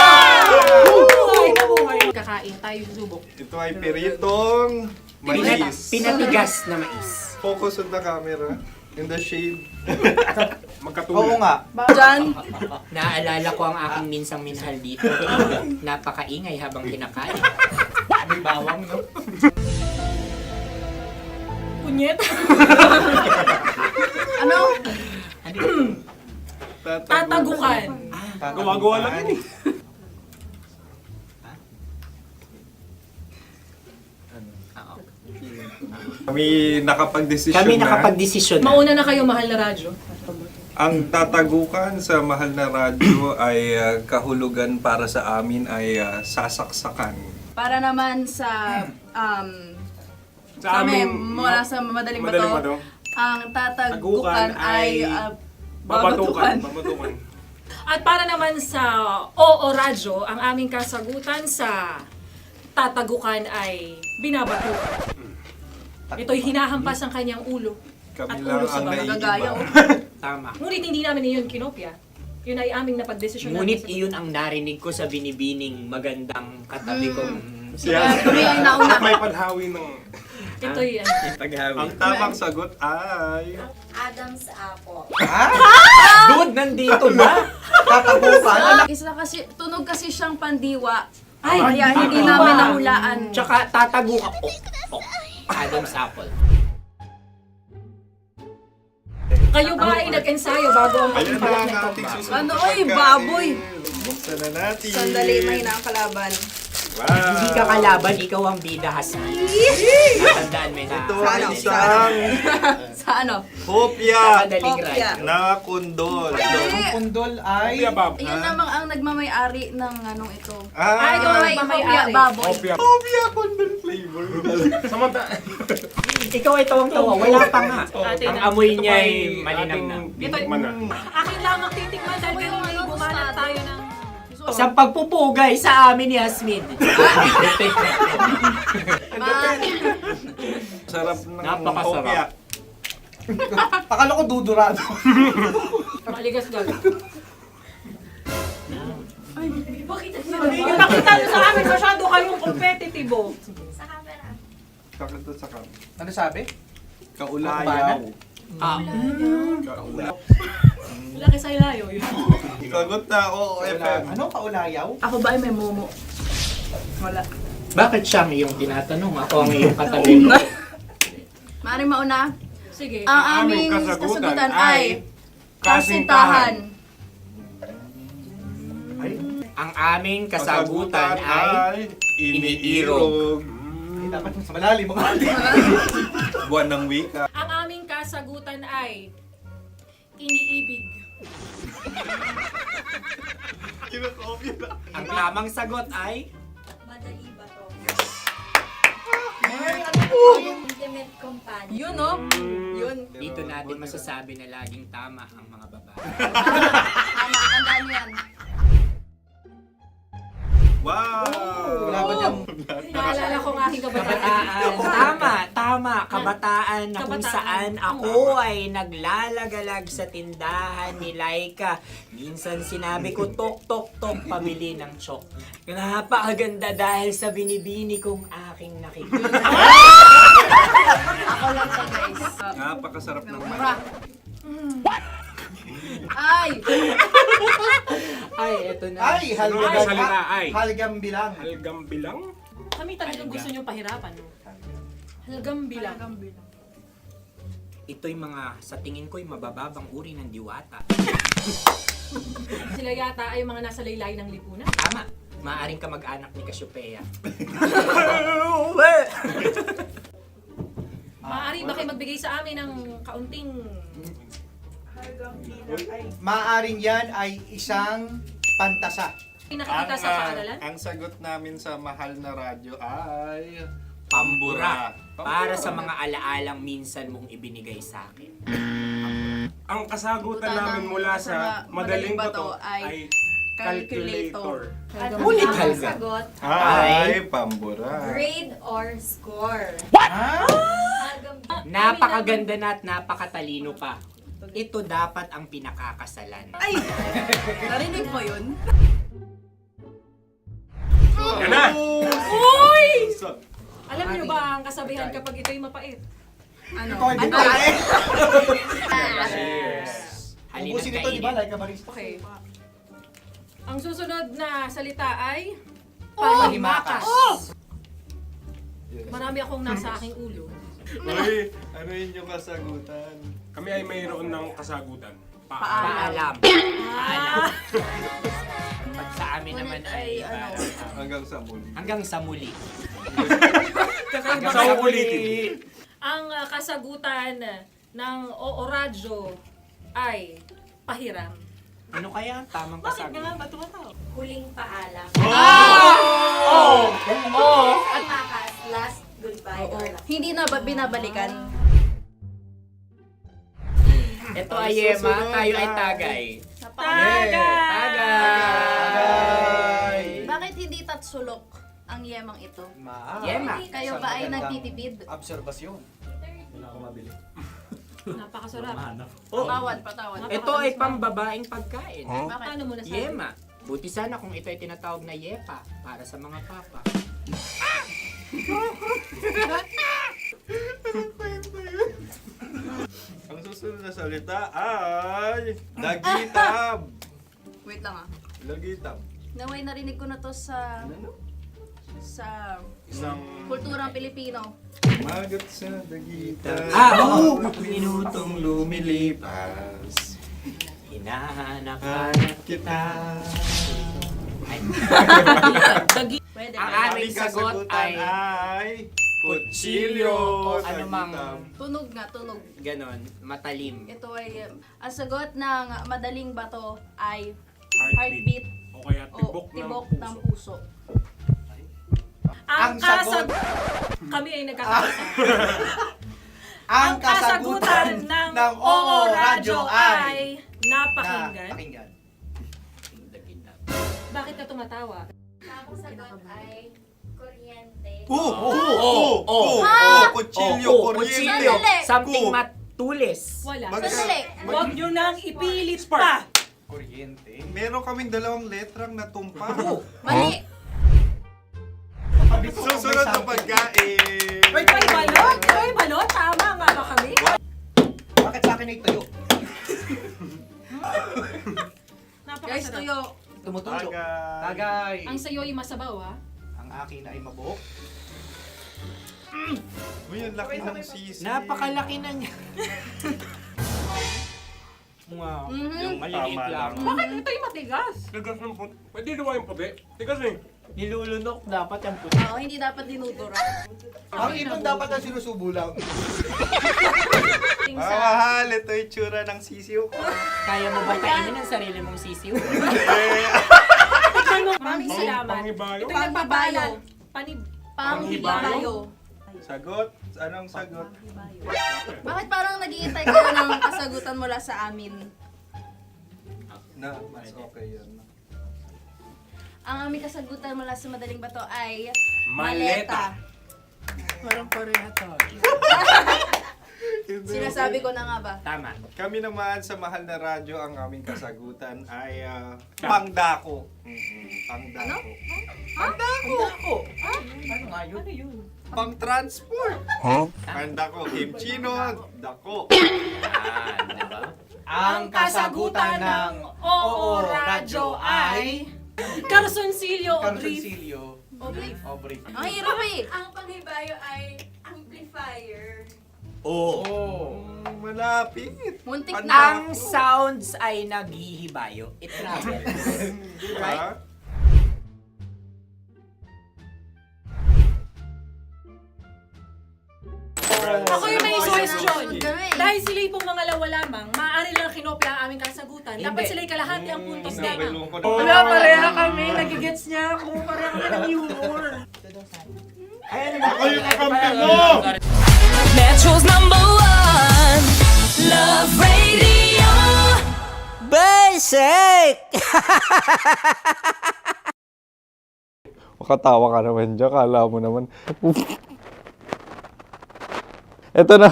Kakain tayo subok. Ito ay piritong mais. Pinatigas na mais. Focus on the camera. In the shade. Oo nga. Diyan. Naaalala ko ang aking minsang minahal dito. Napakaingay habang kinakain. May bawang, no? Punyet. Ano? Tatagukan. Gawa-gawa lang yun eh. Kami nakapag-desisyon Kami na. nakapag-desisyon na. Mauna na kayo, Mahal na Radyo. Ang tatagukan sa Mahal na Radyo ay kahulugan para sa amin ay sasaksakan. Para naman sa Sa kami, amin, mula sa Madaling Madaling Bato, Bato, ang tatagukan tagukan ay babatukan. babatukan. At para naman sa Oo Radyo, ang aming kasagutan sa tatagukan ay binabatukan. Ito'y hinahampas ang kanyang ulo. Kami At lang ulo sa ang bagagaya. Tama. Ngunit hindi namin iyon kinopya. Yun ay aming napagdesisyon. Ngunit iyon ang narinig ko sa binibining magandang katabi kong Kami ang nauna. May paghawi ng... Ito'y Ang tamang sagot ay... Adam's apple. Dude, nandito ba? Tatagukan. Isa kasi, tunog kasi siyang pandiwa. Ay, Kaya hindi namin nahulaan. Tsaka tatago ka. Adam's apple. Kayo ba ay nag-ensayo bago ang Ayan na pagpalat ang nito? ating susunod Ano, na oy, pagkain. baboy. Buksan na natin. Sandali, may nakakalaban. Wow. Hindi ka kalaban, ikaw ang bida, Hassan. Tandaan mo na. Ito ay isang Sa ano? hopya Madaling Hopya. radyo. na kundol. Ang pundol ay... Yun namang ang nagmamayari ng anong ito. Ah, ito ay mamayari. baboy. hopya kundol flavor. Ikaw ay tawang-tawa, wala pa nga. Atin Ang na. amoy niya ay malinam na. Titikman na. Akin lamang titikman dahil kayo ay bumanat tayo ng... Sa pagpupugay sa amin ni Hasmin. Sarap ng Napakasarap. hopya. Akala ko dudurado. Maligas gag. Ay, bakit? Yung nakita nyo sa amin, masyado kayong competitive. Sa camera. Sakit to sa kam. Ano sabi? Kaulayaw. Laki sa ilayo yun. Sagot na, oo, FM. Ano? Kaulayaw? Ako ba ay may momo? Wala. Bakit siya ang iyong tinatanong? Ako ang iyong katabi. Maaaring mauna. Sige. Ang aming kasagutan ay kasintahan. Ang aming kasagutan ay iniirog. Dapat sa malalim mga Buwan ng wika. Ang aming kasagutan ay iniibig. Kinakopya na. Ang tamang sagot ay Madali ba to? Ano Intimate companion. Yun, no? Yun. dito natin masasabi na laging tama ang mga babae. Tama, tandaan nyo yan. Wow! Wala ba dyan? Naalala ko ang aking kabataan. Kabataan. Tama. Kabataan na kung Kabataan. saan ako ay naglalagalag sa tindahan ni Laika. Minsan sinabi ko, tok, tok, tok, pabili ng chok. Napakaganda dahil sa binibini kong aking nakikita. Ako lang to, guys. Napakasarap ng Mura. Ay! Ay, eto na. Ay, halgam. Ay, salita, ay. Halgam bilang. Halgam bilang? Kami talagang gusto nyo pahirapan. No? Halgam bilang. ito'y mga, sa tingin ko'y mabababang uri ng diwata. Sila yata ay mga nasa laylay ng lipunan. Tama, maaaring ka mag-anak ni Cassiopeia. Maaari ba kayo magbigay sa amin ng kaunting... Maaring yan ay isang pantasa. Nakikita sa paaralan? Ang sagot namin sa mahal na radyo ay... Pambura. Para sa mga alaalang minsan mong ibinigay sa akin. Ang kasagutan namin mula sa Madaling Bato ay calculator. Ulit Ang talaga. sagot, Ay, pambura. grade or score. Napakaganda na at napakatalino pa. Ito dapat ang pinakakasalan. Ay! Narinig mo yun? Yan na! Uy! Alam niyo ba ang kasabihan kapag ito'y mapait? Ano? Ito ay bigay. Cheers! Halina't Ubusin ito, di ba? kainin. Like a barista. Okay. Ang susunod na salita ay panghimakas. Marami akong nasa aking ulo. Uy, ano yun yung kasagutan? Kami ay mayroon ng kasagutan. Paalam. Paalam. Pag sa amin naman ay Hanggang sa muli. hanggang sa muli. Sa ulitin. Ang kasagutan ng Oo Radyo ay pahiram. Ano kaya ang tamang kasagutan? Ba't tumatawa? Huling paalam. Oh! Oh! At makas, last goodbye. or last. Hindi na ba binabalikan? Ito ay Yema, tayo ay Tagay. Tagay! Bakit hindi tatsulok ang yemang ito? Yema. Kayo ba ay nagtitipid? Obserbasyon. Hindi na ako mabili. Napakasarap. Patawad. Ito ay pambabaeng pagkain. Bakit? Paano mo nasabi? Yema. Buti sana kung ito ay tinatawag na Yepa para sa mga papa. Ang susunod na salita ay... Dagitab! Wait lang ah. Dagitab. Naway narinig ko na to sa Isang... kulturang Pilipino. Magat sa dagitab. Oo! Minutong lumilipas. Hinahanap-hanap kita. Pwede Ang ba? aming sagot ay kutsilyo o anumang Tunog nga, tunog. ganon, matalim. Ito ay, ang sagot ng Madaling Bato ay Heartbeat. heartbeat O kaya o tibok tibok ng ng puso. puso. Ang sagot. Kami ay nagkakaisa. Ang kasagutan ng Oo Radyo ay napakinggan. Napakinggan. Bakit ka tumatawa? Ang sagot ay kuryente. Kutsilyo, kuryente. Sandali. Something matulis. Wala. Sandali. Huwag nyo nang ipilit pa. Kuryente. Meron kaming dalawang letrang natumpa. Mali. Susunod na pagkain. Wait, may balot? May balot? Tama nga ba kami? Bakit sa akin ay tuyo? Guys, Napakasarap. tuyo. Tumutulo. Tagay. Tagay. Ang sayo ay masabaw, ha? Ang akin ay mabuhok. Uy, ang laki ng sisi. Napakalaki na niya. Wow, yung maliliit Tama lang. lang. Bakit ito'y matigas? Tigas ng puti. Pwede naman yung puti. Tigas eh. Nilulunok dapat yung puti. Oo, hindi dapat dinudura. Ang ibon dapat ang sinusubo lang. Mahal, ito yung tsura ng sisiw ko. Kaya mo ba kainin ang sarili mong sisiw? Maraming salamat. Panghibayo. Ito'y nagpapalan. Panghibayo. Sagot? Anong sagot? Bakit parang nag-iintay kayo ng kasagutan mula sa amin? Na, mas okay yun. Ang aming kasagutan mula sa Madaling Bato ay Maleta. Parang pareha tayo. Sinasabi ko na nga ba? Tama. Kami naman sa mahal na radyo, ang aming kasagutan ay pangdako. Pangdako. Pangdako! Ano nga yun? Ano yun? Pang-transport. Pangdako, kimchino, dako. Yan, diba? Ang kasagutan ng Oo Radyo ay Carsoncillo o Brief. Carsoncillo. Oblique. Obrief. Ang hirap eh. Ang panghibayo ay amplifier. Malapit. Muntik Ang sounds ay naghihibayo. It travels. Right? Ako yung may question. Dahil sila'y pong mga lawa lamang, maaari lang kinopya ang aming kasagutan. Dapat sila'y kalahati ang puntos nila. Wala, pareha kami. Nagigets niya ako. Pareha kami ng humor. Ako yung kakampi mo! Metro's #1 Love Radio. Basic! Makatawa ka naman dyan. Kala mo naman. Eto na.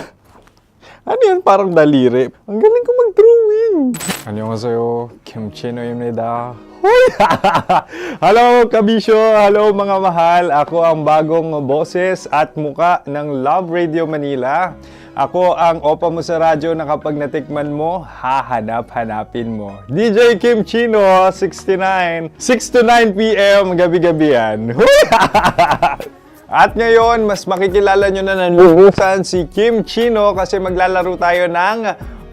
Ano yan? Parang daliri. Ang galing ko mag-drawing. Annyeonghaseyo. Kimchi-no입니다. Hello, kabisyo. Hello, mga mahal. Ako ang bagong boses at muka ng Love Radio Manila. Ako ang opa mo sa radyo na kapag natikman mo, hahanap-hanapin mo. DJ Kim Chino, 69. 6 to 9 p.m. gabi-gabi yan. At ngayon, mas makikilala nyo na ng lubusan si Kim Chino kasi maglalaro tayo ng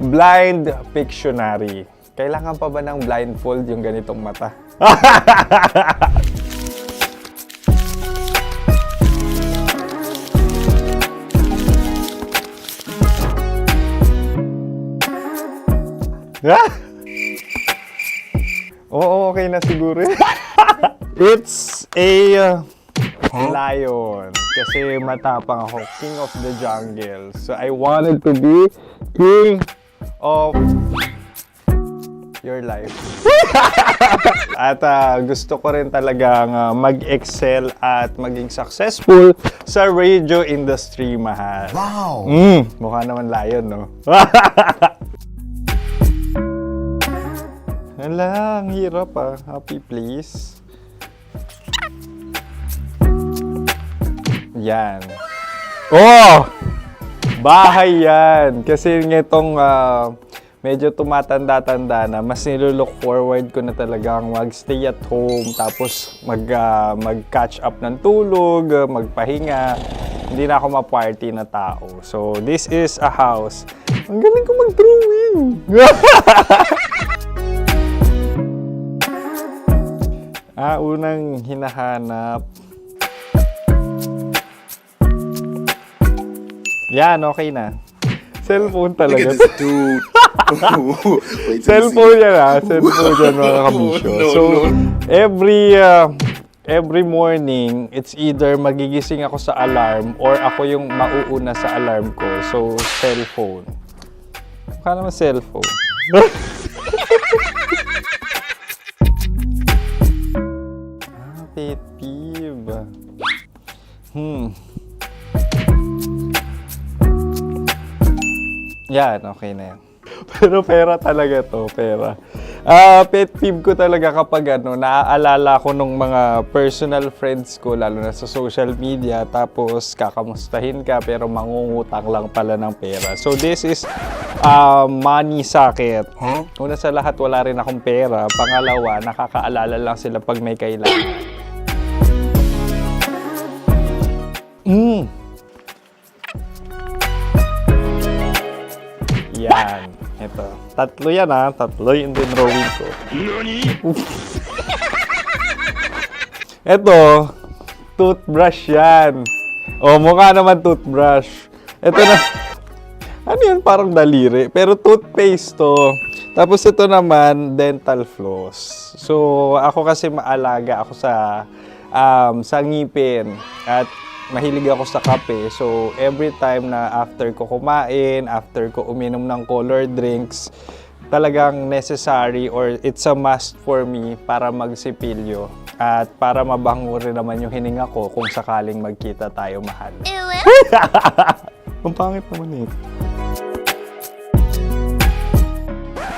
Blind Pictionary. Kailangan pa ba ng blindfold yung ganitong mata? Oo, okay na siguro. It's a lion. Kasi matapang ako. King of the jungle. So I wanted to be king of your life. At gusto ko rin talagang mag-excel at maging successful sa radio industry, mahal. Wow! Mukha naman lion, no? Hala, ang hirap Happy, please. Yan. Oh! Bahay yan. Kasi itong medyo tumatanda-tanda na, mas nilook forward ko na talagang mag-stay at home, tapos mag-catch up ng tulog, magpahinga. Hindi na ako ma-party na tao. So, this is a house. Ang galing ko mag-drawing! Unang hinahanap. Yan, okay na. Cellphone talaga. Cellphone yan Cellphone yan, mga kabisyo. So, every morning, it's either magigising ako sa alarm or ako yung mauuna sa alarm ko. So, cellphone. Mukha naman cellphone. Pet peeve. Yan, okay na yan. Pero pera talaga to, pera. Pet peeve ko talaga kapag naaalala ko nung mga personal friends ko, lalo na sa social media, tapos kakamustahin ka pero mangungutang lang pala ng pera. So this is money sakit. Una sa lahat, wala rin akong pera. Pangalawa, nakakaalala lang sila pag may kailangan. Yan. Ito. Tatlo yan Tatlo yung dinrawing ko. Ito. Toothbrush yan. Mukha naman toothbrush. Ito na. Ano yan? Parang daliri. Pero toothpaste to. Tapos ito naman, dental floss. So, ako kasi maalaga ako sa ngipin. At mahilig ako sa kape. So, every time na after ko kumain, after ko uminom ng colored drinks, talagang necessary or it's a must for me para magsipilyo. At para mabango rin naman yung hininga ko kung sakaling magkita tayo, mahal. Ang pangit naman ito.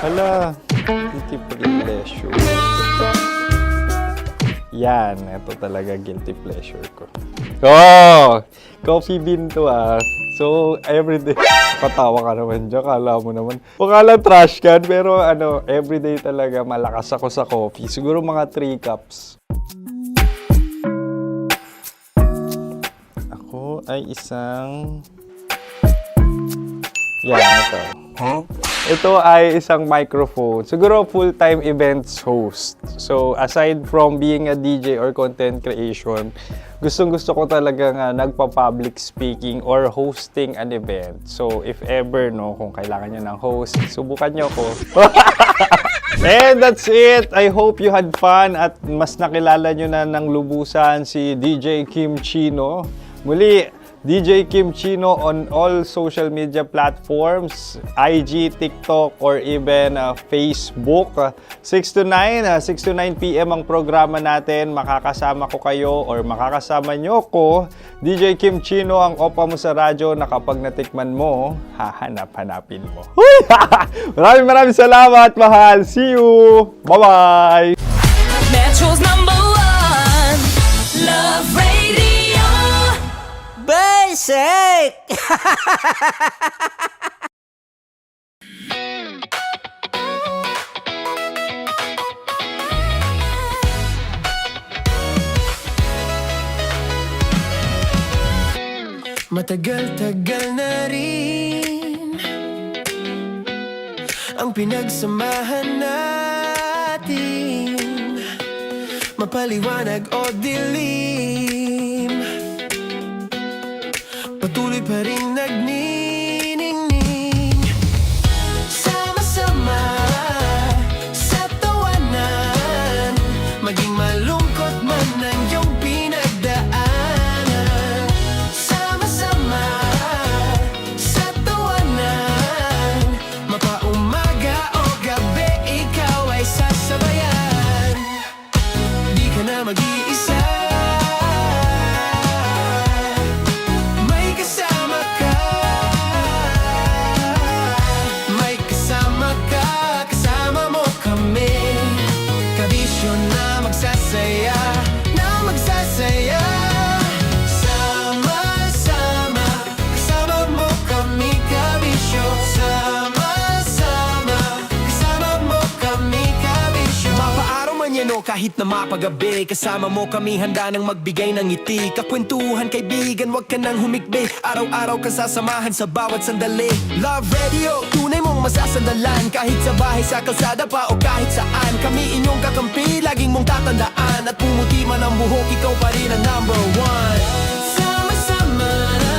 Hala, guilty pleasure. Yan, ito talaga guilty pleasure ko. Coffee bean to So, everyday. Patawa ka naman dyan, kala mo naman. Pakala trash can, pero everyday talaga malakas ako sa coffee. Siguro mga 3 cups. Ako ay isang Yan, ito. Ito ay isang microphone. Siguro full-time events host. So, aside from being a DJ or content creation, gustong-gusto ko talaga nga nagpa-public speaking or hosting an event. So, if ever, no, kung kailangan nyo ng host, subukan nyo ko. And that's it. I hope you had fun at mas nakilala nyo na ng lubusan si DJ Kim Chino. Muli, DJ Kim Chino on all social media platforms, IG, TikTok, or even Facebook. 6 to 9 p.m. ang programa natin. Makakasama ko kayo or makakasama nyo ko. DJ Kim Chino, ang opa mo sa radyo na kapag natikman mo, hahanap-hanapin mo. Maraming salamat, mahal. See you! Bye-bye! Metro's #1 Love Radio. Basic! Matagal-tagal na rin ang pinagsamahan natin, mapaliwanag o dilim, patuloy pa rin nagniningning. Sama-sama sa tawanan, maging malungkot man ang iyong pinagdaanan. Sama-sama sa tawanan, mapaumaga o gabi, ikaw ay sasabayan. Di ka na mag-iisa, may kasama ka. May kasama ka, kasama mo kami. Kabisyo na magsasaya, na magsasaya. Sama-sama, kasama mo kami, kabisyo. Sama-sama, kasama mo kami, kabisyo. Mapaaraw man yan o kahit na mapagabi, kasama mo kami, handa nang magbigay ng ngiti. Kakwentuhan, kaibigan, wag ka nang humikbi. Araw-araw ka sasamahan sa bawat sandali. Love Radio, tunay mong masasandalan. Kahit sa bahay, sa kalsada pa o kahit saan, kami inyong kakampi, laging mong tatandaan. At pumuti man ang buhok, ikaw pa rin ang #1. Sama-sama na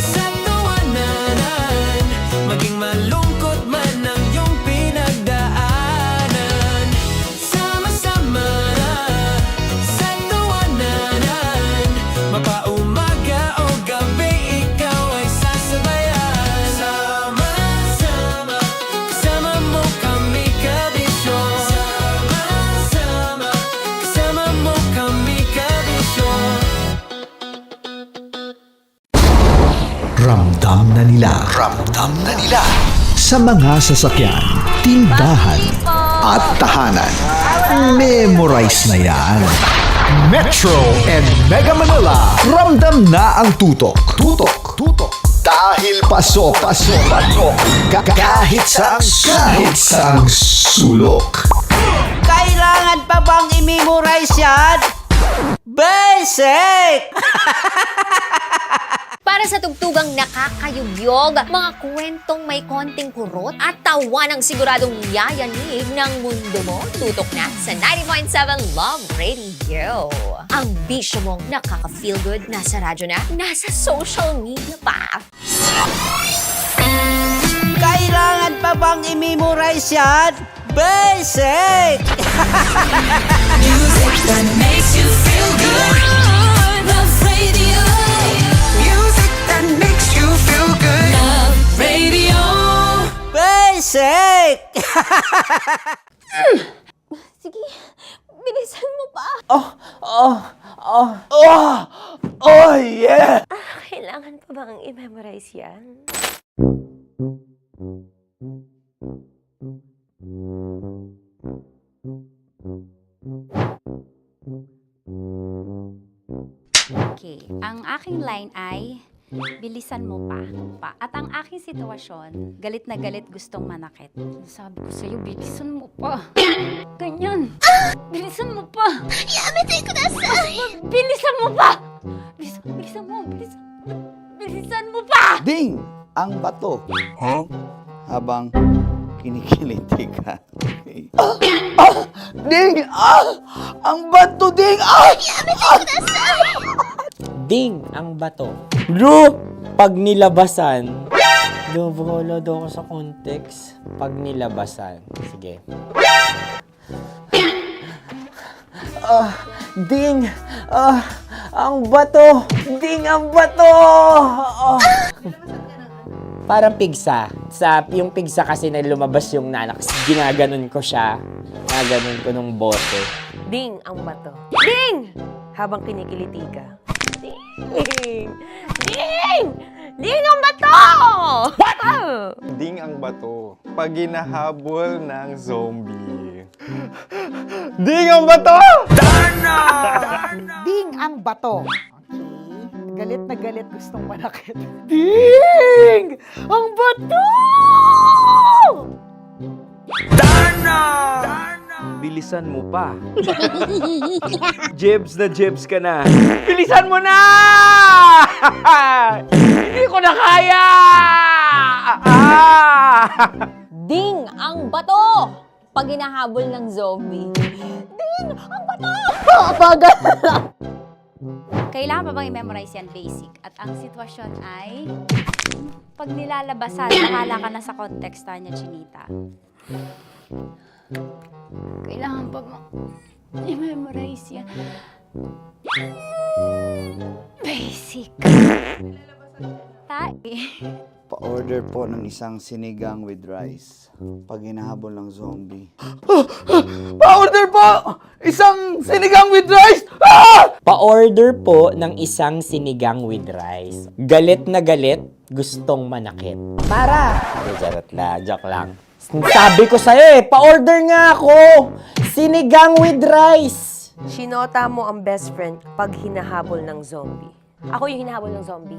sa tawanan, maging malungkot man ang iyong pinagdaanan. Sama-sama na sa tawanan, mapaumaga o gabi, ikaw ay sasabayan. Sama-sama, kasama mo kami, kabisyo. Sama-sama, kasama mo kami, kabisyo. Ramdam na nila sa mga sasakyan, tindahan at tahanan. Memorize na yan. Metro and Mega Manila, ramdam na ang tutok. Dahil pasok. Kahit saang sulok. Kailangan pa bang i-memorize yan? Basic! Para sa tugtugang nakakayugyog, mga kwentong may konting kurot at tawa ng siguradong yayanig ng mundo mo, tutok na sa 90.7 Love Radio. Ang bisyo mong nakaka-feel good, nasa radyo na, nasa social media pa. Kailangan pa bang i-memorize yan? Basic! Music that makes you feel good. Love Radio. Music that makes you feel good. Love Radio. Basic! Sige, bilisan mo pa. Oh, yeah! Kailangan pa bang i-memorize yan? Okay, ang aking line ay, bilisan mo pa. At ang aking sitwasyon, galit na galit, gustong manakit. Sabi ko sa'yo, bilisan mo pa. Ganyan. Bilisan mo pa. Yamitay ko na sa... Bilisan mo pa! Bilisan mo pa! Ding! ang bato. Habang kinikiliti ka. Ding! Ang bato, Ding! Ding ang bato. Bro! Pag nilabasan. Wala daw ako sa context. Pag nilabasan. Sige. Ding! Ang bato! Ding ang bato! Parang pigsa. Yung pigsa kasi na lumabas yung nanak. Ginaganon ko siya. Ginaganon ko nung bote. Ding ang bato. Ding! Habang kinikiliti ka. Ding! Ding! Ding ang bato! Ding ang bato. Pag hinahabol ng zombie. Ding ang bato! Ding ang bato. Okay. Galit na galit, gustong manakit. Ding! Ang bato! Bilisan mo pa. Jebs na jebs ka na. Bilisan mo na! Hindi ko na kaya! Ding ang bato! Pag hinahabol ng zombie. Ding ang bato! Papagal! Kailangan pa bang i-memorize yan basic? At ang sitwasyon ay, pag nilalabasan, nakala ka na sa konteksta niya, Chinita. Kailangan pa bang i-memorize yan? Basic. Pa-order po ng isang sinigang with rice. Pag hinahabol ng zombie. Pa-order po! Isang sinigang with rice! Pa-order po ng isang sinigang with rice. Galit na galit, gustong manakit. Para! Charot na, joke lang. Sabi ko sa'yo pa-order nga ako! Sinigang with rice! Sinota mo ang best friend pag hinahabol ng zombie. Ako yung hinahabol ng zombie.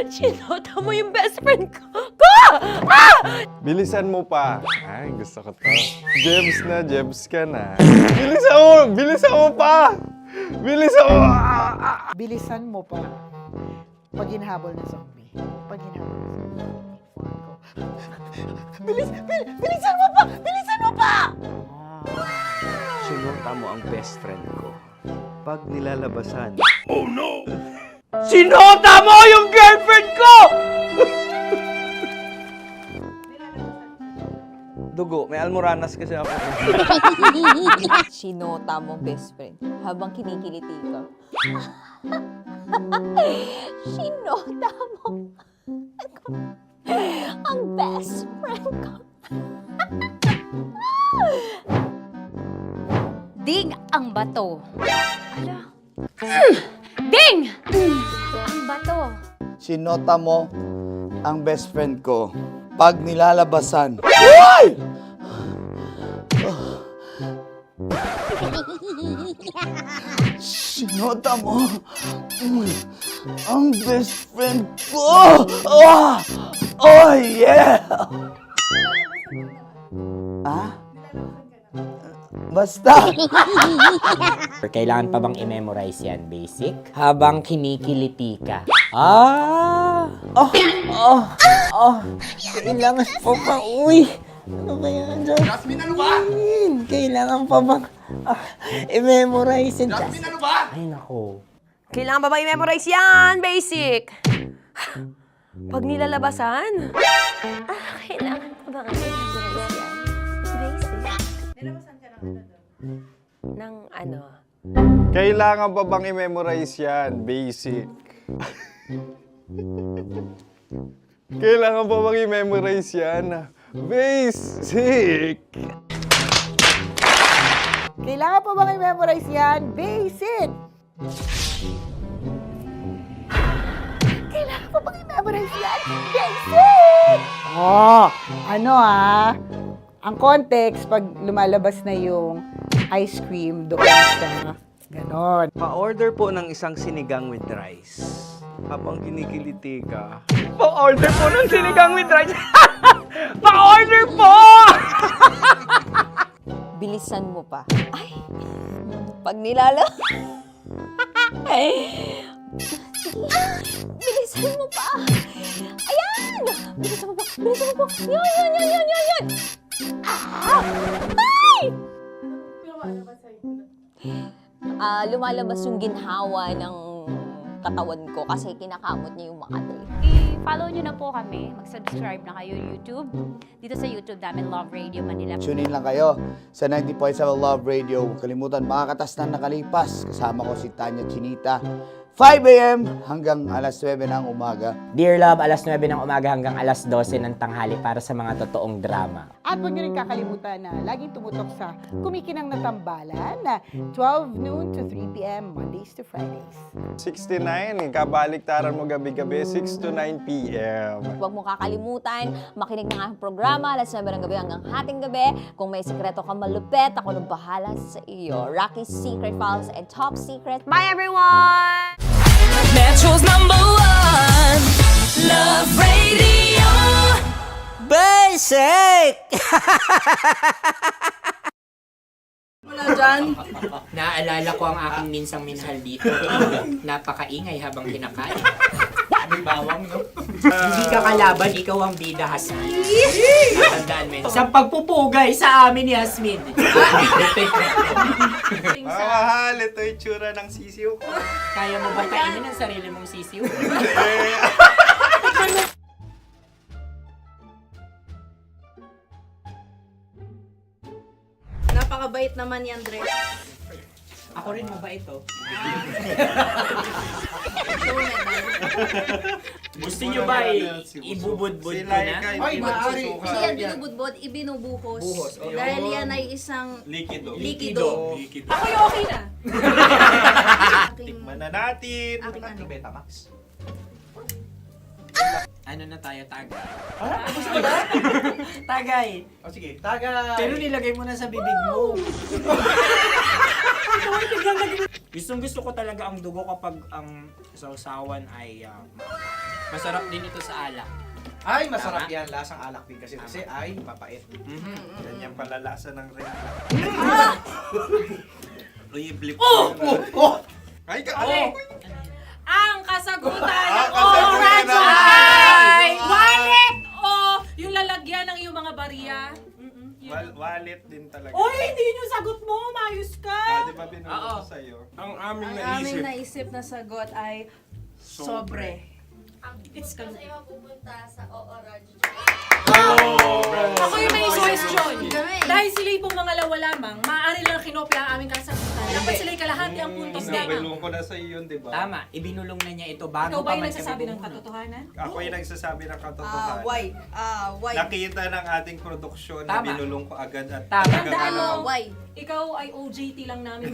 Sinota mo yung best friend ko! Bilisan mo pa. Ay, gusto ko to. Jebs na, jebs ka na. Bilisan mo! Bilisan mo pa! Bilisan mo! Bilisan mo pa. Pag hinahabol ng zombie. Pag hinahabol ng zombie. Bilisan mo pa! Bilisan mo pa! Sinota mo ang best friend ko. Pag nilalabasan. Oh no! Sinota mo yung girlfriend ko! Dugo, may almoranas kasi ako. Sinota mo best friend habang kinikiliti ka. Sinota mo ang best friend ko. Ding ang bato. Ala. Ding! Ang bato. Sinota mo ang best friend ko pag nilalabasan. Uy! Sinota mo ang best friend ko. Oh yeah! Basta! Kailangan pa bang i-memorize yan, basic? Habang kinikiliti ka. Kailangan pa ba? Uy! Ano ba yan, Jasmine, ano ba? Kailangan pa bang i-memorize yan? Jasmine, ano ba? Ay, nako. Kailangan ba i-memorize yan? Basic. Pag nilalabasan? Kailangan pa ba i-memorize yan? Basic. Nilalabasan ka ng ano? Kailangan pa bang i-memorize yan? Basic. Kailangan pa bang i-memorize yan? Basic. Kailangan pa bang i-memorize yan? Basic! Kailangan pa bang i-memorize yan? Basic! Ang context, pag lumalabas na yung ice cream doon sa ganon. Pa-order po ng isang sinigang with rice. Habang kinikiliti ka. Pa-order po ng sinigang with rice! Pa-order po! Bilisan mo pa. Ay! Pag nilala... Bilisan mo pa. Yun! Ah! Ay! Lumalabas yung ginhawa ng katawan ko kasi kinakamot niya yung Makati. I-follow nyo na po kami. Mag-subscribe na kayo YouTube. Dito sa YouTube namin, Love Radio Manila. Tune in lang kayo sa 90.7 Love Radio. Huwag kalimutan, makakatas na nakalipas. Kasama ko si Tanya Chinita. 5 a.m. hanggang alas 9 ng umaga. Dear Love, alas 9 ng umaga hanggang alas 12 ng tanghali para sa mga totoong drama. At huwag niyo rin kakalimutan na laging tumutok sa Kumikinang na Tambalan na 12 noon to 3 p.m. Mondays to Fridays. 69, kabaliktaran mo gabi-gabi, 6 to 9 p.m. Huwag mo kakalimutan, makinig ng aking programa, alas 9 ng gabi hanggang hating gabi. Kung may sikreto kang malupet, ako nang bahala sa iyo. Rocky's Secret Files and Top Secret. Bye everyone! Metro's #1 Love Radio. Basic! Wala dyan. Naaalala ko ang aking minsang minahal dito. Napakaingay habang kinakain. May bawang, no? Hindi ka kalaban, ikaw ang bida, Hasmin. Tandaan mo yun. Sa pagpupugay sa amin ni Hasmin. Mahal, ito yung tsura ng sisiw ko. Kaya mo ba kainin ang sarili mong sisiw? Napakabait naman ni Andres. Ako rin mabait, oh. Gusto nyo ba ibubudbud ko na? Ay, maaari. Kasi yan binubudbod, ibinubuhos. Buhos, oh. Dahil yan ay isang Likido. likido. Ako yung okay na. Tikman na natin. Aking ano. Betamax. Ano na tayo, tagay? Gusto mo na? Tagay! O sige, tagay. Pero nilagay mo na sa bibig mo. Gustong gusto ko talaga ang dugo kapag ang sausawan ay masarap din ito sa alak. Ay, masarap yan. Lasang alak din kasi ay mapait. Ganyan pala lasa ng rin. Uy, blip. Ay, Okay. Ang kasagutan Ang ng kasagutan oras ng- ay wallet o yung lalagyan ng iyong mga barya. Wallet din talaga. Oy, hindi yun yung sagot mo. Mayos ka. Di ba binulong ko sa'yo? Ang aming Ang aming naisip na sagot ay sobre. It's ka. Oh! Ako yung may question. Dahil sila yung mangalawa lamang, maaari lang kinopya ang aming kasagutan. Dapat sila yung kalahati ang puntos lamang. Binulong ko na sa'yo yun, di ba? Tama, ibinulong na niya ito bago Ikaw ba pa yung man nagsasabi siya ng bubulong. katotohanan? Ako yung nagsasabi ng katotohanan. Why? Nakita ng ating produksyon na Tama. binulong ko agad at Tama. Tandaan mo, Why? ikaw ay OJT lang namin.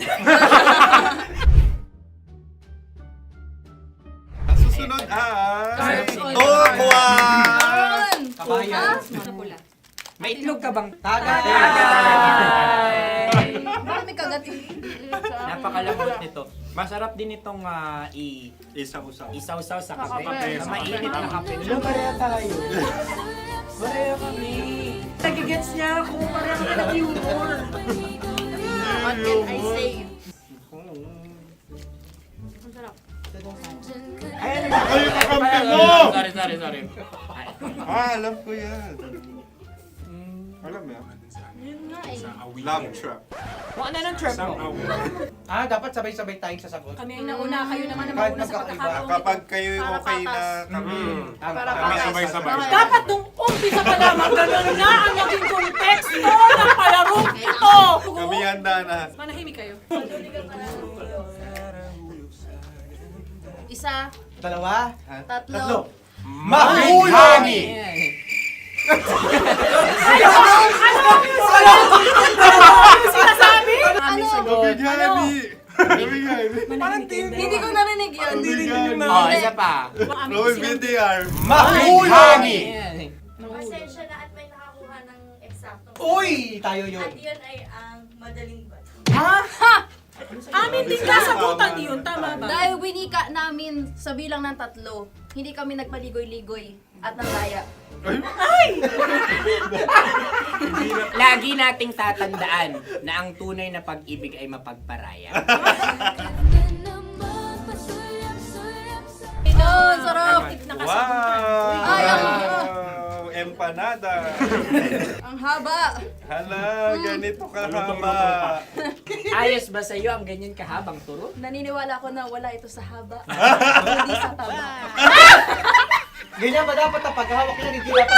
Ang susunod ay... Sorry. Oh, buwan! Kabayan. Pula. May itlog ka bang? Bakit may kagat yung Napakalambot nito. Masarap din itong Isaw-saw. isaw-saw sa kape. kape. Sa mainit na kape. Ano pareha tayo? Pareha kami. Nagigets niya ako. Parang ka ng humor. What can I say? Ay, kakampi mo! Sorry. Alam ko yan. Alam mo yan? Yun nga eh. Love trap. Kung ano ng trap mo? Dapat sabay-sabay tayong sasagot. Kami ang nauna, kayo naman ang Kahit mauna sa magkakaiba. pagkakataon. Kapag kayo Para okay na patas. kami. Kami sabay-sabay. Dapat nung umpisa pa lamang ganun na ang naging konteksto ng palarong ito. Kami handa na. Manahimik kayo. Isa, Dalawa. tatlo. Mahulami! Sinasabi? Ano? Hindi ko narinig yun. Oh, isa pa. Roll VTR. Mahulami! Pasensya na at may nakakuha ng eksakto. Uy! Tayo yun. At yun ay ang madaling bato. Amin din kasagutan yun, tama ba? Dahil winika namin sa bilang ng 3, hindi kami nagpaligoy-ligoy at nandaya. Lagi nating tatandaan na ang tunay na pag-ibig ay mapagparaya. Ito, sarap! Wow! Ay, ang M empanada. Ang haba. Hala, ganito kahaba. Ayos ba sa'yo ang ganyan kahabang turo? Naniniwala ko na wala ito sa haba. Hindi sa taba. Ganyan ba dapat ang paghahawak niya? Hindi dapat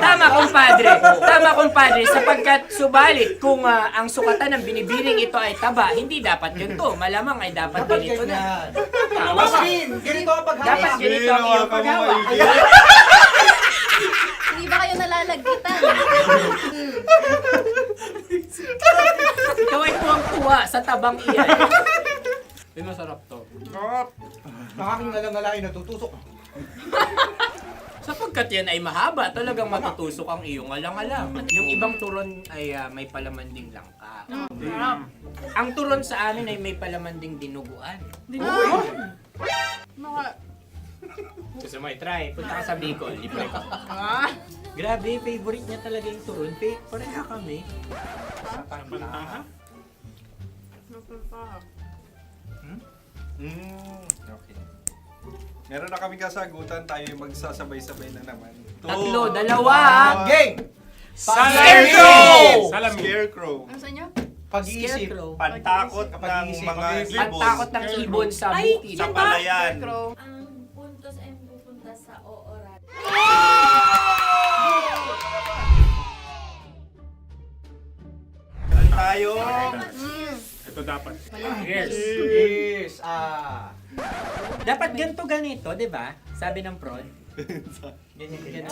Tama, kumpadre. Tama, kumpadre. Sapagkat subalit kung ang sukatan ng binibining ito ay taba, hindi dapat ganito. Malamang ay dapat ganito na. Tama ba? Ganito ang paghahawak. Dapat ganito ang iyong paghawak. Hindi ba kayo nalalagkitan? Ikaw ay tuwang-tuwa sa tabang iyan. Ay, masarap to. Nakaking nalang natutusok. Sapagkat yan ay mahaba, talagang matutusok ang iyong alang-alang. Yung ibang turon ay may palaman ding langka. Ang turon sa amin ay may palaman ding dinuguan. Gusto mo i-try? Punta ka sa Bicol, libre ko. Grabe, favorite niya talaga yung turon. Pareha kami. Okay. Meron na kami kasagutan, tayo yung magsasabay-sabay na naman. Tatlo, dalawa. Game! Scarecrow! Scarecrow. Ano sa inyo? Pag-iisip. Pantakot ng mga ibon. Pantakot ng ibon sa bukid. Sa palayan. Ang puntos ay pupunta sa ooran. Tayo. Ito dapat. Yes. Dapat ganito, di ba? Sabi ng prod. Ganyan.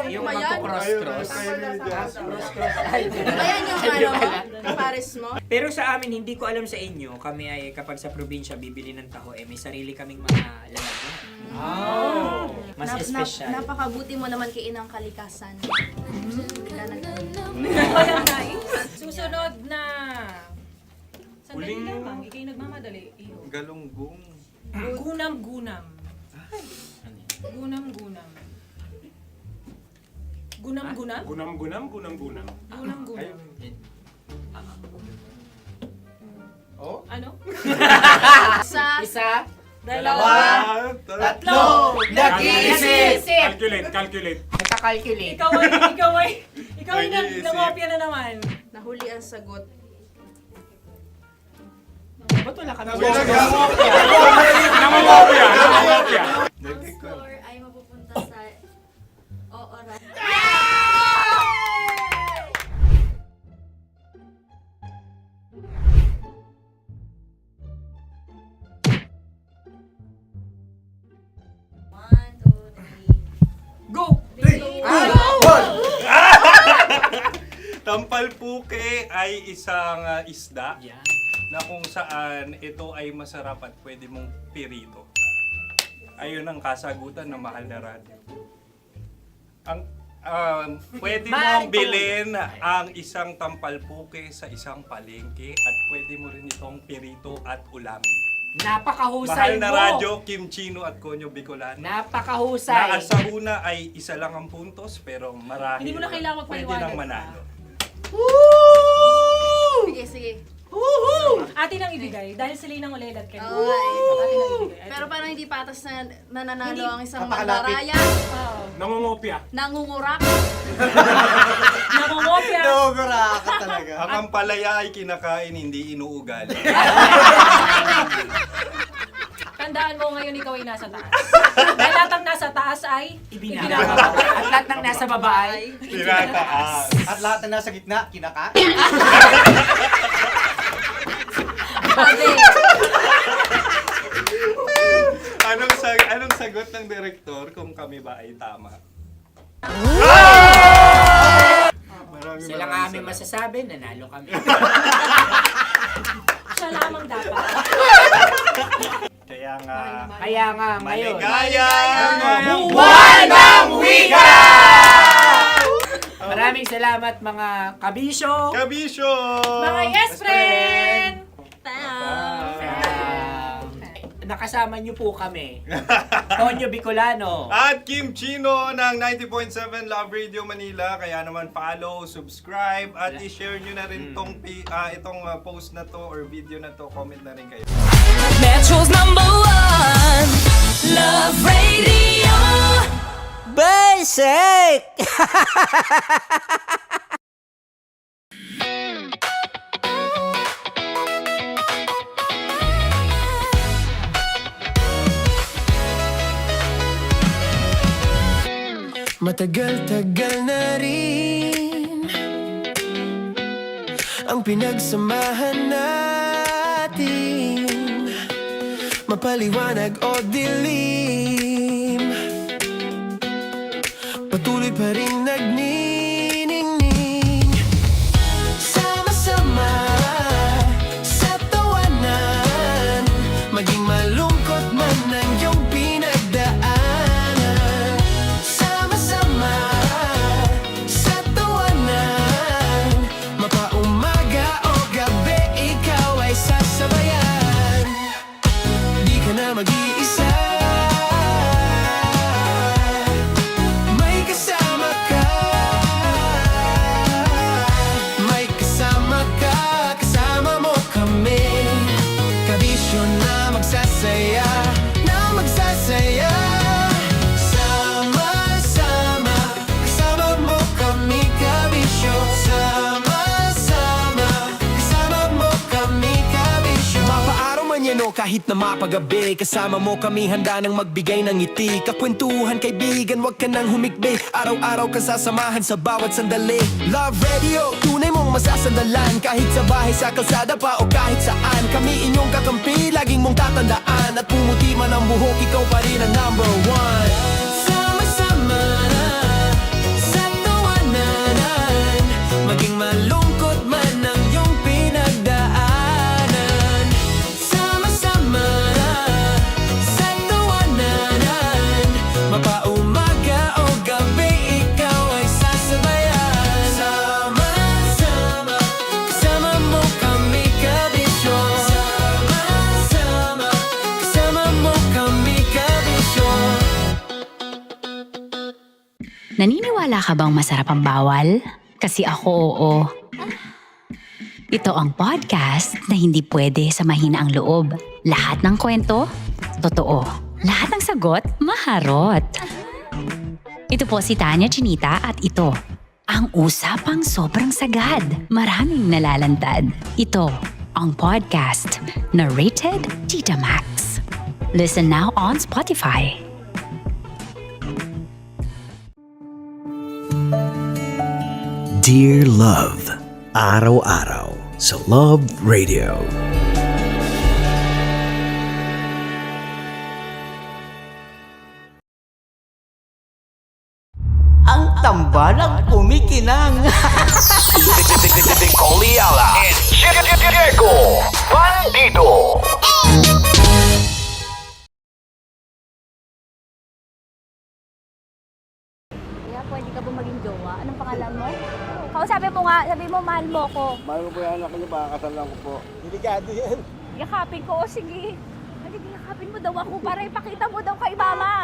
Yung magko-cross-cross. Cross-cross. Ayan yung pares mo. Pero sa amin, hindi ko alam sa inyo, kami ay kapag sa probinsya bibili ng taho, may sarili kaming mga lalagyan. Mas espesyal. Napakabuti mo naman kay Inang Kalikasan. Susunod na. Sandali lamang, ikay nagmamadali. Iyo. Galunggong. Gunam-gunam. Gunam-gunam. Gunam-gunam? Gunam-gunam. Gunam-gunam. Oh? Ano? Isa. Dalawa. Tatlo. Nag-iisip. Calculate. Nagka-calculate. Ikaw ay nangopya na naman. Nahuli ang sagot. Ba't wala ka na? Nangungopia. Ang score ay mapupunta sa ooran. Go! Tampalpuke ay isang isda na kung saan ito ay masarap at pwede mong pirito. Ayun ang kasagutan ng Mahal na Radio. Ang pwede mong bilhin ang isang tampalpuke sa isang palengke at pwede mo rin itong pirito at ulamin. Napakahusay Mahal na mo. Radyo, Kim Chino at Konyo Bicolano. Napakahusay. Na sa una ay isa lang ang puntos pero marahil Hindi mo na kailangan pwede magpaliwanag nang pa. manalo. Sige. Atin ang ibigay dahil sila yung nangulelat kayo. Okay. Atin ang ibigay. Pero parang hindi patas na nananalo Hindi. ang isang Napakalapit. mandaraya. Nangungopia. Nangungurak. Nangungopia. Dobra ka talaga. Ang ampalaya ay kinakain, hindi inuugali. Tandaan mo ngayon ikaw ay nasa taas. Dahil lahat ng nasa taas ay Ibinababa. At lahat ng nasa baba ay Tinataas. At lahat na nasa gitna, kinaka. Anong sagot ng direktor kung kami ba ay tama? Sila nga aming masasabi, nanalo kami. siya lamang dapat. Kaya nga, ngayon. maligayang Buwan ng Wika! Maraming salamat mga kabisyo. Mga yes friend! Nakasama niyo po kami. Konyo Bicolano. At Kim Chino ng 90.7 Love Radio Manila. Kaya naman follow, subscribe, at i-share nyo na rin itong post na to or video na to. Comment na rin kayo. Metro's #1 Love Radio. Basic! Matagal-tagal na rin ang pinagsamahan natin, mapaliwanag o dilim, patuloy pa rin nagniningning. Sama-sama sa tawanan, maging malungkot man ang iyong pinagdaanan. Sama-sama sa tawanan, mapaumaga o gabi, ikaw ay sasabayan. Di ka na mag-iisa, may kasama ka. May kasama ka, kasama mo kami. Kabisyo na magsasaya, na magsasaya. Sama-sama, kasama mo kami, kabisyo. Sama-sama, kasama mo kami, kabisyo. Mapaaraw man yan o kahit na mapagabi, kasama mo kami, handa nang magbigay ng ngiti. Kakwentuhan, kaibigan, wag ka nang humikbi. Araw-araw ka sasamahan sa bawat sandali. Love Radio, tunay mong masasandalan. Kahit sa bahay, sa kalsada pa o kahit saan, kami inyong kakampi, laging mong tatandaan. At pumuti man ang buhok, ikaw pa rin ang number one. Sama-sama sa tawanan, maging malungkot man ang iyong pinagdaanan. Sama-sama sa tawanan, mapaumaga o gabi, ikaw ay sasabayan. Sama-sama, kasama mo kami, kabisyo. Sama-sama, kasama mo kami, kabisyo. Naniniwala ka bang masarap ang bawal? Kasi ako, oo. Ito ang podcast na hindi pwede sa mahina ang loob. Lahat ng kwento, totoo. Lahat ng sagot, maharot. Ito po si Tanya Chinita at ito, ang usapang sobrang sagad. Maraming nalalantad. Ito, ang podcast na rated Tita Max. Listen now on Spotify. Dear Love, araw-araw sa Love Radio. Ang tambalang kumikinang. Coliala and Diego Bandido. Kaya pwede ka ba maging jowa? Anong pangalan mo? Kausapin mo nga, sabi mo mahal mo ko. Mahal ko po yung anak niyo, makakasal lang ko po. Delikado yan. Yakapin ko, o sige. Halika, yakapin mo daw ako para ipakita mo daw kay mama.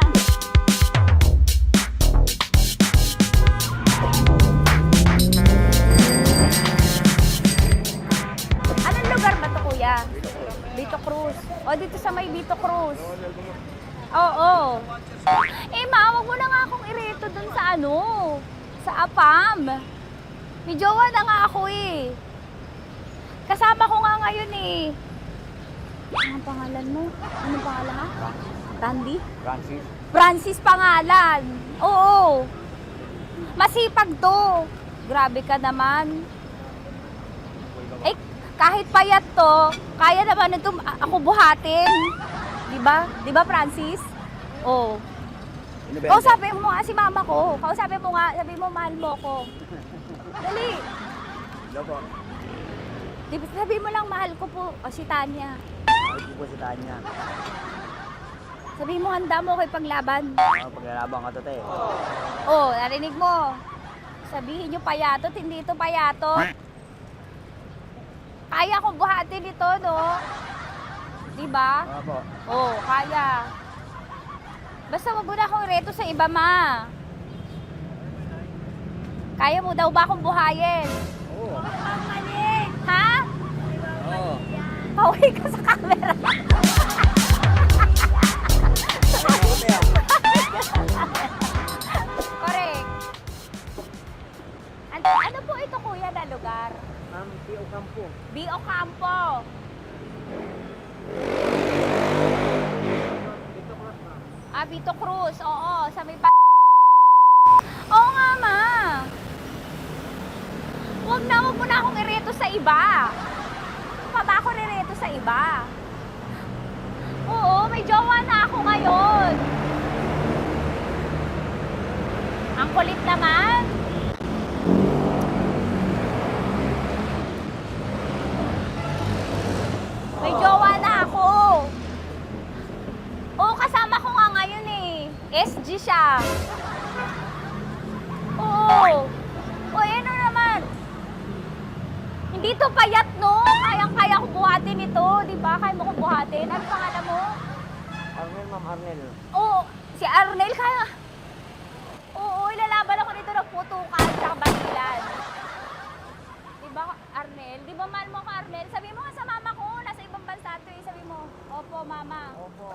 Anong lugar ba to, kuya? Vito Cruz. O, dito sa may Vito Cruz. Oo. Eh, ma, wag mo na nga akong ireto dun sa ano, sa APAM. May jowa na nga ako eh. Kasama ko nga ngayon eh. Anong pangalan mo? Anong pangalan ha? Randy? Francis. Francis pangalan. Oo. Masipag to. Grabe ka naman. Eh, kahit payat to, kaya naman ito ako buhatin. Diba? Diba, Francis? Oo. Kausapin mo nga si mama ko. Kausapin mo nga, sabi mo mahal mo ko. Dali. Hello po. Sabi mo lang mahal ko po. O, si Tanya. Mahal ko po si Tanya. Sabi mo handa mo kay paglaban. Paglalaban ka to, te. Oh, narinig mo. Sabihin nyo payatot, hindi ito payatot. Kaya kong buhatin ito, no? Diba? Opo. Oh, kaya. Basta wag mo na akong reto sa iba, ma. Kaya mo daw ba akong buhayin? Oo. Ha? Oo. Pauwi ka sa camera. P.O. Campo. B.O. Campo. Vito Cruz. Oo, sa may Oo nga, ma. Huwag mo na akong ireto sa iba. Pa ba ako nireto sa iba? Oo, may jowa na ako ngayon. Ang kulit naman. May jowa na ako. Oo, kasama ko nga ngayon eh. SG siya. Oo. O, ano naman? Hindi to payat, no? Kayang-kaya ko buhatin ito. Di ba? Kaya mo kong buhatin. Ano pangalan mo? Arnel, ma'am, Arnel. Oo. Si Arnel, kaya... Oo, ilalaban ako nito ng putukan sa basilan. Di ba, Arnel? Di ba mahal mo ako, Arnel? Sabi mo nga sa mama ko, nasa ibang bansa to eh. Sabi mo, opo, mama. Opo.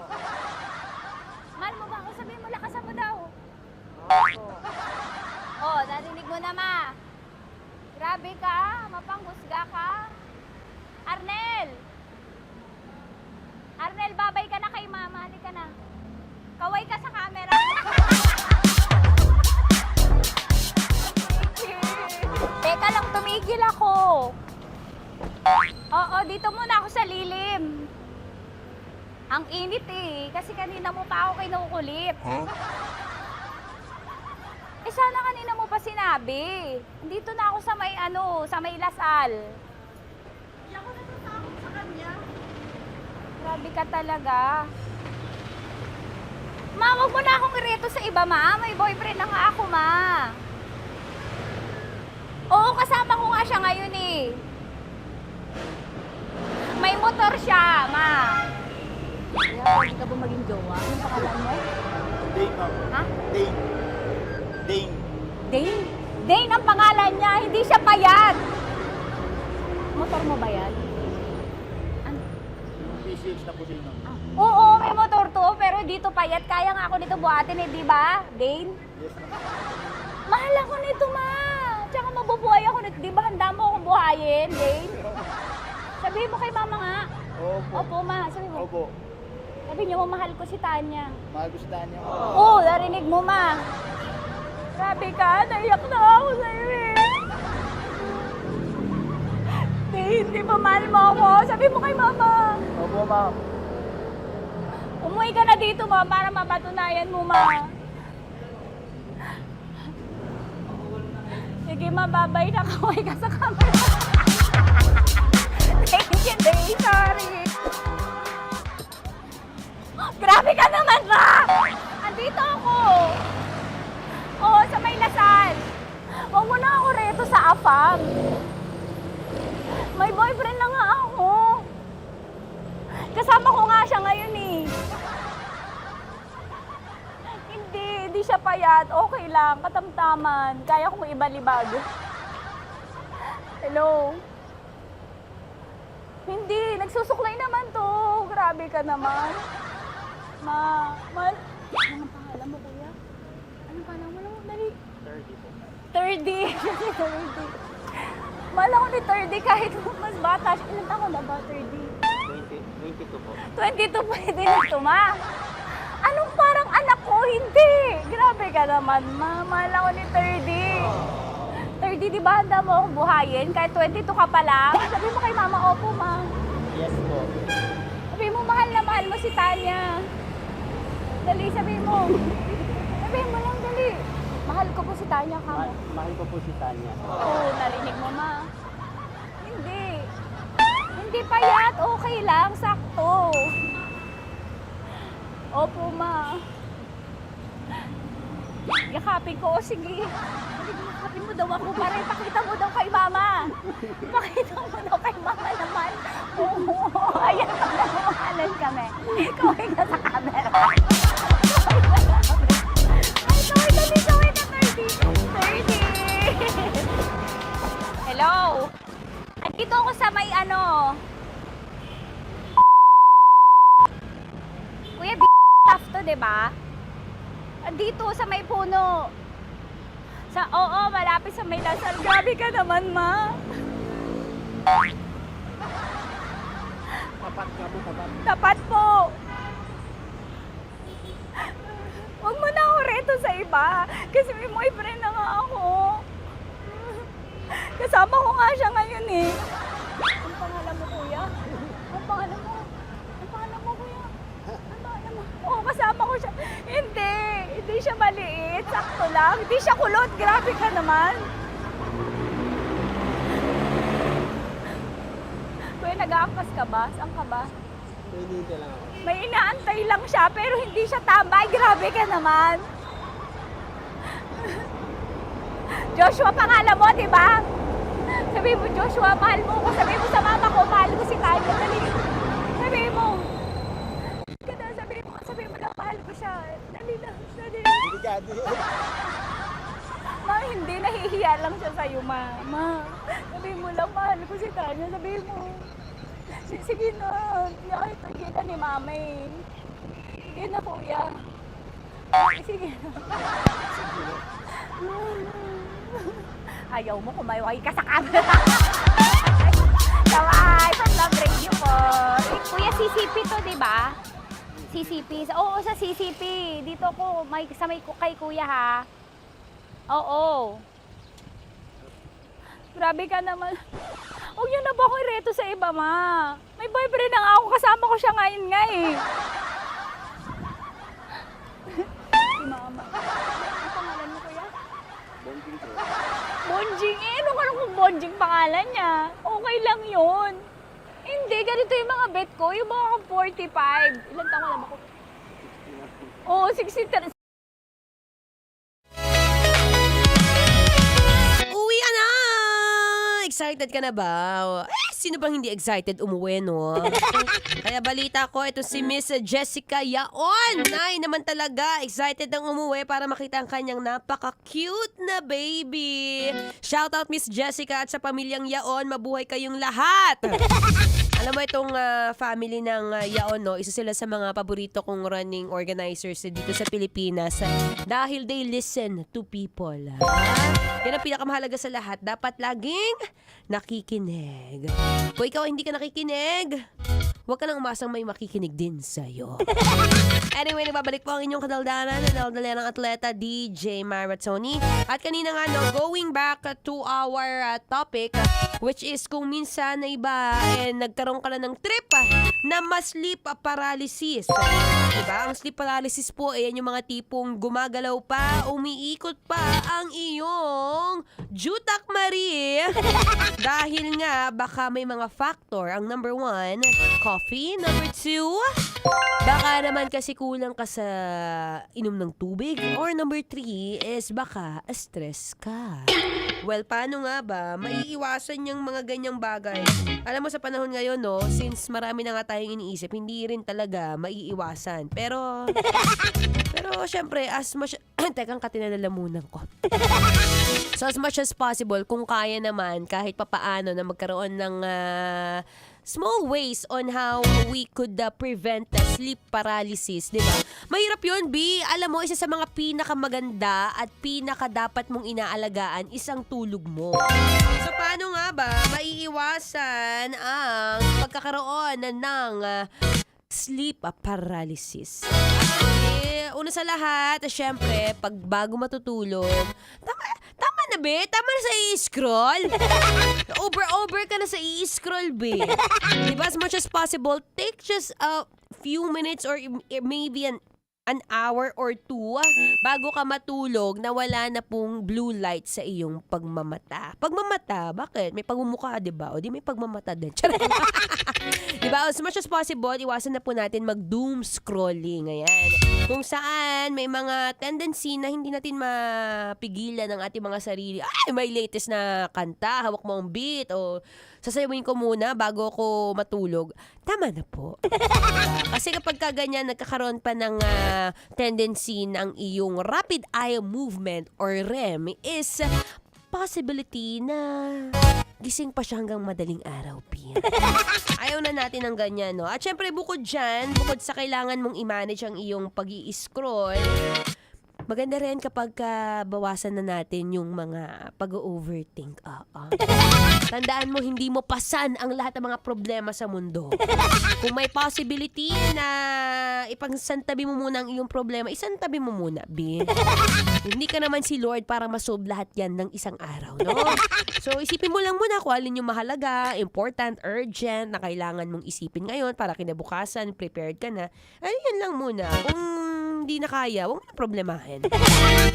Mahal mo ba ako? Sabi mo, lakasan mo daw. Opo. Oh, narinig mo na, ma. Grabe ka, mapanghusga ka. Arnel! Arnel, babay ka na kay mama. Halika na. Kaway ka sa camera. Teka lang, tumigil ako. Oo, dito muna ako sa lilim. Ang init eh, kasi kanina mo pa ako kinukulit. Eh sana kanina mo pa sinabi. Dito na ako sa may sa may Lasal. Hindi ako natatakot sa kanya. Grabe ka talaga. Ma, wag mo na akong ireto sa iba, ma. May boyfriend na nga ako, ma. Oo, kasama ko nga siya ngayon eh. May motor siya, ma. Kaya pwede ka ba maging jowa? Anong pangalan mo? Dane, ma'am. Ha? Dane. Dane. Dane? Dane ang pangalan niya, hindi siya payat. Motor mo ba yan? Ano? PCX na puti, ma'am. Oo, may motor to, pero dito payat. Kaya nga ako nito buhatin eh, di ba? Dane? Yes, ma'am. Mahal ako nito, ma. Tsaka mabubuhay ako nito. Di ba handa mo akong buhayin, Dane? Sabihin mo kay mama nga. Opo. Opo, ma. Sabi mo. Opo. Sabi niyo, mahal ko si Tanya. Mahal ko si Tanya. Oo, narinig mo, ma. Grabe ka, naiyak na ako sa'yo eh. Hindi ba mahal mo ako? Sabi mo kay mama. Opo, ma'am. Umuwi ka na dito, ma, para mapatunayan mo, ma. Sige, ma, babay na. Kaway ka sa camera. Thank you, Day. Sorry. Grabe ka naman, ma! Andito ako. Oo, sa may Lasal. Huwag mo na ako reto sa afam. May boyfriend na nga ako. Kasama ko nga siya ngayon eh. Hindi siya payat. Okay lang, katamtaman. Kaya kong ibalibag. Hello? Hindi, nagsusuklay naman to. Grabe ka naman. Anong pangalan mo, kuya? Anong pangalan mo lang? Dali. 30. 30. Mahal ako ni 30 kahit mas bata siya. Ilan taon na ba, 30? 22 po. 22 pwede na ito, ma. Anong parang anak ko? Hindi. Grabe ka naman, ma. Mahal ako ni 30. 30, di ba handa mo akong buhayin? Kahit 22 ka pa lang. Sabi mo kay mama, opo, ma. Yes po. Sabi mo, mahal na mahal mo si Tanya. Dali, sabi mo. Sabi mo lang, dali. Mahal ko po si Tanya, ka mo. Mahal ko po si Tanya. Oo, narinig mo, ma. Hindi. Hindi payat. Okay lang, sakto. Opo, ma. Yakapin ko. O, sige. Yakapin mo daw ako para ipakita mo daw kay mama. Ipakita mo daw kay mama naman. Oo, ayan, nagmamahalan kami. Kaway ka sa camera. Ay, kaway ka 30. Hello? Andito ako sa may Kuya, tough to, diba? Andito sa may puno. Oo, malapit sa may Lasal. Grabe ka naman, ma. Tapat ka mo, tapat. Tapat po. Huwag mo na ako reto sa iba. Kasi may boyfriend na nga ako. Kasama ko nga siya ngayon eh. Ang pangalan mo, kuya? Ang pangalan mo? Ang pangalan mo, kuya? Ang pangalan mo? Oo, kasama ko siya. Hindi. Hindi siya maliit. Sakto lang. Hindi siya kulot. Grabe ka naman. Kuya, nag-aangkas ka ba? Saan ka ba? Pwede lang ako. May inaantay lang siya, pero hindi siya tambay. Grabe ka naman. Joshua, pangalan mo, di ba? Sabi mo, Joshua, mahal mo ko. Sabi mo sa mama ko, mahal ko si Tanya. Dali. Sabi mo. Sabi mo lang, mahal ko siya. Dali lang. Dali lang. Ma, hindi. Nahihiya lang siya sa'yo, ma. Sabi mo lang, mahal ko si Tanya. Sabi mo. Sige na. Kahit nakita ni mama eh. Sige na, kuya. Sige na. Ayaw mo, kumayaway ka sa camera. Kaway, from Love Radio po. Kuya, CCP to, di ba? CCP. Oo, sa CCP. Dito ko, sa may kay kuya ha. Oo. Grabe ka naman. Huwag niyo na ba akong ireto sa iba, ma? May boyfriend na nga ako. Kasama ko siya ngayon nga eh. Si mama. Ang pangalan mo, kuya? Bonjing po. Bonjing eh. Ano kung Bonjing pangalan niya? Okay lang yun. Hindi, ganito yung mga bet ko. Yung mga 45. Ilan taon lang ako? Oo, 63. Uwi ka na! Excited ka na ba? Sino bang hindi excited umuwi, no? Kaya balita ko, ito si Miss Jessica Yaon. Nay naman talaga, excited ang umuwi para makita ang kanyang napaka-cute na baby. Shoutout Miss Jessica at sa pamilyang Yaon, mabuhay kayong lahat. Alam mo itong family ng Yaon, no? Isa sila sa mga paborito kong running organizers dito sa Pilipinas dahil they listen to people. Yan ang pinakamahalaga sa lahat. Dapat laging nakikinig. Kung ikaw hindi ka nakikinig, huwag ka nang umasang may makikinig din sa'yo. Anyway, nagbabalik po ang inyong kadaldanan na daldalan ng atleta DJ Maratoni. At kanina nga, no, going back to our topic, which is kung minsan na iba, nagkaroon ka na ng trip na ma-sleep paralysis. Diba? Ang sleep paralysis po, yan yung mga tipong gumagalaw pa, umiikot pa ang iyong jutak Marie. Dahil nga, baka may mga factor. Ang number 1, coffee. Number 2, baka naman kasi kulang ka sa inom ng tubig. Or number 3 is baka stress ka. Well, paano nga ba maiiwasan yung mga ganyang bagay? Alam mo sa panahon ngayon, no, since marami na nga tayong iniisip, hindi rin talaga maiiwasan. Pero syempre, as much... Tekang katinalalamunan ko. So, as much as possible, kung kaya naman, kahit papaano na magkaroon ng small ways on how we could prevent sleep paralysis, di ba? Mahirap yun, B. Alam mo, isa sa mga pinakamaganda at pinakadapat mong inaalagaan isang tulog mo. So, paano nga ba maiiwasan ang pagkakaroon ng sleep paralysis? Una sa lahat, syempre, pag bago matutulog, tama na, be? Tama na sa i-scroll? Over ka na sa i-scroll, be. Diba, as much as possible, take just a few minutes or maybe an hour or 2 bago ka matulog na wala na pong blue light sa iyong pagmamata. Pagmamata, bakit? May pagmumukha, diba? O di may pagmamata din. Diba? As much as possible, iwasan na po natin mag-doom scrolling. Ayan. Kung saan may mga tendency na hindi natin mapigilan ng ating mga sarili. Ay, may latest na kanta, hawak mo ang beat, o sasayawin ko muna bago ako matulog. Tama na po. Kasi kapag ganyan, nagkakaroon pa ng tendency ng iyong rapid eye movement or REM is possibility na gising pa siya hanggang madaling araw, Pia. Ayaw na natin ng ganyan, no? At syempre, bukod dyan, bukod sa kailangan mong i-manage ang iyong pag-i-scroll, Maganda rin kapag bawasan na natin yung mga pag-overthink. Tandaan mo, hindi mo pasan ang lahat ng mga problema sa mundo. Kung may possibility na ipagsantabi mo muna ang iyong problema, isantabi mo muna, B. Hindi ka naman si Lord para masolve lahat yan ng isang araw, no? So, isipin mo lang muna kung alin yung mahalaga, important, urgent, na kailangan mong isipin ngayon para kinabukasan, prepared ka na. Ay, yan lang muna. Kung hindi na kaya, huwag mo na problemahin.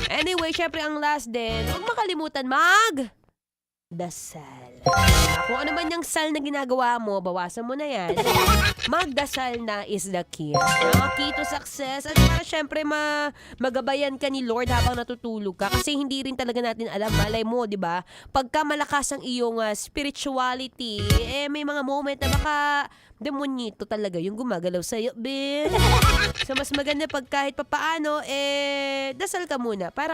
Anyway, syempre ang last din, huwag makalimutan dasal. Kung ano man yung sal na ginagawa mo, bawasan mo na yan. Magdasal na is the key. Key to success. At para syempre magabayan ka ni Lord habang natutulog ka. Kasi hindi rin talaga natin alam. Malay mo, di ba? Pagka malakas ang iyong spirituality, may mga moment na baka demonyito talaga yung gumagalaw sa'yo, bin. So, mas maganda pag kahit papaano, dasal ka muna. Para,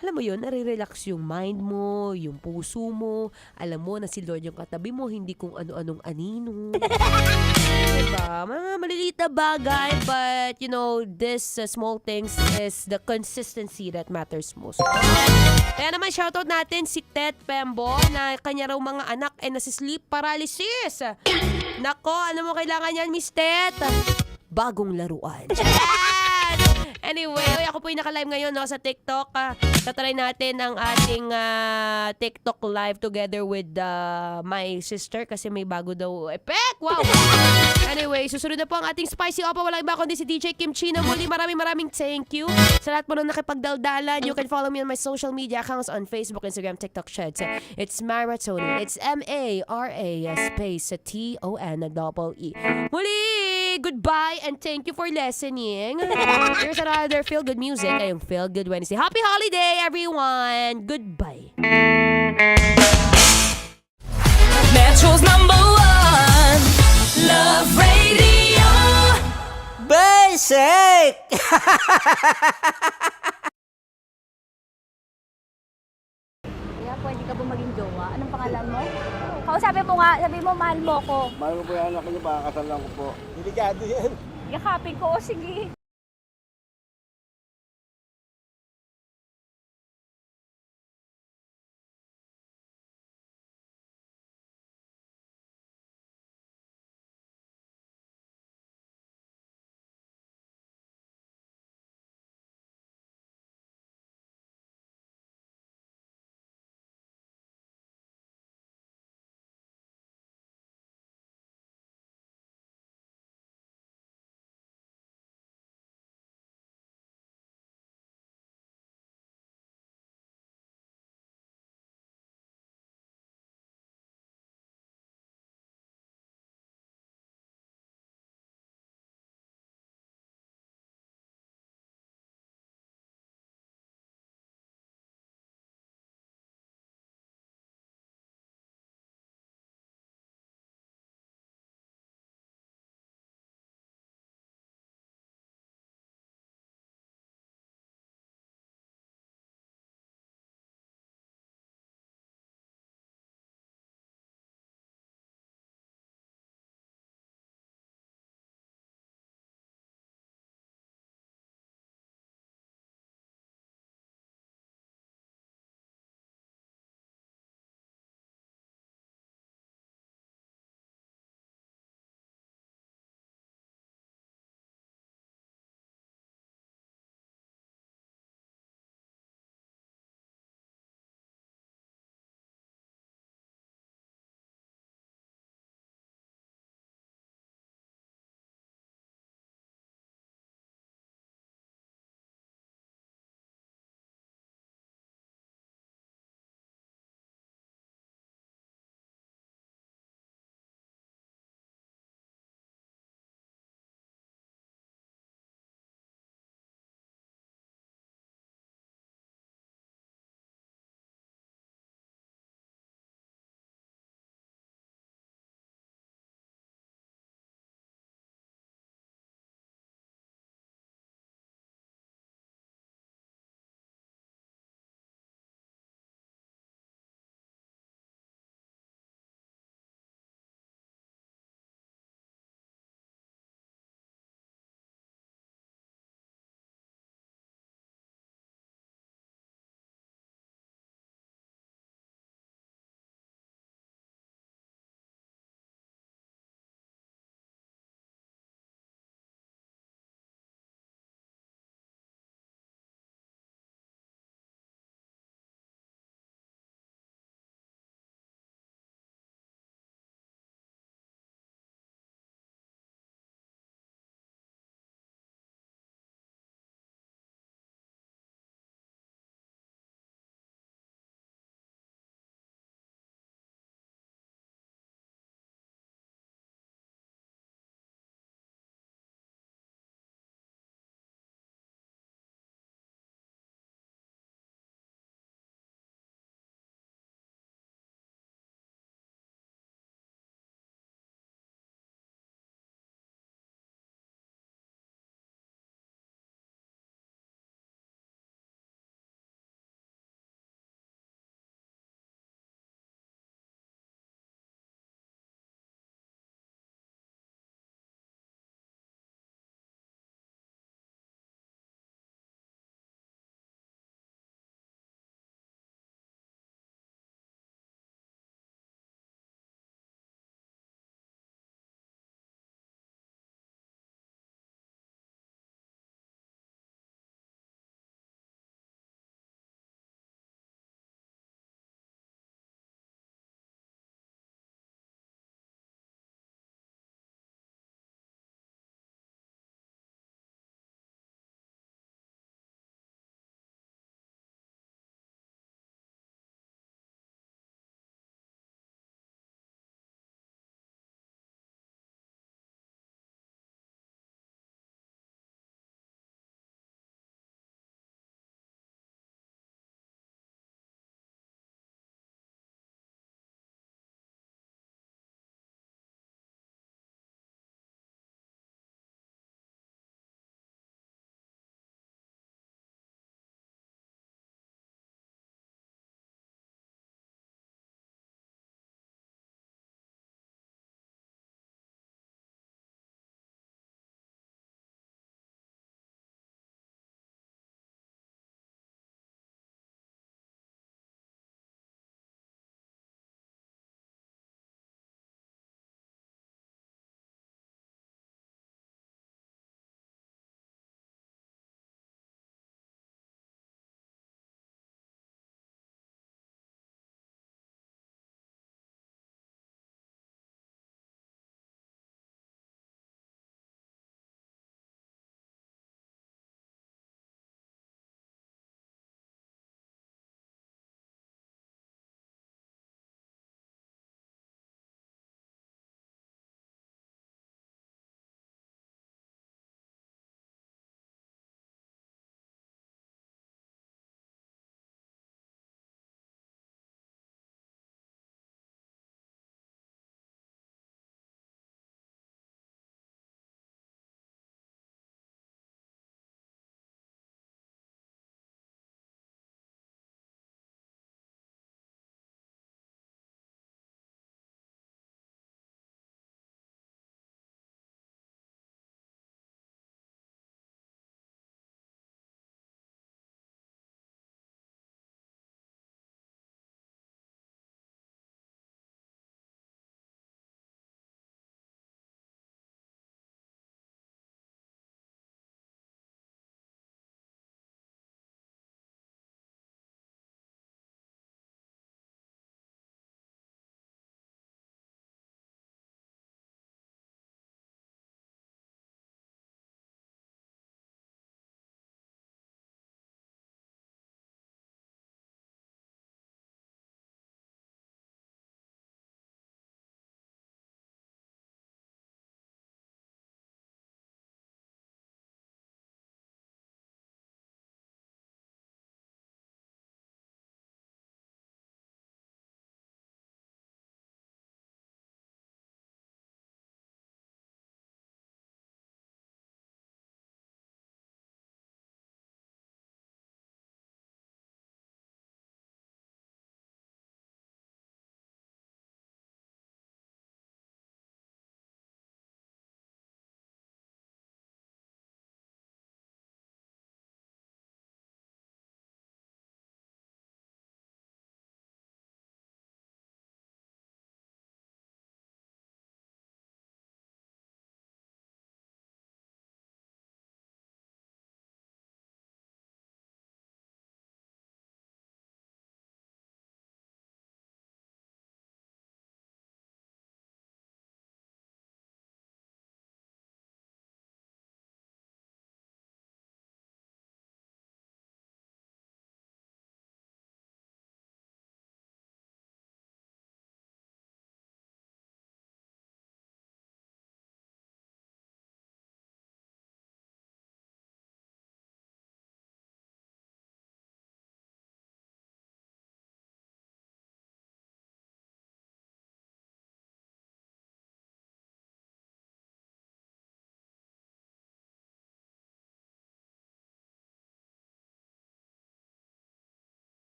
alam mo yun, nare-relax yung mind mo, yung puso mo. Alam mo na si Lord yung katabi mo, hindi kung ano-anong anino. Diba? Mga maliliit na bagay, but, you know, this small things is the consistency that matters most. Kaya naman, shoutout natin si Tet Pembo na kanya raw mga anak ay nasi-sleep paralysis. Nako, ano mo kailangan yan, Miss Tet? Bagong laruan. Anyway, ako po yung naka-live ngayon sa TikTok. Tatry natin ang ating TikTok live together with my sister kasi may bago daw effect. Wow! Anyway, susunod na po ang ating Spicy Opa. Walang iba kundi si DJ Kim Chino. Muli, maraming thank you sa lahat po na nakipagdaldalan. You can follow me on my social media accounts on Facebook, Instagram, TikTok, Sheds. It's Mara Tony. It's M-A-R-A space T-O-N-E. Muli, goodbye and thank you for listening. Here's another Feel Good music. Ngayong Feel Good Wednesday. Happy holiday, everyone! Goodbye. Metro's #1 Love Radio. Basic! Kaya pwede ka ba maging jowa? Anong pangalan mo? Kausapin mo nga, sabi mo mahal mo ko. Mahal ko po yung anak niyo, pakakasalan ko po. Delikado yan. Yakapin ko, o sige.